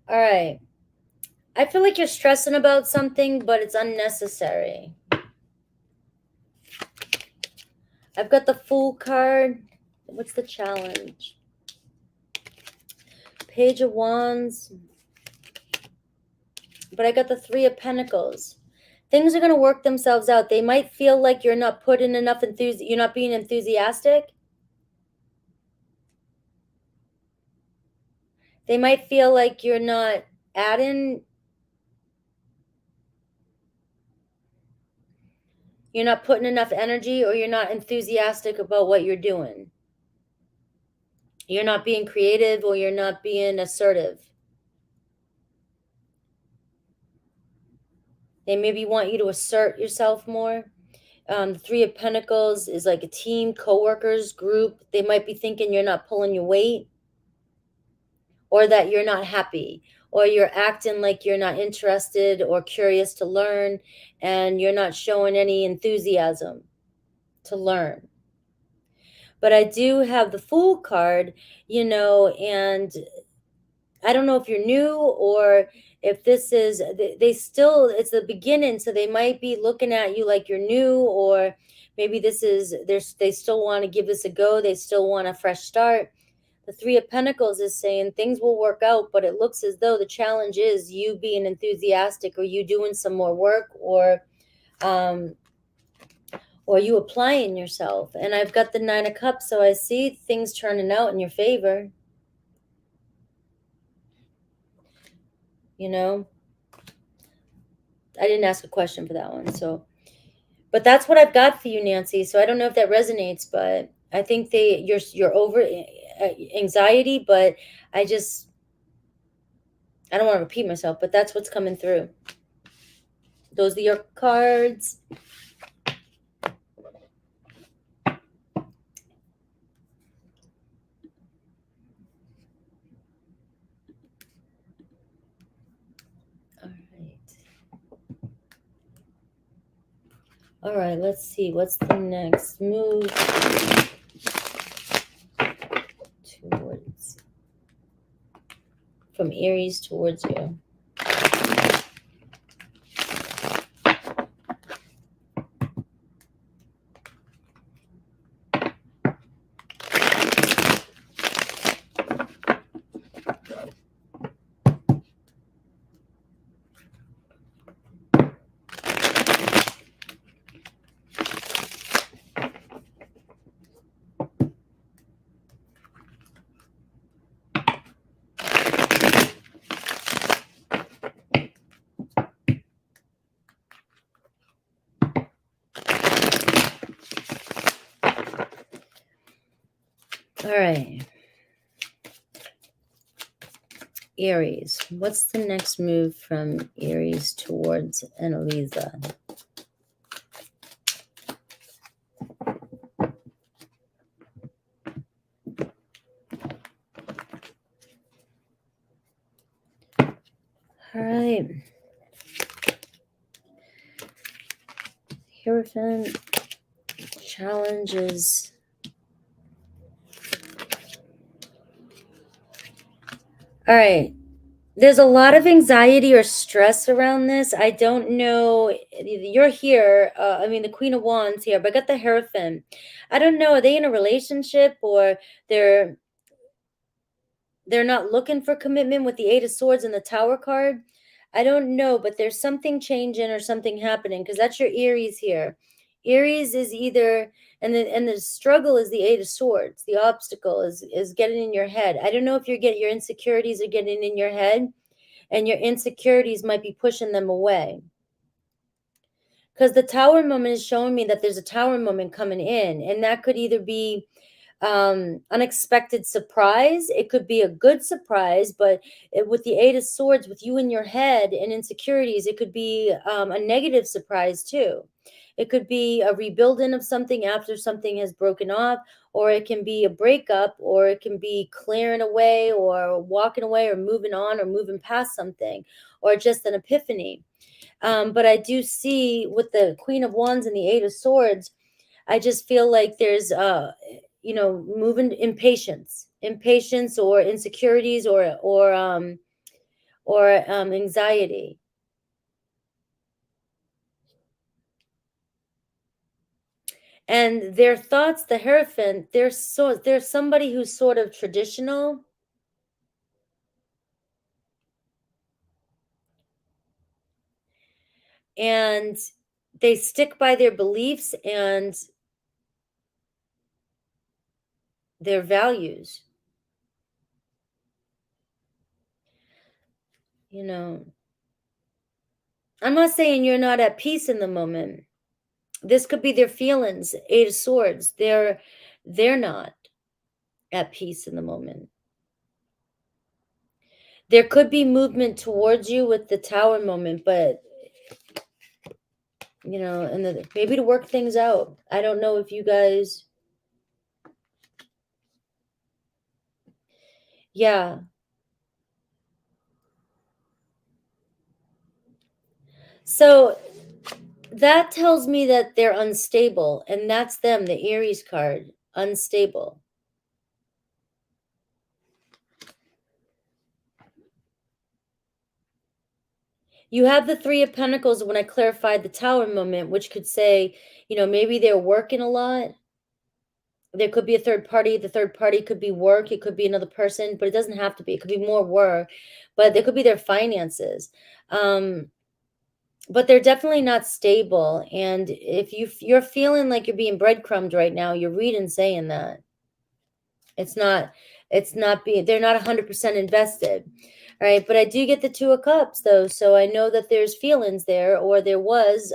All right. I feel like you're stressing about something, but it's unnecessary. I've got the Fool card. What's the challenge? Page of Wands. But I got the Three of Pentacles. Things are going to work themselves out. They might feel like you're not putting enough you're not being enthusiastic. They might feel like you're not adding, you're not putting enough energy, or you're not enthusiastic about what you're doing. You're not being creative, or you're not being assertive. They maybe want you to assert yourself more. The Three of Pentacles is like a team, co-workers, group. They might be thinking you're not pulling your weight, or that you're not happy, or you're acting like you're not interested or curious to learn, and you're not showing any enthusiasm to learn. But I do have the Fool card, and I don't know if you're new or if this is, it's the beginning, so they might be looking at you like you're new, or maybe they still want to give this a go. They still want a fresh start. The Three of Pentacles is saying things will work out, but it looks as though the challenge is you being enthusiastic, or you doing some more work, or you applying yourself. And I've got the Nine of Cups, so I see things turning out in your favor. I didn't ask a question for that one, but that's what I've got for you, Nancy. So I don't know if that resonates, but I think you're over anxiety, but I don't want to repeat myself, but that's what's coming through. Those are your cards. All right, let's see. What's the next move towards, from Aries towards you? All right. Aries. What's the next move from Aries towards Annalisa? All right. Hierophant challenges. All right. There's a lot of anxiety or stress around this. I don't know. You're here. I mean, the Queen of Wands here, but I got the Hierophant. I don't know. Are they in a relationship, or they're not looking for commitment with the Eight of Swords and the Tower card? I don't know, but there's something changing or something happening, because that's your Aries here. Aries is either, and the struggle is the Eight of Swords. The obstacle is getting in your head. I don't know if your insecurities are getting in your head, and your insecurities might be pushing them away. Because the Tower moment is showing me that there's a Tower moment coming in, and that could either be unexpected surprise. It could be a good surprise, but with the Eight of Swords, with you in your head and insecurities, it could be a negative surprise too. It could be a rebuilding of something after something has broken off, or it can be a breakup, or it can be clearing away, or walking away, or moving on, or moving past something, or just an epiphany. But I do see with the Queen of Wands and the Eight of Swords, I just feel like there's moving impatience or insecurities or anxiety. And their thoughts, the Hierophant, there's somebody who's sort of traditional, and they stick by their beliefs and their values. You know, I'm not saying you're not at peace in the moment. This could be their feelings. Eight of Swords. They're not at peace in the moment. There could be movement towards you with the Tower moment, but and maybe to work things out. I don't know if you guys. Yeah. So that tells me that they're unstable, and that's them, the Aries card, unstable. You have the Three of Pentacles when I clarified the Tower moment, which could say, maybe they're working a lot. There could be a third party. The third party could be work. It could be another person, but it doesn't have to be. It could be more work, but there could be their finances. But they're definitely not stable. And if you're feeling like you're being breadcrumbed right now, you're reading saying that it's not being, they're not 100% invested. All right. But I do get the Two of Cups though. So I know that there's feelings there, or there was,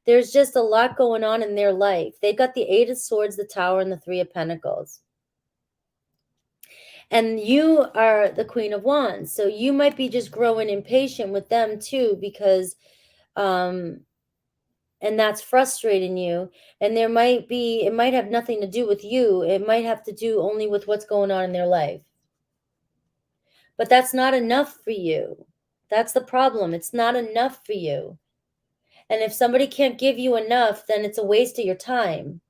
there's just a lot going on in their life. They got the Eight of Swords, the Tower, and the Three of Pentacles. And you are the Queen of Wands. So you might be just growing impatient with them too, because, and that's frustrating you. And it might have nothing to do with you. It might have to do only with what's going on in their life. But that's not enough for you. That's the problem. It's not enough for you. And if somebody can't give you enough, then it's a waste of your time.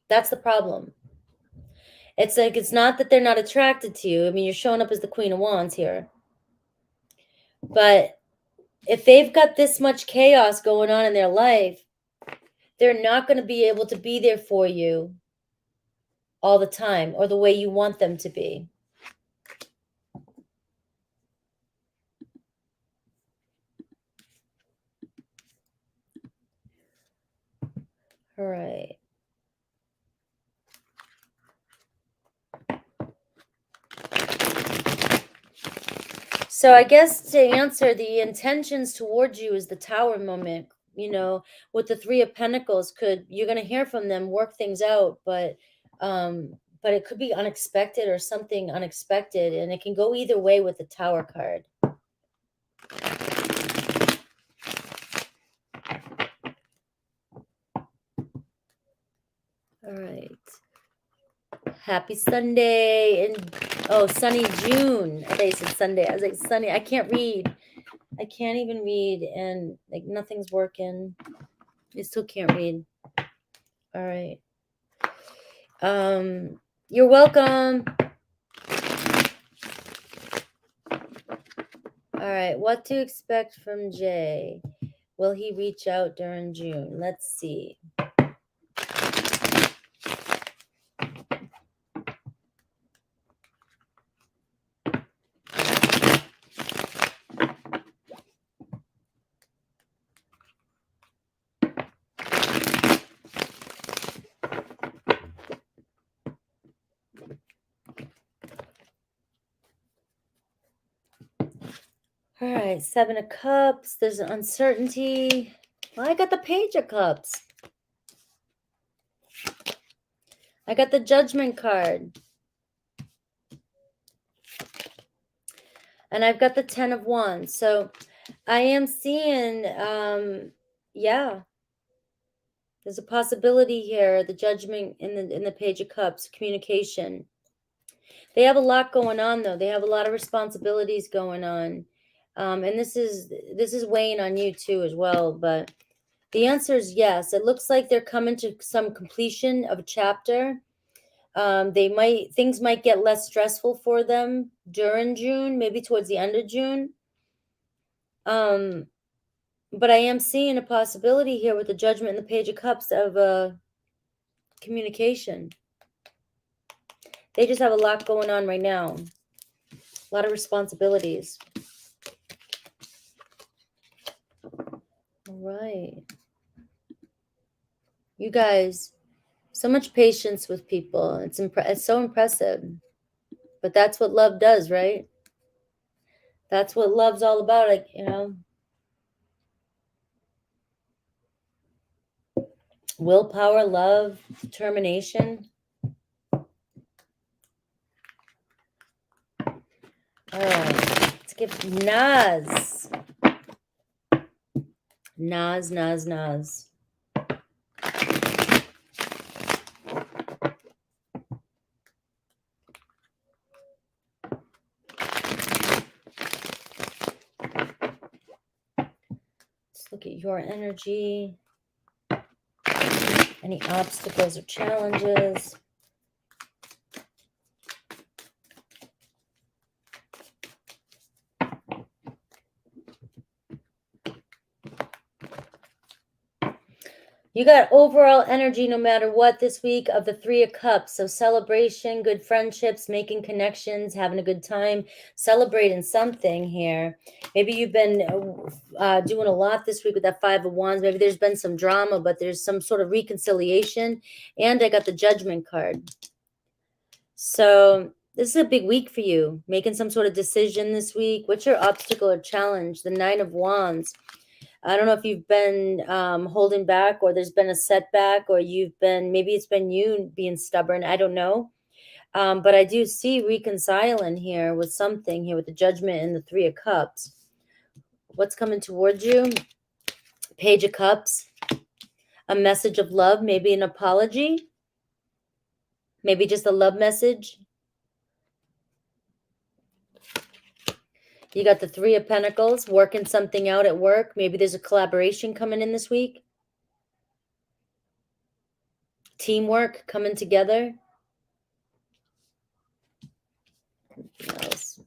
That's the problem. It's like, it's not that they're not attracted to you. I mean, you're showing up as the Queen of Wands here. But if they've got this much chaos going on in their life, they're not going to be able to be there for you all the time or the way you want them to be. All right. So I guess to answer, the intentions towards you is the Tower moment. You know, with the Three of Pentacles, you're going to hear from them, work things out, but it could be unexpected or something unexpected, and it can go either way with the Tower card. All right. Happy Sunday and sunny June. I thought you said Sunday. I was like, sunny. I can't read. I can't even read, and like nothing's working. I still can't read. All right. You're welcome. All right. What to expect from Jay? Will he reach out during June? Let's see. All right, Seven of Cups. There's an uncertainty. Well, I got the Page of Cups. I got the Judgment card. And I've got the 10 of Wands. So I am seeing, yeah, there's a possibility here. The Judgment in the Page of Cups, communication. They have a lot going on, though. They have a lot of responsibilities going on. And this is weighing on you too as well. But the answer is yes. It looks like they're coming to some completion of a chapter. Things might get less stressful for them during June, maybe towards the end of June. But I am seeing a possibility here with the Judgment and the Page of Cups of communication. They just have a lot going on right now. A lot of responsibilities. All right. You guys, so much patience with people. It's so impressive. But that's what love does, right? That's what love's all about, like, you know. Willpower, love, determination. All right, let's give Nas. Nas. Let's look at your energy. Any obstacles or challenges? You got overall energy no matter what this week of the Three of Cups. So celebration, good friendships, making connections, having a good time, celebrating something here. Maybe you've been doing a lot this week with that Five of Wands. Maybe there's been some drama, but there's some sort of reconciliation. And I got the Judgment card. So this is a big week for you. Making some sort of decision this week. What's your obstacle or challenge? The Nine of Wands. I don't know if you've been holding back, or there's been a setback, or maybe it's been you being stubborn. I don't know. But I do see reconciling here with something here with the Judgment and the Three of Cups. What's coming towards you? Page of Cups. A message of love, maybe an apology. Maybe just a love message. You got the Three of Pentacles, working something out at work. Maybe there's a collaboration coming in this week. Teamwork coming together. Else.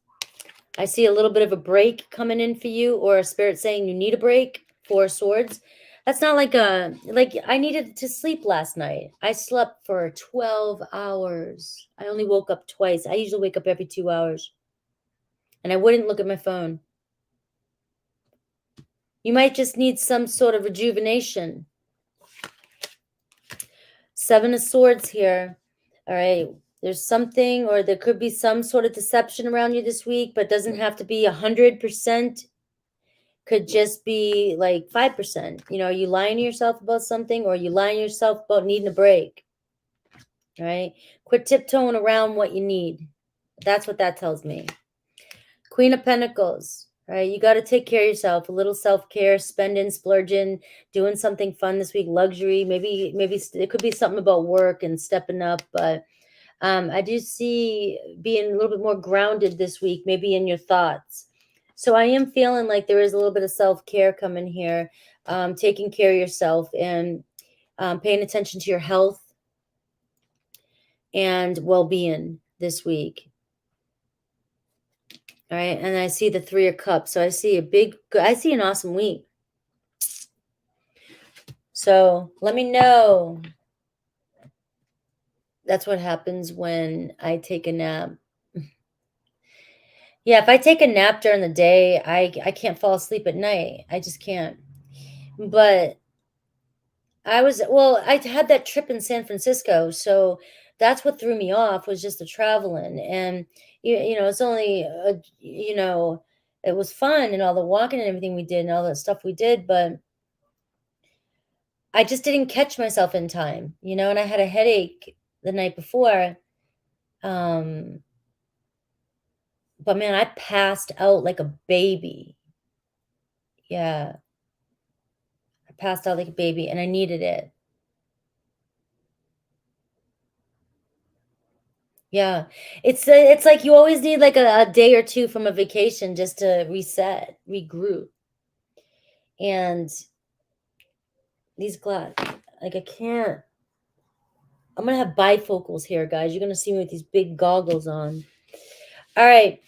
I see a little bit of a break coming in for you, or a spirit saying you need a break. Four of Swords. That's not like I needed to sleep last night. I slept for 12 hours. I only woke up twice. I usually wake up every 2 hours. And I wouldn't look at my phone. You might just need some sort of rejuvenation. Seven of Swords here. All right. There's something, or there could be some sort of deception around you this week, but doesn't have to be 100%. Could just be like 5%. You know, are you lying to yourself about something, or are you lying to yourself about needing a break? All right. Quit tiptoeing around what you need. That's what that tells me. Queen of Pentacles. All right. You got to take care of yourself. A little self-care, spending, splurging, doing something fun this week, luxury. Maybe it could be something about work and stepping up. But I do see being a little bit more grounded this week, maybe in your thoughts. So I am feeling like there is a little bit of self-care coming here, taking care of yourself and paying attention to your health and well-being this week. All right. And I see the Three of Cups. So I see an awesome week. So let me know. That's what happens when I take a nap. Yeah, if I take a nap during the day, I can't fall asleep at night. I just can't. But I had that trip in San Francisco, so that's what threw me off, was just the traveling. And it's only it was fun and all the walking and everything we did and all that stuff we did, but I just didn't catch myself in time, and I had a headache the night before. But man, I passed out like a baby. Yeah. I passed out like a baby and I needed it. Yeah. It's like you always need like a day or two from a vacation just to reset, regroup. And these glass, like I can't. I'm going to have bifocals here, guys. You're going to see me with these big goggles on. All right.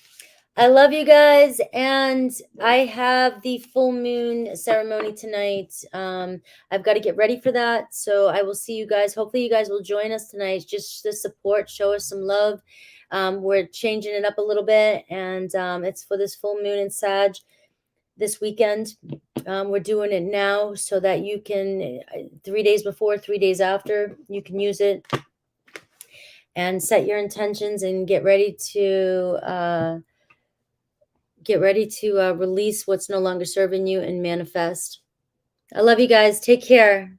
I love you guys, and I have the full moon ceremony tonight. I've got to get ready for that, so I will see you guys. Hopefully you guys will join us tonight. Just the support, show us some love. We're changing it up a little bit, and it's for this full moon in Sag this weekend. We're doing it now so that you can, 3 days before, 3 days after, you can use it and set your intentions and get ready to release what's no longer serving you and manifest. I love you guys. Take care.